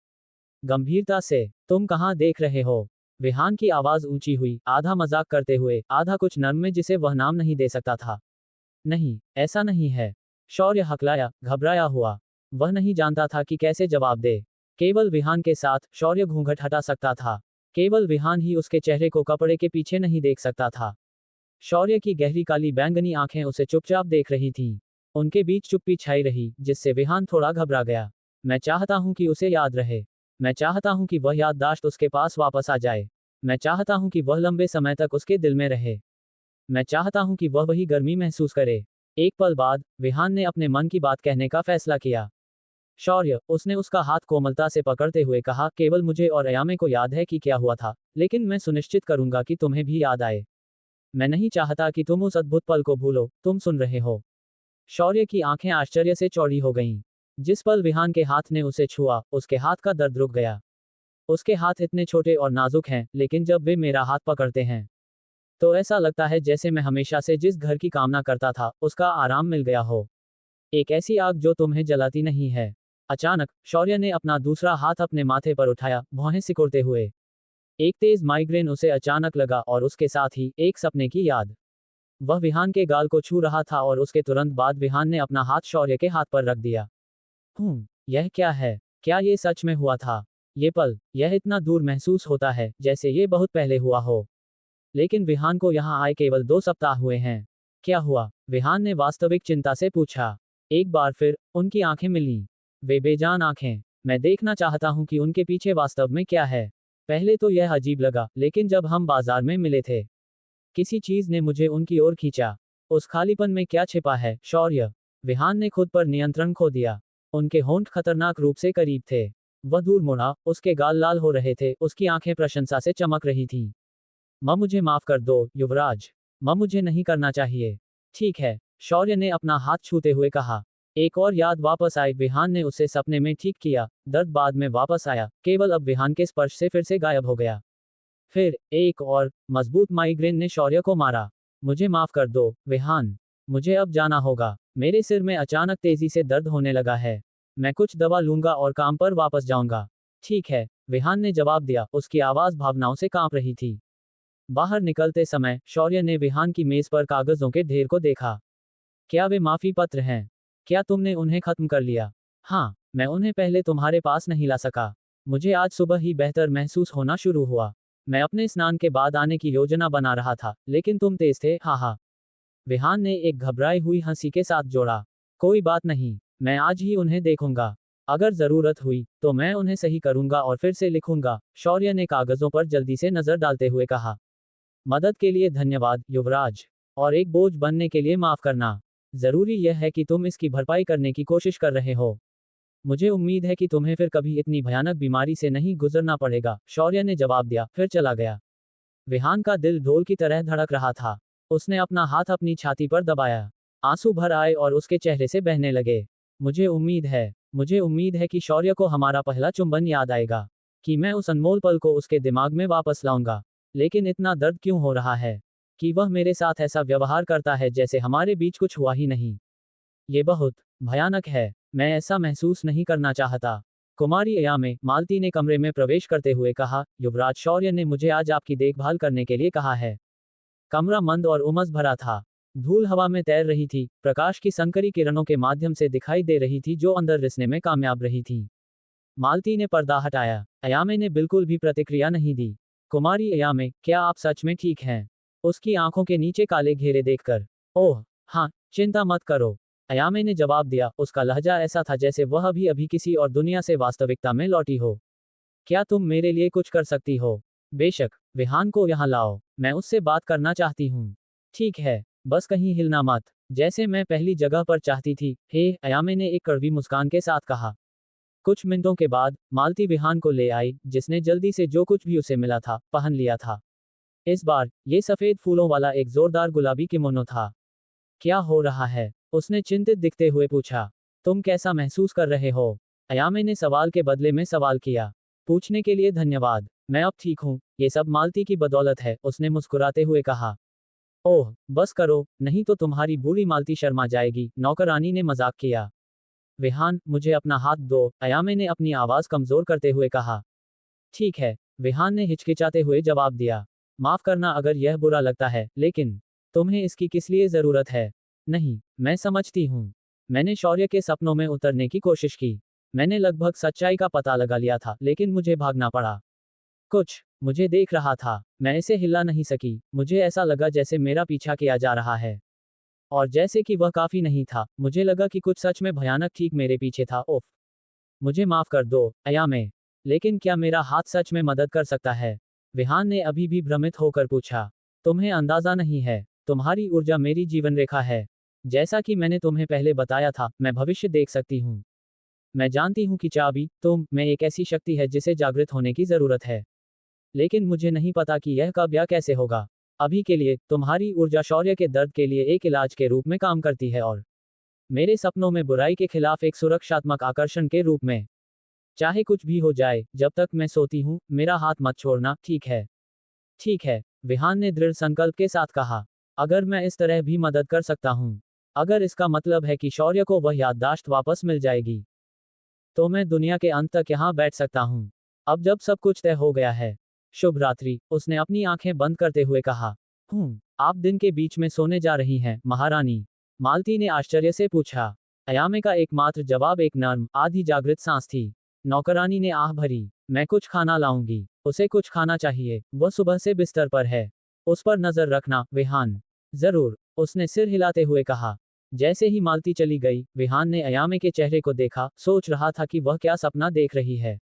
गंभीरता से, तुम कहाँ देख रहे हो? विहान की आवाज ऊंची हुई, आधा मजाक करते हुए, आधा कुछ नर्म में जिसे वह नाम नहीं दे सकता था। नहीं, ऐसा नहीं है। शौर्य हकलाया, घबराया हुआ। वह नहीं जानता था कि कैसे जवाब दे। केवल विहान के साथ शौर्य घूंघट हटा सकता था। केवल विहान ही उसके चेहरे को कपड़े के पीछे नहीं देख सकता था। शौर्य की गहरी काली बैंगनी आंखें उसे चुपचाप देख रही थीं। उनके बीच चुप्पी छाई रही, जिससे विहान थोड़ा घबरा गया। मैं चाहता हूं कि उसे याद रहे। मैं चाहता हूं कि वह याददाश्त उसके पास वापस आ जाए। मैं चाहता हूं कि वह लंबे समय तक उसके दिल में रहे। मैं चाहता हूं कि वह वही गर्मी महसूस करे। एक पल बाद, विहान ने अपने मन की बात कहने का फैसला किया। शौर्य, उसने उसका हाथ कोमलता से पकड़ते हुए कहा, केवल मुझे और अयामे को याद है कि क्या हुआ था, लेकिन मैं सुनिश्चित करूंगा कि तुम्हें भी याद आए। मैं नहीं चाहता कि तुम उस अद्भुत पल को भूलो, तुम सुन रहे हो। शौर्य की आंखें आश्चर्य से चौड़ी हो गईं। जिस पल विहान के हाथ ने उसे छुआ, उसके हाथ का दर्द रुक गया। उसके हाथ इतने छोटे और नाजुक हैं, लेकिन जब वे मेरा हाथ पकड़ते हैं, तो ऐसा लगता है जैसे मैं हमेशा से जिस घर की कामना करता था, उसका आराम मिल गया हो। एक ऐसी आग जो तुम्हें जलाती नहीं है। अचानक, शौर्य ने अपना दूसरा हाथ अपने माथे पर उठाया, भौहें सिकुड़ते हुए। एक तेज माइग्रेन उसे अचानक लगा और उसके साथ ही, एक सपने की याद। वह विहान के गाल को छू रहा था और उसके तुरंत बाद विहान ने अपना हाथ शौर्य के हाथ पर रख दिया। यह क्या है? क्या ये सच में हुआ था? ये पल, यह इतना दूर महसूस होता है, जैसे ये बहुत पहले हुआ हो। लेकिन विहान को यहाँ आए केवल 2 सप्ताह हुए हैं। क्या हुआ? विहान ने वास्तविक चिंता से पूछा। एक बार फिर, उनकी आंखें मिलीं। वे बेजान आंखें। मैं देखना चाहता हूं कि उनके पीछे वास्तव में क्या है। पहले तो यह अजीब लगा, लेकिन जब हम बाजार में मिले थे, किसी चीज ने मुझे उनकी ओर खींचा। उस खालीपन में क्या छिपा है, शौर्य? विहान ने खुद पर नियंत्रण खो दिया। उनके होंठ खतरनाक रूप से करीब थे। वह दूर मुड़ा, उसके गाल लाल हो रहे थे, उसकी आंखें प्रशंसा से चमक रही थीं। मुझे माफ कर दो, युवराज। मुझे नहीं करना चाहिए। ठीक है, शौर्य ने अपना हाथ छूते हुए कहा। एक और याद वापस आई, विहान ने उसे सपने में ठीक किया। दर्द बाद में वापस आया, केवल अब विहान के स्पर्श से फिर से गायब हो गया। फिर, एक और मजबूत माइग्रेन ने शौर्य को मारा। मुझे माफ कर दो, विहान। मुझे अब जाना होगा। मेरे सिर में अचानक तेजी से दर्द होने लगा है। मैं कुछ दवा लूंगा और काम पर वापस जाऊंगा। ठीक है, विहान ने जवाब दिया, उसकी आवाज भावनाओं से कांप रही थी। बाहर निकलते समय, शौर्य ने विहान की मेज पर कागजों के ढेर को देखा। क्या वे माफी पत्र हैं? क्या तुमने उन्हें खत्म कर लिया? हाँ, मैं उन्हें पहले तुम्हारे पास नहीं ला सका। मुझे आज सुबह ही बेहतर महसूस होना शुरू हुआ। मैं अपने स्नान के बाद आने की योजना बना रहा था, लेकिन तुम तेज थे, हाँ। विहान ने एक घबराई हुई हंसी के साथ जोड़ा। कोई बात नहीं, मैं आज ही उन्हें देखूंगा। अगर जरूरत हुई, तो मैं उन्हें सही करूंगा और फिर से लिखूंगा। शौर्य ने कागजों पर जल्दी से नजर डालते हुए कहा। मदद के लिए धन्यवाद, युवराज। और एक बोझ बनने के लिए माफ करना। जरूरी यह है कि तुम इसकी भरपाई करने की कोशिश कर रहे हो। मुझे उम्मीद है कि तुम्हें फिर कभी इतनी भयानक बीमारी से नहीं गुजरना पड़ेगा, शौर्य ने जवाब दिया, फिर चला गया। विहान का दिल ढोल की तरह धड़क रहा था। उसने अपना हाथ अपनी छाती पर दबाया। आंसू भर आए और उसके चेहरे से बहने लगे। मुझे उम्मीद है कि शौर्य को हमारा पहला चुंबन याद आएगा। कि मैं उस अनमोल पल को उसके दिमाग में वापस लाऊंगा। लेकिन इतना दर्द क्यों हो रहा है? कि वह मेरे साथ ऐसा व्यवहार करता है जैसे हमारे बीच कुछ हुआ ही नहीं। ये बहुत भयानक है। मैं ऐसा महसूस नहीं करना चाहता। कुमारी अयामे, मालती ने कमरे में प्रवेश करते हुए कहा, युवराज शौर्य ने मुझे आज आपकी देखभाल करने के लिए कहा है। कमरा मंद और उमस भरा था। धूल हवा में तैर रही थी, प्रकाश की संकरी किरणों के माध्यम से दिखाई दे रही थी जो अंदर रिसने में कामयाब रही थी। मालती ने पर्दा हटाया। अयामे ने बिल्कुल भी प्रतिक्रिया नहीं दी। कुमारी अयामे, क्या आप सच में ठीक हैं? उसकी आंखों के नीचे काले घेरे देखकर। ओह, हाँ, चिंता मत करो, अयामे ने जवाब दिया। उसका लहजा ऐसा था जैसे वह अभी अभी किसी और दुनिया से वास्तविकता में लौटी हो। क्या तुम मेरे लिए कुछ कर सकती हो? बेशक, विहान को यहाँ लाओ, मैं उससे बात करना चाहती हूँ। ठीक है, बस कहीं हिलना मत, जैसे मैं पहली जगह पर चाहती थी, हे, अयामे ने एक कड़वी मुस्कान के साथ कहा। कुछ मिनटों के बाद, मालती विहान को ले आई, जिसने जल्दी से जो कुछ भी उसे मिला था, पहन लिया था। इस बार, ये सफेद फूलों वाला एक जोरदार गुलाबी किमोनो था। क्या हो रहा है? उसने चिंतित दिखते हुए पूछा। तुम कैसा महसूस कर रहे हो? अयामे ने सवाल के बदले में सवाल किया। पूछने के लिए धन्यवाद, मैं अब ठीक हूँ, ये सब मालती की बदौलत है, उसने मुस्कुराते हुए कहा। ओह, बस करो, नहीं तो तुम्हारी बूढ़ी मालती शर्मा जाएगी, नौकरानी ने मजाक किया। विहान, मुझे अपना हाथ दो, अयामे ने अपनी आवाज कमजोर करते हुए कहा। ठीक है, विहान ने हिचकिचाते हुए जवाब दिया। माफ करना अगर यह बुरा लगता है, लेकिन तुम्हें इसकी किस लिए जरूरत है? नहीं, मैं समझती हूँ। मैंने शौर्य के सपनों में उतरने की कोशिश की। मैंने लगभग सच्चाई का पता लगा लिया था, लेकिन मुझे भागना पड़ा। कुछ मुझे देख रहा था, मैं इसे हिला नहीं सकी। मुझे ऐसा लगा जैसे मेरा पीछा किया जा रहा है, और जैसे कि वह काफी नहीं था, मुझे लगा कि कुछ सच में भयानक ठीक मेरे पीछे था। ओफ, मुझे माफ कर दो, अयामे। लेकिन क्या मेरा हाथ सच में मदद कर सकता है? विहान ने अभी भी भ्रमित होकर पूछा। तुम्हें अंदाजा नहीं है, तुम्हारी ऊर्जा मेरी जीवन रेखा है। जैसा कि मैंने तुम्हें पहले बताया था, मैं भविष्य देख सकती हूँ। मैं जानती हूँ कि चाबी, तुम में एक ऐसी शक्ति है जिसे जागृत होने की जरूरत है। लेकिन मुझे नहीं पता कि यह कब या कैसे होगा। अभी के लिए, तुम्हारी ऊर्जा शौर्य के दर्द के लिए एक इलाज के रूप में काम करती है, और मेरे सपनों में बुराई के खिलाफ एक सुरक्षात्मक आकर्षण के रूप में। चाहे कुछ भी हो जाए, जब तक मैं सोती हूँ, मेरा हाथ मत छोड़ना, ठीक है? ठीक है, विहान ने दृढ़ संकल्प के साथ कहा। अगर मैं इस तरह भी मदद कर सकता हूँ, अगर इसका मतलब है कि शौर्य को वह याददाश्त वापस मिल जाएगी, तो मैं दुनिया के अंत तक यहाँ बैठ सकता हूँ। अब जब सब कुछ तय हो गया है, शुभ रात्रि, उसने अपनी आंखें बंद करते हुए कहा। आप दिन के बीच में सोने जा रही हैं, महारानी? मालती ने आश्चर्य से पूछा। अयामे का एकमात्र जवाब एक नर्म, आधी जागृत सांस थी। नौकरानी ने आह भरी। मैं कुछ खाना लाऊंगी। उसे कुछ खाना चाहिए, वह सुबह से बिस्तर पर है। उस पर नजर रखना, विहान। जरूर, उसने सिर हिलाते हुए कहा। जैसे ही मालती चली गई, विहान ने अयामे के चेहरे को देखा, सोच रहा था कि वह क्या सपना देख रही है।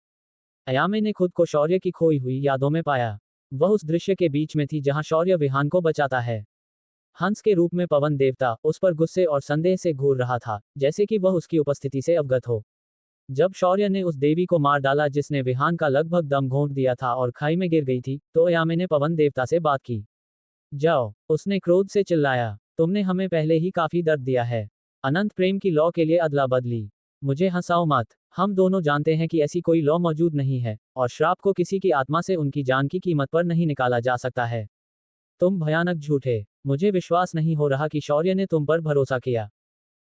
अयामे ने खुद को शौर्य की खोई हुई यादों में पाया। वह उस दृश्य के बीच में थी जहां शौर्य विहान को बचाता है। हंस के रूप में पवन देवता उस पर गुस्से और संदेह से घूर रहा था, जैसे कि वह उसकी उपस्थिति से अवगत हो। जब शौर्य ने उस देवी को मार डाला जिसने विहान का लगभग दम घोंट दिया था और खाई में गिर गई थी, तो अयामे ने पवन देवता से बात की। जाओ, उसने क्रोध से चिल्लाया। तुमने हमें पहले ही काफी दर्द दिया है। अनंत प्रेम की लौ के लिए अदला बदली। मुझे हंसाओ मत। हम दोनों जानते हैं कि ऐसी कोई लौ मौजूद नहीं है, और श्राप को किसी की आत्मा से उनकी जान की कीमत पर नहीं निकाला जा सकता है। तुम भयानक झूठे। मुझे विश्वास नहीं हो रहा कि शौर्य ने तुम पर भरोसा किया।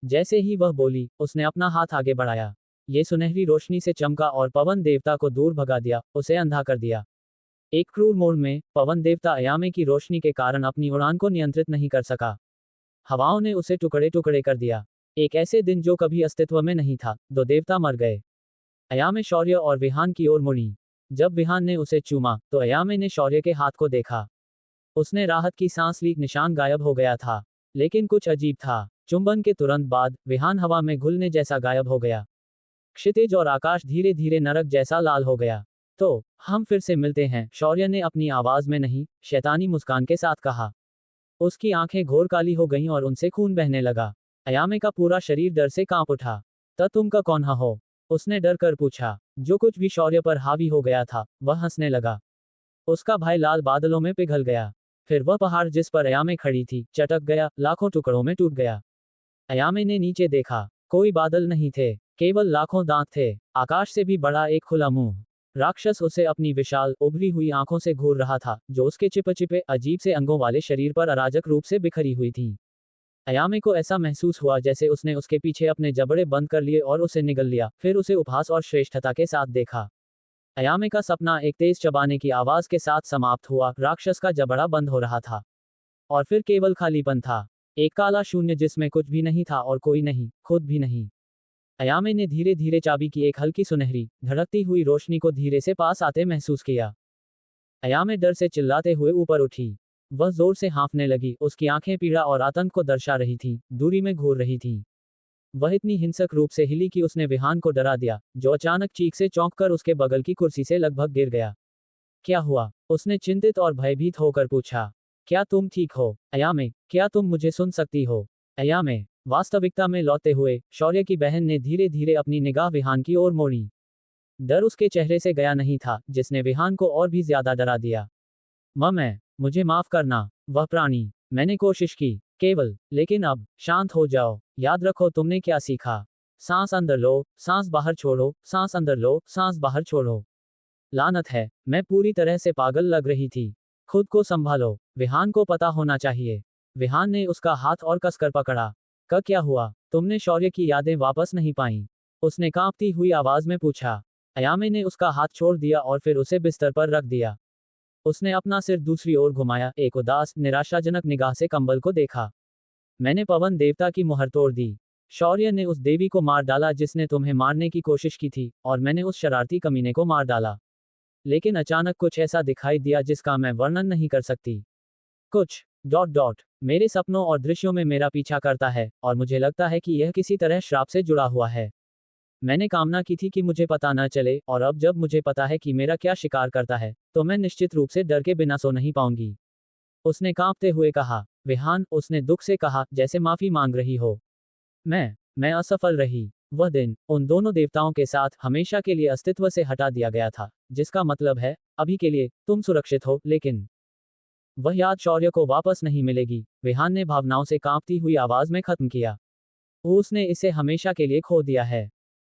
जैसे ही वह बोली, उसने अपना हाथ आगे बढ़ाया। ये सुनहरी रोशनी से चमका और पवन देवता को दूर भगा दिया, उसे अंधा कर दिया। एक क्रूर मोड़ में, पवन देवता अयामे की रोशनी के कारण अपनी उड़ान को नियंत्रित नहीं कर सका। हवाओं ने उसे टुकड़े टुकड़े कर दिया। एक ऐसे दिन जो कभी अस्तित्व में नहीं था, दो देवता मर गए। अयामे शौर्य और विहान की ओर मुड़ी। जब विहान ने उसे चूमा, तो अयामे ने शौर्य के हाथ को देखा। उसने राहत की सांस ली, निशान गायब हो गया था। लेकिन कुछ अजीब था। चुंबन के तुरंत बाद, विहान हवा में घुलने जैसा गायब हो गया। क्षितिज और आकाश धीरे धीरे नरक जैसा लाल हो गया। तो, हम फिर से मिलते हैं, शौर्य ने अपनी आवाज में नहीं, शैतानी मुस्कान के साथ कहा। उसकी आंखें घोर काली हो गईं और उनसे खून बहने लगा। अयामे का पूरा शरीर डर से कांप उठा। तुम का कौन हो? उसने डर कर पूछा। जो कुछ भी शौर्य पर हावी हो गया था, वह हंसने लगा। उसका भय लाल बादलों में पिघल गया। फिर वह पहाड़ जिस पर अयामे खड़ी थी, चटक गया, लाखों टुकड़ों में टूट गया। अयामे ने नीचे देखा। कोई बादल नहीं थे, केवल लाखों दांत थे। आकाश से भी बड़ा एक खुला मुंह। राक्षस उसे अपनी विशाल, उभरी हुई आंखों से घूर रहा था, जो उसके चिपचिपे, अजीब से अंगों वाले शरीर पर अराजक रूप से बिखरी हुई थी। अयामे को ऐसा महसूस हुआ जैसे उसने उसके पीछे अपने जबड़े बंद कर लिए और उसे निगल लिया, फिर उसे उपहास और श्रेष्ठता के साथ देखा। अयामे का सपना एक तेज चबाने की आवाज के साथ समाप्त हुआ। राक्षस का जबड़ा बंद हो रहा था, और फिर केवल खालीपन था। एक काला शून्य जिसमें कुछ भी नहीं था और कोई नहीं, खुद भी नहीं। अयामे ने धीरे धीरे चाबी की एक हल्की सुनहरी, धड़कती हुई रोशनी को धीरे से पास आते महसूस किया। अयामे डर से चिल्लाते हुए ऊपर उठी। वह जोर से हाँफने लगी, उसकी आंखें पीड़ा और आतंक को दर्शा रही थीं, दूरी में घूर रही थीं। वह इतनी हिंसक रूप से हिली कि उसने विहान को डरा दिया, जो अचानक चीख से चौंककर उसके बगल की कुर्सी से लगभग गिर गया। क्या हुआ? उसने चिंतित और भयभीत होकर पूछा। क्या तुम ठीक हो, अयामे? क्या तुम मुझे सुन सकती हो, अयामे? वास्तविकता में लौटते हुए, शौर्य की बहन ने धीरे धीरे अपनी निगाह विहान की ओर मोड़ी। डर उसके चेहरे से गया नहीं था, जिसने विहान को और भी ज्यादा डरा दिया। मैं, मुझे माफ करना, वह प्राणी। मैंने कोशिश की, केवल, लेकिन अब, शांत हो जाओ। याद रखो तुमने क्या सीखा। सांस अंदर लो, सांस बाहर छोड़ो, सांस अंदर लो, सांस बाहर छोड़ो। लानत है, मैं पूरी तरह से पागल लग रही थी। खुद को संभालो, विहान को पता होना चाहिए। विहान ने उसका हाथ और कसकर पकड़ा। क्या हुआ? तुमने शौर्य की यादें वापस नहीं पाईं? उसने कांपती हुई आवाज में पूछा। अयामे ने उसका हाथ छोड़ दिया और फिर उसे बिस्तर पर रख दिया। उसने अपना सिर दूसरी ओर घुमाया, एक उदास, निराशाजनक निगाह से कंबल को देखा। मैंने पवन देवता की मुहर तोड़ दी। शौर्य ने उस देवी को मार डाला जिसने तुम्हें मारने की कोशिश की थी, और मैंने उस शरारती कमीने को मार डाला। लेकिन अचानक कुछ ऐसा दिखाई दिया जिसका मैं वर्णन नहीं कर सकती। कुछ मेरे सपनों और दृश्यों में मेरा पीछा करता है, और मुझे लगता है कि यह किसी तरह श्राप से जुड़ा हुआ है। मैंने कामना की थी कि मुझे पता न चले, और अब जब मुझे पता है कि मेरा क्या शिकार करता है, तो मैं निश्चित रूप से डर के बिना सो नहीं पाऊंगी। उसने कांपते हुए कहा। विहान, उसने दुख से कहा, जैसे माफी मांग रही हो। मैं असफल रही। वह दिन उन दोनों देवताओं के साथ हमेशा के लिए अस्तित्व से हटा दिया गया था, जिसका मतलब है, अभी के लिए, तुम सुरक्षित हो, लेकिन वह याद शौर्य को वापस नहीं मिलेगी। विहान ने भावनाओं से कांपती हुई आवाज में खत्म किया। उसने इसे हमेशा के लिए खो दिया है।